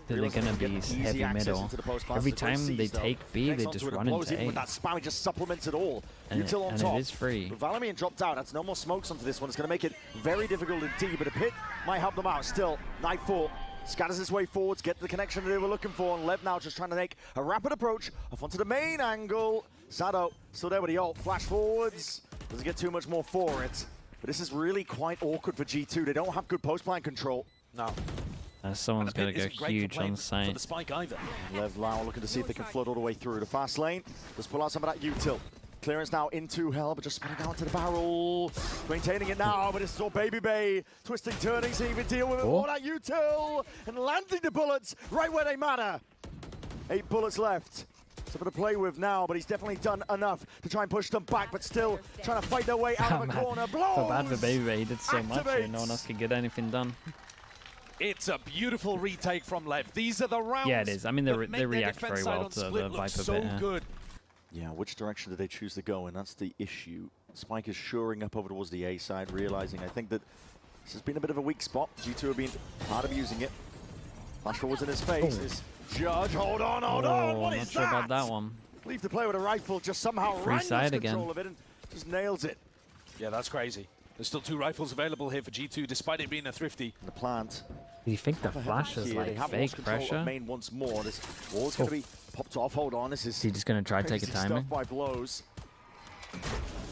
That they're gonna be heavy middle. Every time they take B, they just run into A. With that spam, it just supplements it all. And Util on top. it is free. But valyn dropped out. That's no more smokes onto this one. It's going to make it very difficult indeed, but a pit might help them out. Still, Nightfall scatters his way forwards, get the connection that they were looking for, and Lev now just trying to make a rapid approach off onto the main angle. Sato still there with the ult. Flash forwards. Doesn't get too much more for it. But this is really quite awkward for G2. They don't have good post-plan control. No. Someone's got to go huge on site. The spike either. Lev now looking to see if they can flood all the way through the fast lane. Let's pull out some of that util. Clearance now into hell, but just spinning down to the barrel. Maintaining it now, but it's all BABYBAY. Twisting, turning, see if he can deal with it. All that util. And landing the bullets right where they matter. 8 bullets left. Something to play with now, but he's definitely done enough to try and push them back, but still trying to fight their way out of the corner. blowz! So bad for BABYBAY. He did so much here, no one else could get anything done. It's a beautiful retake from Lev. These are the rounds. Yeah, it is. I mean, they react very well to the Viper so bit. Yeah. Good. Yeah, which direction did they choose to go in? That's the issue. Spike is shoring up over towards the A side, realizing I think that this has been a bit of a weak spot. G2 have been hard of using it. Flash forwards in his face. This Judge, hold on. What is not sure about that one. Leave the play with a rifle, just somehow Free side again. control of it and just nails it. Yeah, that's crazy. There's still 2 rifles available here for G2, despite it being a thrifty. The plant. Do you think the flash is like fake pressure? Main once more. This wall's going to be popped off. Hold on. This is. He just going to try to take a crazy timing? stuff by blowz.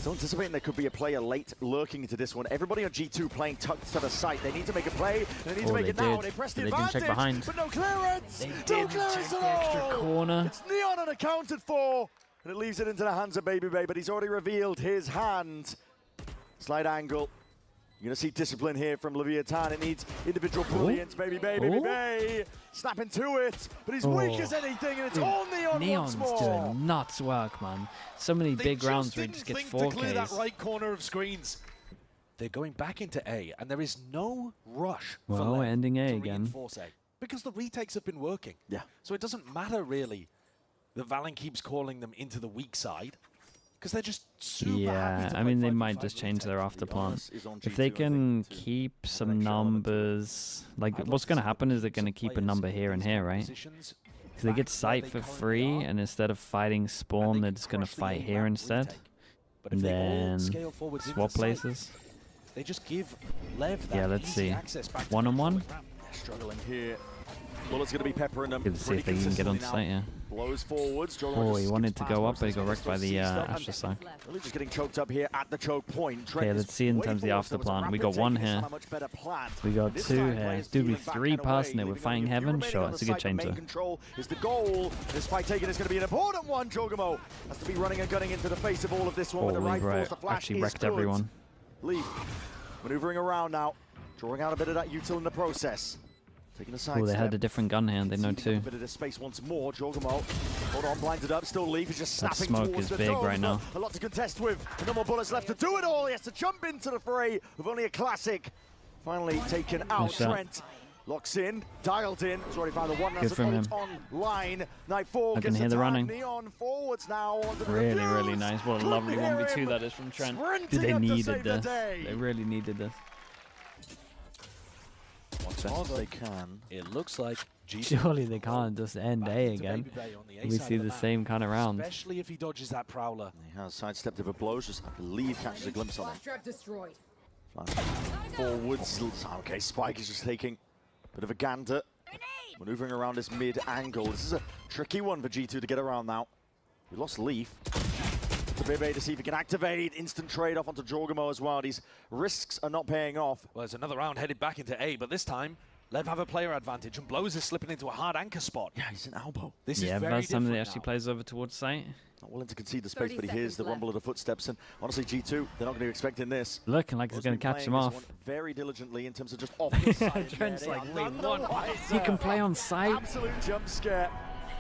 So anticipating there could be a player late lurking into this one. Everybody on G2 playing tucked to the site. They need to make a play. They need to make it now. They press the advantage. They didn't check behind. But no clearance. They no didn't clearance check at the extra all. corner. It's Neon unaccounted for. And it leaves it into the hands of BABYBAY, but he's already revealed his hand. Slight angle. You're going to see discipline here from LEVIATÁN. It needs individual brilliance. BABYBAY. Snapping to it. But he's weak as anything, and it's all Neon Neon's once more. doing nuts work, man. So many big rounds where he just gets 4Ks. To clear that right corner of screens. They're going back into A, and there is no rush for Well, Lev ending A to again. reinforce A, because the retakes have been working. Yeah. So it doesn't matter, really, that valyn keeps calling them into the weak side, because they're just super happy to I mean, play they might 5v5 just change their after plan. If G2, they I can think, to keep some make sure numbers, like what's going to happen is they're going to keep a number here and here, right? Because they get sight for free, and instead of fighting spawn, they're just going to fight here instead. And then swap places. They just give Lev that Yeah, let's easy see. access back to One-on-one? control the ground. Struggling here. Bullet's going to be peppering them. Good to see if they can get on site, yeah. Blows forwards. Oh, he wanted to go up, but he got wrecked by the Asher side. Really just getting choked up here at the choke point. Okay, let's see in terms of the after plan. We got one here. We got 2 here. Dude, we 3 passing it. We're fighting heaven. Sure, it's a good changer. Control is the goal. This fight taken is going to be an important one. jawgemo has to be running and gunning into the face of all of this one with the right force. The flash actually is wrecked good. everyone. Leaf maneuvering around now, drawing out a bit of that util in the process. Taking a side Oh, they step. had a different gun here, they know too. A bit of the space once more. jawgemo, hold on, blinded up. Still Leaf is just That snapping smoke towards is the big dome. right now. A lot to contest with. No more bullets left to do it all. He has to jump into the fray with only a classic. Finally taken out. Nice shot. Trent locks in, dialed in. He's already found the one. Good That's from an him. ult on line. Nightfall I can gets hear the tag. running. Neon forwards now. Onto the Really, defuse. really nice. What a Couldn't lovely hear 1v2 him. that is from Trent. Sprinting They up to needed save the this. day. They really needed this. Best as they can. It looks like G2 Surely they can't just end back A into again. BABYBAY on the A We side see of the map, same kind of round. especially if he dodges that prowler. He has sidestepped over blowz. Just, I believe, catches a glimpse on him. Trap destroyed. Forwards. Okay, Spike is just taking a bit of a gander. Maneuvering around this mid angle. This is a tricky one for G2 to get around now. We lost Leaf. To BABYBAY to see if he can activate. Instant trade off onto jawgemo as well. These risks are not paying off. Well, there's another round headed back into A, but this time Lev have a player advantage, and blowz is slipping into a hard anchor spot. Yeah, he's an elbow. This Yeah, is very first time that he different actually now. plays over towards site. Not willing to concede the space, 30 but he hears the seconds rumble of the footsteps. And honestly, G2, they're not going to be expecting this. Looking like he's going to catch him off. Very diligently in terms of just off the side. Trent's there. like, They wait, are what? none the wiser. You can play on site? Absolute jump scare.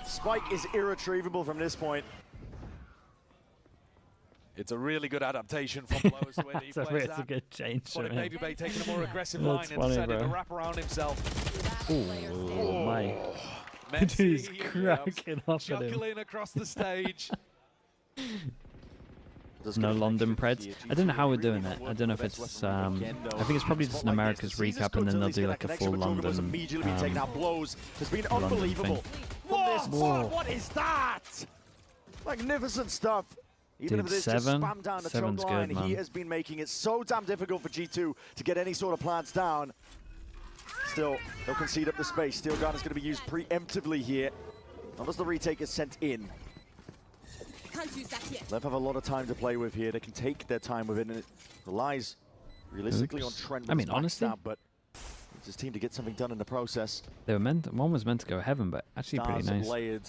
Spike is irretrievable from this point. It's a really good adaptation from blowz the way that he That's a plays really that. good change But from him. BABYBAY taking a more aggressive That's line and funny, decided to bro. wrap around himself. Oh my. Messi, He's cracking off at him. chuckling across the stage. No London Preds. I don't know how we're doing it. I don't know if it's. I think it's probably just an America's recap, and then they'll do like a full London. Immediately being taken out. blowz has been London unbelievable. thing. From this Whoa. spot, what is that? Magnificent stuff. Even Dude, if it is just seven? spam down the choke Seven's line, good, man. he has been making it so damn difficult for G2 to get any sort of plants down. Still, they'll concede up the space. Steel Gun is going to be used preemptively here. Unless the retake is sent in. Can't use that yet. Lev have a lot of time to play with here. They can take their time within it. Relies realistically on Oops. Trent. I with mean, his honestly- backstab, but it's his team to get something done in the process. They were meant. One was meant to go heaven, but actually pretty Stars nice. layered,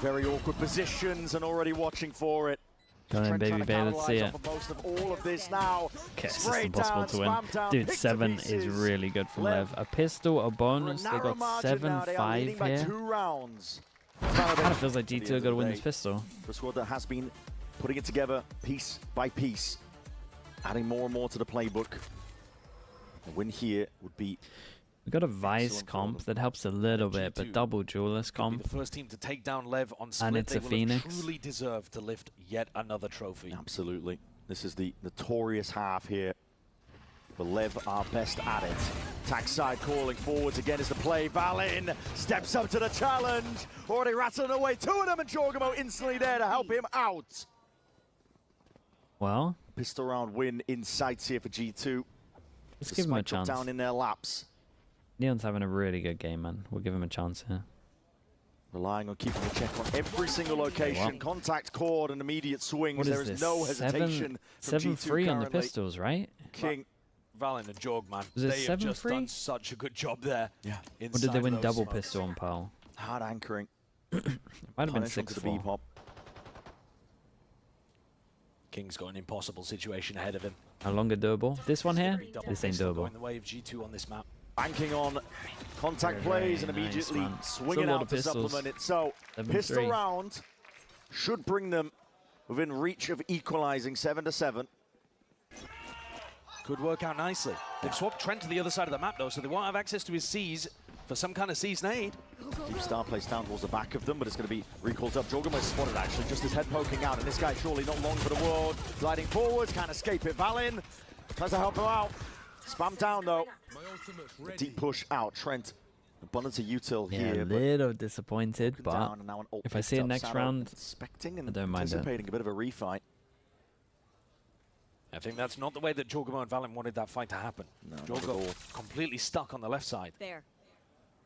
very awkward positions, and already watching for it. Go on, Trent trying to BABYBAY. Let's see capitalize it. off of most of all of this now. Okay, it's Straight impossible down, to win. spam down, Dude, picked to 7 is pieces. really good from Lev Lev. A pistol, a For a bonus. They narrow got margin now, they are leading 7-5 by here. 2 rounds. Kind of feels like G2 are going to win this pistol. For a squad that has been putting it together piece by piece, adding more and more to the playbook. A win here would be We got a Vice Excellent comp for that helps a little bit, but G2 double Duelist Could be comp. the first team to take down Lev on split. it's they a will Phoenix. have truly deserve to lift yet another trophy. absolutely. This is the notorious half here. But Lev are best at it. Attack side calling forwards again is the play. valyn steps up to the challenge. Already rattling away. 2 of them, and jawgemo instantly there to help him out. Well, Pistol round win in sights here for G2. let's The give him a spike drop chance. down in their laps. Neon's having a really good game, man. We'll give him a chance here. Relying on keeping a check on every single location. What? Contact cord and immediate swings. What There is is this? no hesitation from G2 7-3 on the currently. pistols, right? kiNgg. Valyn and Jorg, man, Was it they have just 7-3? done such a good job there. Yeah. Or did they win inside double those pistol on Pearl? Hard anchoring. It might have been Punish onto the 6-4. B-pop. kiNgg's got an impossible situation ahead of him. How long a doable? This one here? Double This ain't pistol doable. going the way of G2 on this map. Banking on contact plays and Very nice, immediately man. It's swinging a lot out of to pistols. supplement it. So, 7-3. pistol round should bring them within reach of equalizing 7-7. Could work out nicely. They've swapped Trent to the other side of the map, though, so they won't have access to his C's for some kind of C's nade. Deep Star placed down towards the back of them, but it's going to be recalled up. jawgemo is spotted, actually, just his head poking out, and this guy surely not long for the world. Gliding forwards, can't escape it. valyn tries to help him out. Spam down, though. A deep push out. Trent, abundance of util Yeah, here. a but little disappointed, but down, and now an ult if I picked see it up. next Sato round, expecting and I don't mind it. anticipating a bit of a refight. I think that's not the way that jawgemo and Valyn wanted that fight to happen. No, not at all. jawgemo completely stuck on the left side. There.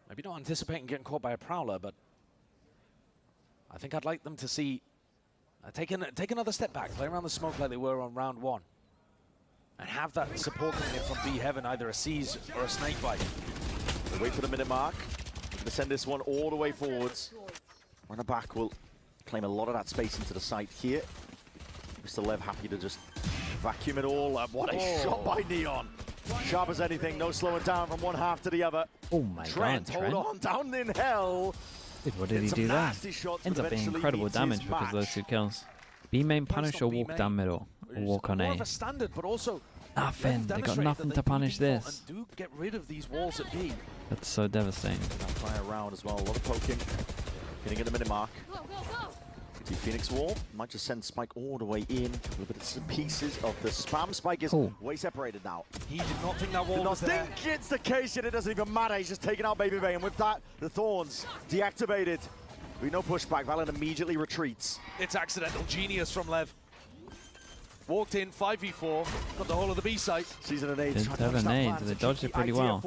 Maybe not anticipating getting caught by a prowler, but I think I'd like them to see take another step back, play around the smoke like they were on round 1, and have that support coming in from B heaven, either a Seize or a snake bite. They wait for the minute mark. They're going to send this one all the way forwards. Runner back will claim a lot of that space into the site here. Mr. Lev happy to just vacuum it all up. What a shot by Neon. Sharp as anything, no slowing down from one half to the other. Oh my Trent, god, Trent. hold on, down in hell. Dude, what did he do there? Ends up being incredible damage because of those 2 kills. B main punish or walk down middle, or walk on A. Standard, but also nothing. They got nothing to punish this. Do get rid of these walls at B. That's so devastating. Fire around as well, a lot of poking. Getting at the minute mark. See kiNggg's wall, might just send Spike all the way in. A couple of bits and pieces of the spam. Spike is way separated now. He did not think that wall was there. I think it's the case yet, it doesn't even matter. He's just taking out BABYBAY, and with that, the Thorns deactivated. With no pushback, valyn immediately retreats. It's accidental genius from Lev. Walked in, 5v4, got the whole of the B site. Season and eight. Didn't have a nade, they dodged it pretty well.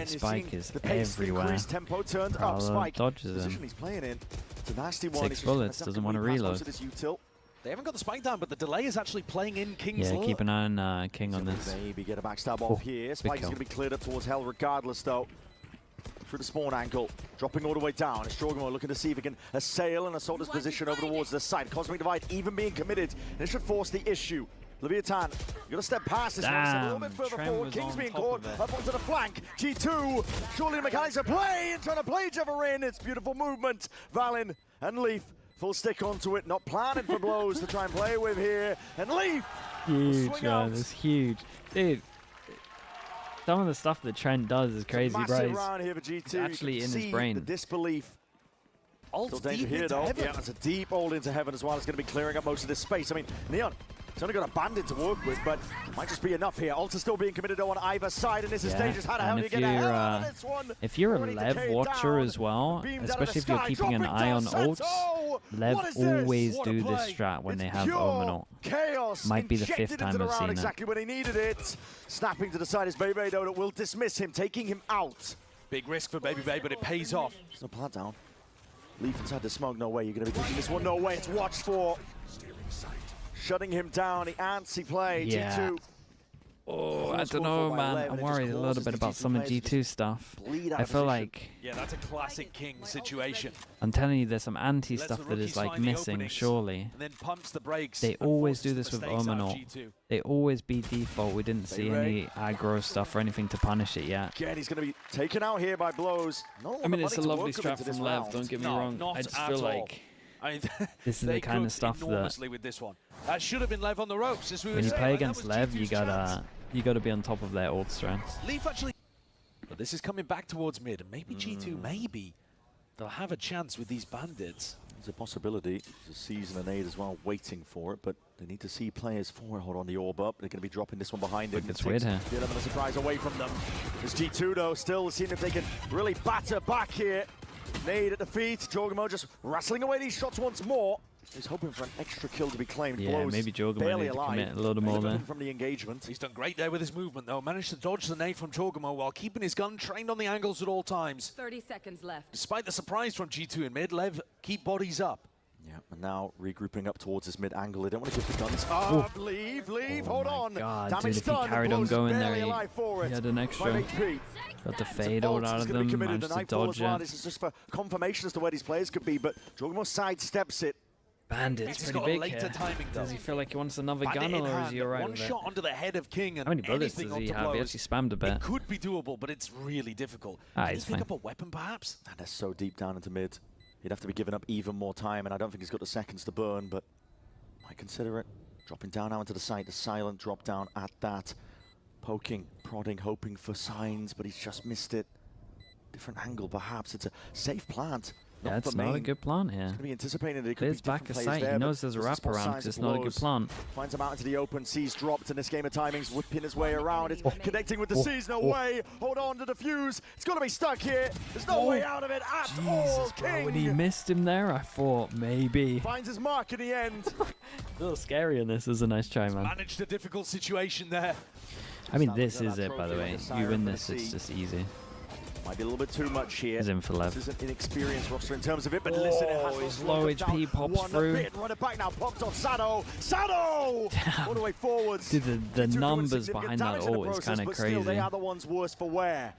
Spike is everywhere. Tempo turned up. Spike dodges him. He's playing in. It's a nasty one. 6 bullets, doesn't want to reload. They haven't got the spike down, but the delay is actually playing in kiNgg's Yeah, keep an eye on kiNgg on this. Maybe get a backstab off here. Spike's going to be cleared up towards hell regardless, though. Through the spawn angle, dropping all the way down. It's jawgemo looking to see if he can assail and assault his position over towards the side. Cosmic Divide even being committed, and it should force the issue. LEVIATÁN, you got to step past this one, a little bit further forward. kiNgg's being caught up onto the flank. G2, surely the mechanics of play and trying to play each other in. It's beautiful movement. valyn and Leaf, full stick onto it, not planning for blowz to try and play with here. And Leaf, huge, man, it's huge. Dude, some of the stuff that Trent does is crazy, bro. Around here for G2. It's actually in his brain. The disbelief. Still danger here, though. Yeah, it's a deep ult into heaven as well. It's going to be clearing up most of this space. I mean, Neon, he's only got a bandit to work with, but might just be enough here. Ult is still being committed on either side, and this is dangerous. How the hell do you get out of this one? If you're a Lev watcher as well, especially if you're keeping an eye on ults, Lev always do this strat when they have Omen ult. Chaos. Might be the 5th time I've seen it. Exactly when he needed it. Snapping to the side is BABYBAY, though, that will dismiss him, taking him out. Big risk for BABYBAY, but it pays off. There's no plant down. Leaf inside the smoke, no way. You're going to be pushing this one, no way. It's watched for. Shutting him down, the antsy play. Yeah. G2. Oh, I don't know, man. I'm worried a little bit about some of G2 stuff. I feel like... Yeah, that's a classic kiNgg situation. I'm telling you, there's some anti-stuff that is like missing, surely. And then pumps the brakes. They always do this with Omen ult. They always be default. We didn't see any aggro stuff or anything to punish it yet. Again, he's going to be taken out here by blowz. I mean, it's a lovely strat from Lev, don't get me wrong. I just feel like... this is the kind of stuff that with this one. That should have been Lev on the ropes. As we when you play against Lev, you gotta be on top of their ult strengths. Leaf actually, but this is coming back towards mid, and maybe G2, maybe they'll have a chance with these bandits. There's a possibility. There's a season and 8 as well, waiting for it, but they need to see players forward. Hold on the orb up. They're going to be dropping this one behind it. It's weird here. The element of surprise away from them. There's G2 though, still seeing if they can really batter back here. Nade at the feet. jawgemo just wrestling away these shots once more. He's hoping for an extra kill to be claimed. Yeah, maybe jawgemo need to commit a little more there. From the engagement. He's done great there with his movement though. Managed to dodge the nade from jawgemo while keeping his gun trained on the angles at all times. 30 seconds left. Despite the surprise from G2 in mid, Lev keep bodies up. Yeah, and now regrouping up towards this mid angle. They don't want to give the guns up. Leave, hold on. God, damage dude, if he done. carried on going there, he had had an extra. Got the fade ult out of them, managed to dodge it. This is just for confirmation as to where these players could be, but jawgemo sidesteps it. Bandit's pretty big here. Does he feel like he wants another gun, or is he alright with it? One shot onto the head of kiNgg and how many bullets does he have? He actually spammed a bit. It could be doable, but it's really difficult. Can he pick up a weapon, perhaps? And they're so deep down into mid. He'd have to be giving up even more time, and I don't think he's got the seconds to burn, but might consider it. Dropping down now into the site, the silent drop down at that. Poking, prodding, hoping for signs, but he's just missed it. Different angle, perhaps. It's a safe plant. Yeah, it's not a good plant here. He's going to be anticipating that it could Clears be back a site. He knows there's a wrap around because it's not a good plant. Finds him out into the open. C's dropped in this game of timings. Whipping his way around. It's connecting with the C's. No way. Hold on to the fuse. It's going to be stuck here. There's no way out of it at all. Bro, when he missed him there, I thought maybe. Finds his mark in the end. A little scary in this. This is a nice try, man. Managed a difficult situation there. I mean, this is it, by the way. You win this, it's just easy. Might be a little bit too much here. He's in for Lev. This is an inexperienced roster in terms of it, but listen, it has his low HP pops through. Run it back now, popped on Sato. Sato! All the way forwards. Dude, the numbers behind that ult is kind of crazy. Still, they are the ones worse for wear.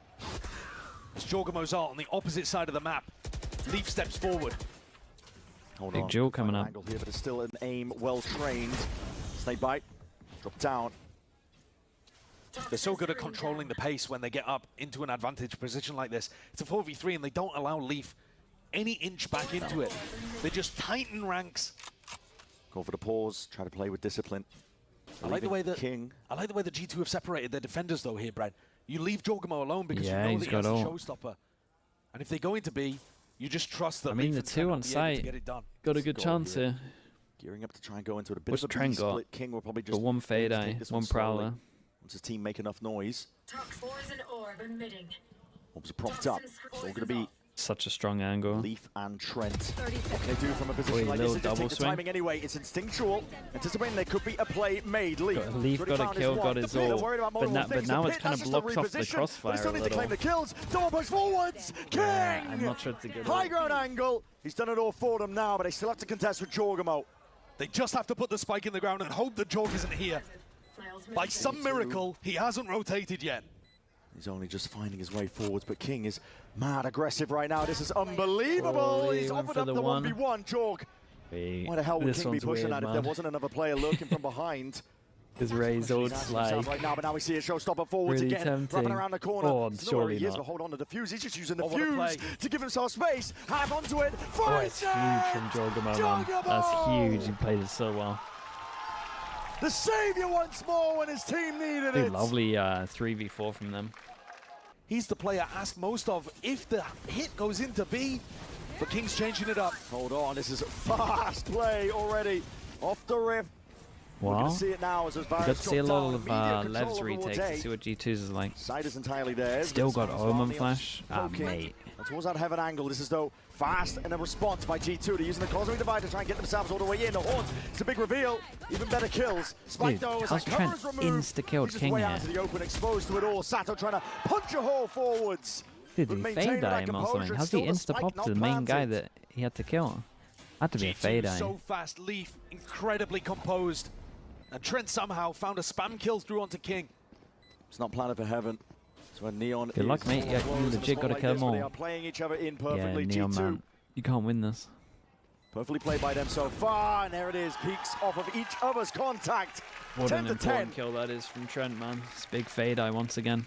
It's jawgemo's ult on the opposite side of the map. Leaf steps forward. Big jewel coming up. Angle here, but it's still an aim well trained. Snake bite. Drop down. They're so good at controlling the pace when they get up into an advantage position like this. It's a 4v3 and they don't allow Leaf any inch back into it. They just tighten ranks. Go for the pause, try to play with discipline. I like the way that kiNgg. I like the way the G2 have separated their defenders though here, Bren. You leave jawgemo alone because you know he's that he got has the ult. showstopper. And if they go into B, you just trust that I mean, Leaf the two on and Trent will be able to site get it done. got a good chance here. Gearing up to try and go into it a bit What's of a Trent got? split. kiNgg will probably just Got one fade take eye, this one slowly. prowler. Once his team make enough noise. Toxins orb emitting. Orbs are propped up. It's all going to be Such a strong angle. Leaf and Trent. 30 What seconds. can they do from a position Wait, like little this? They just double take the swing. timing anyway. It's instinctual. Anticipating there could be a play made. Leaf Got a kill, got his ult. But now it's kind of blocked off the crossfire They still a need to claim little. the kills. Double push forwards. kiNgg! Yeah, I'm not sure it's a good High ult. ground angle. He's done it all for them now, but they still have to contest with jawgemo. They just have to put the spike in the ground and hope that Jorg isn't here. By some miracle, he hasn't rotated yet. He's only just finding his way forwards, but kiNgg is mad aggressive right now. This is unbelievable. Holy, He's went offered for up the the one. 1v1. Jorg, why the hell would This kiNgg be one's pushing weird, that if man. there wasn't another player lurking from behind? His Ray's ult He's asking himself right like now, but now we see a showstopper forwards really again, tempting. wrapping around the corner. Oh, Doesn't know where surely he is, not. but hold on to the fuse. He's just using the Oh, what a play. fuse to give himself space. Have onto it. Oh, it's huge from Jawgemo, man. That's huge. He played it so well. The savior once more when his team needed it. Dude, lovely 3v4 from them. He's the player asked most of if the hit goes into B, but kiNgg's changing it up. Hold on, this is a fast play already. Off the riff. We're Wow. going to see it now as those We barriers got to see a drop lot down. of Immediate control Lev's over retakes to Orte. see what G2's is like. Side is entirely theirs. Still got Omen Neon flash. Ah, poking. mate. And towards that heaven angle, this is though fast and a response by G2. They're using the cosmic divide to try and get themselves all the way in. The Haunt, it's a big reveal. Even better kills. Spike Dude, though, as how's that cover is Trent removed. insta-killed He's just way kiNgg out here? to the open, exposed to it all. Sato trying to punch a hole forwards. Dude, but did he maintaining fade that eye him or composure. something? How's Still he the insta spike pop not to the main guy planted. that he had to kill? Had to be a G2 fade eye. so fast, Leaf incredibly composed. And Trent somehow found a spam kill through onto kiNgg. It's not planted for heaven. It's when Neon Good luck, is mate. Yeah, close you in the legit spot gotta like kill this, them but They all. are playing each other in Yeah, perfectly. Neon, G2 man. You can't win this. perfectly played by them so far, and there it is. Peaks off of each other's contact. What 10 an to 10. important kill that is from Trent, man. It's big fade eye once again.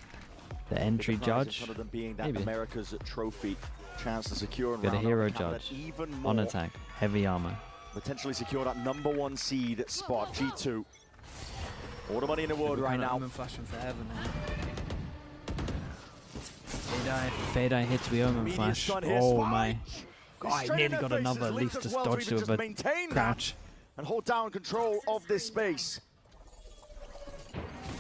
The entry Big prize in judge. front of them being that Maybe. America's trophy. Chance to secure and Got a round hero out Canada judge. even more. On attack. Heavy armor. Potentially secure that #1 seed spot. G2. All the money in the world right now. Flashing for heaven. Fade eye hits, we omen Immediate flash. stun here, Oh Spike. my. He's God, I straight in nearly their got faces. another Leaf leaf does to well dodge even to it, just but maintain that crouch. and hold down control of this space.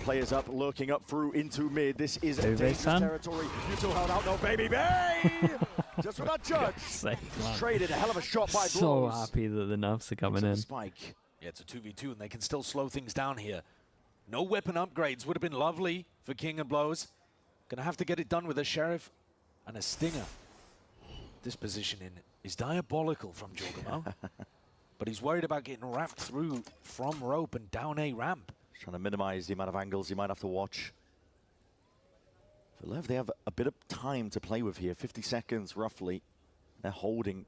Players up, lurking up through into mid. This is dangerous VCT. territory. You two held out, no BABYBAY! Just for that judge. Sake, man. Traded a hell of a shot by So blowz. happy that the nerfs are coming in. Spike. Yeah, it's a 2v2 and they can still slow things down here. No weapon upgrades would have been lovely for kiNgg and blowz. Gonna have to get it done with a Sheriff and a Stinger. This positioning is diabolical from jawgemo. But he's worried about getting wrapped through from rope and down a ramp. Trying to minimize the amount of angles you might have to watch. For Lev, they have a bit of time to play with here. 50 seconds, roughly. They're holding,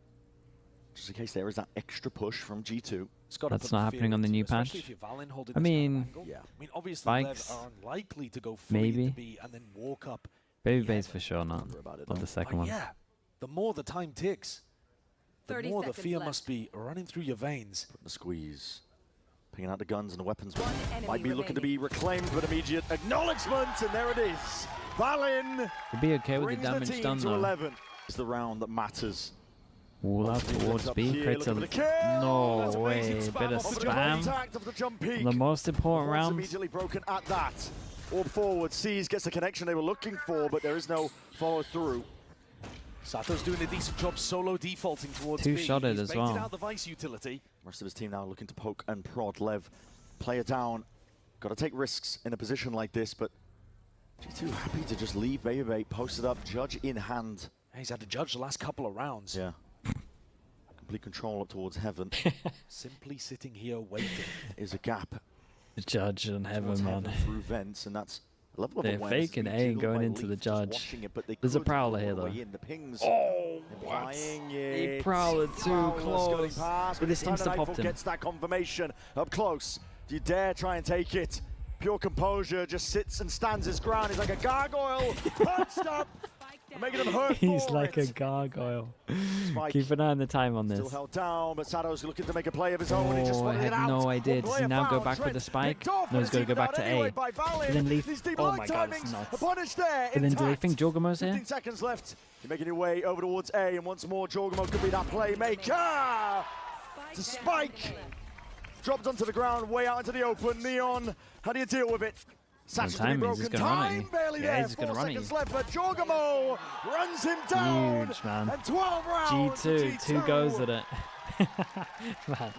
just in case there is that extra push from G2. It's got That's not happening on the new patch. Especially if you're Valyn holding I this kind of mean, angle. yeah. I mean, obviously, Spikes, Lev are unlikely to go free maybe. into B and then walk up. BABYBAY's for sure not. about it, On though. the second one. Yeah, the more the time ticks, the 30 more the seconds fear left. must be running through your veins. Putting the squeeze. Picking out the guns and the weapons. One enemy Might be looking to be reclaimed, but immediate acknowledgement, and there it is. Valyn You'd be okay with the brings damage the team done to though. 11. It's the round that matters. All out towards B. Creates a no way. Bit of spam. Of the jump peak. The most important Rounds rounds. immediately broken at that. Orb forward, sees, gets the connection they were looking for, but there is no follow through. Sato's doing a decent job solo defaulting towards B. Two-shotted He's as baited well. out the Vice utility. Rest of his team now looking to poke and prod. Lev, player down. Got to take risks in a position like this, but G2 happy to just leave BABYBAY posted up, judge in hand. He's had to judge the last couple of rounds. Yeah. Complete control up towards heaven. Simply sitting here waiting. Is a gap Judge and towards heaven, man. through vents, and that's a level of They're awareness faking that's A been and jiggled going by into the Leaf just judge. watching it, but they There's a could prowler go here, all the though. way in. The pings Oh, implying A it. prowler too Prowler close. scutting past, But but this this time insta-popped Nightfall him. gets that confirmation up close. Do you dare try and take it? Pure composure, just sits and stands his ground. He's like a gargoyle, punched up, and making him hurt. He's like a gargoyle. Keep an eye on the time on this. Still held down, but Sato's looking to make a play of his own. He just wanted it out. No idea. Does he now go back with the spike? No, he's going to go back to A. And then leave. Oh my god, it's nuts. And then do they think jawgemo's here? 15 seconds left. You're making your way over towards A, and once more, jawgemo could be that playmaker. It's a spike. Dropped onto the ground, way out into the open. Neon, how do you deal with it? Satchel to be broken. Time barely there. He's going to 4 run seconds left, but jawgemo runs him down. Huge, man. And 12 rounds. G2, 2 goes at it.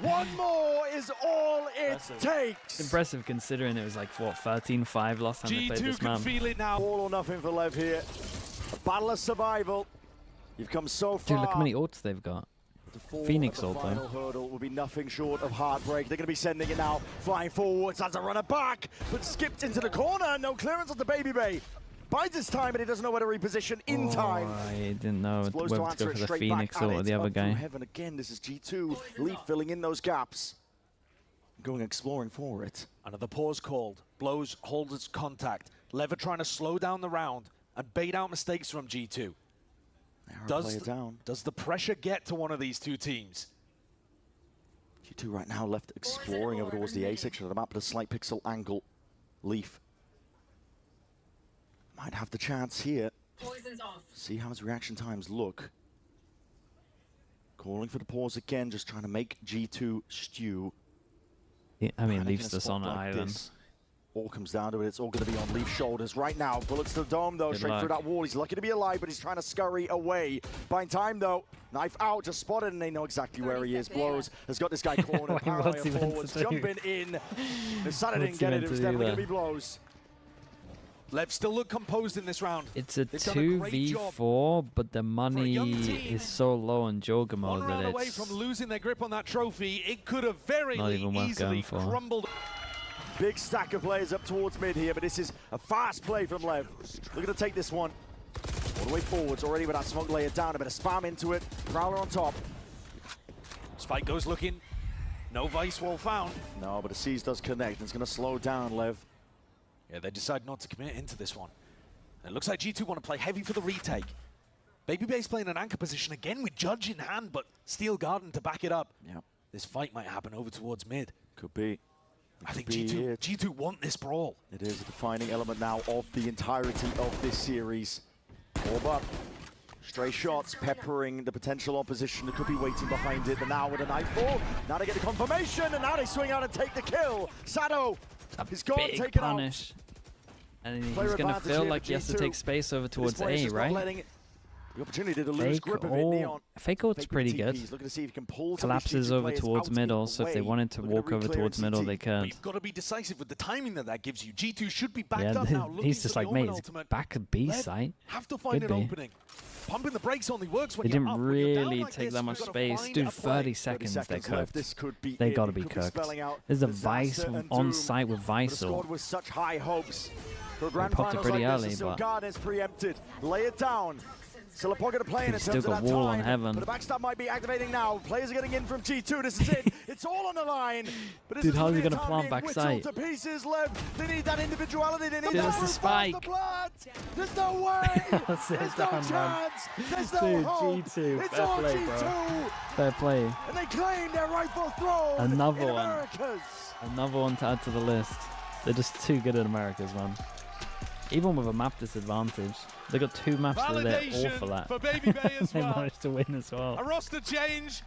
One more is all it takes. Impressive considering it was like, what, 13-5 last time they played this map. G2 can feel it now. All or nothing for Lev here. A battle of survival. You've come so far. Dude, look how many ults they've got. Phoenix ult, though. The final hurdle will be nothing short of heartbreak. They're going to be sending it now. Flying forwards as a runner back, but skipped into the corner. No clearance on the BABYBAY. Bides his time, but he doesn't know where to reposition in time. I didn't know whether to go for the Phoenix ult or the other guy. Heaven again. This is G2. Leaf filling in those gaps. Going exploring for it. Another pause called. blowz holds its contact. Lev are trying to slow down the round and bait out mistakes from G2. Does the pressure get to one of these two teams? G2 right now left exploring over towards the A section of the map, but a slight pixel angle. Leaf might have the chance here. Poison's off. See how his reaction times look. Calling for the pause again, just trying to make G2 stew. Yeah, I mean, Leaf's just on an island. All comes down to it. It's all going to be on Leaf's shoulders right now. Bullets to the dome, though. Straight through that wall. He's lucky to be alive, but he's trying to scurry away. Buying time, though. Knife out, just spotted, and they know exactly where he is. blowz has got this guy cornered. Paranoia forwards, jumping in. If Sato didn't get it, it was definitely going to be blowz. Lev still look composed in this round. It's a 2v4, but the money is so low on jawgemo that it's away from losing their grip on that trophy. It could have very easily crumbled. Big stack of players up towards mid here, but this is a fast play from Lev. Looking to take this one all the way forwards already with that smoke layer down. A bit of spam into it. Prowler on top. Spike goes looking. No vice wall found. No, but the C's does connect. It's going to slow down Lev. Yeah, they decide not to commit into this one. And it looks like G2 want to play heavy for the retake. BABYBAY's playing an anchor position again with Judge in hand, but Steel Garden to back it up. Yeah. This fight might happen over towards mid. Could be. I think G2 want this brawl. It is a defining element now of the entirety of this series. Orb up. Stray shots peppering the potential opposition that could be waiting behind it. But now with a nightfall, now they get the confirmation, and now they swing out and take the kill. Sato is gone, taken out. And he's going to feel like he has to take space over towards A, right? The opportunity to lose grip of it. Neon. Fake ult's pretty good. Looking to see if he can pull collapses over towards middle, so if they wanted to walk over towards middle, they could. You've got to be decisive with the timing that gives you. G2 should be backed up now. He's just like, mate, it's back at B site. Have to find an opening. Pumping the brakes only works when they didn't really take that much space. Dude, 30 seconds they're cooked. They got to be cooked. There's a Vice on site with Vicel. With such high hopes. They popped it pretty early, but Garden's preempted. Lay it down. Still a pocket of play in terms still got of that wall time, on heaven. But the backstop might be activating now. Players are getting in from G2. This is it. It's all on the line. But dude, how are they going to plant backside? To pieces, Lev. They need that individuality. They need that the spike. There's no way. There's no chance. There's no hope. G2. It's Fair all play, G2. bro. Fair play. And they claim their rightful throne. Another in one. Americas. Another one to add to the list. They're just too good at Americas, man. Even with a map disadvantage, they got 2 maps that they're awful at. For BABYBAY as they well. managed to win as well. A roster change.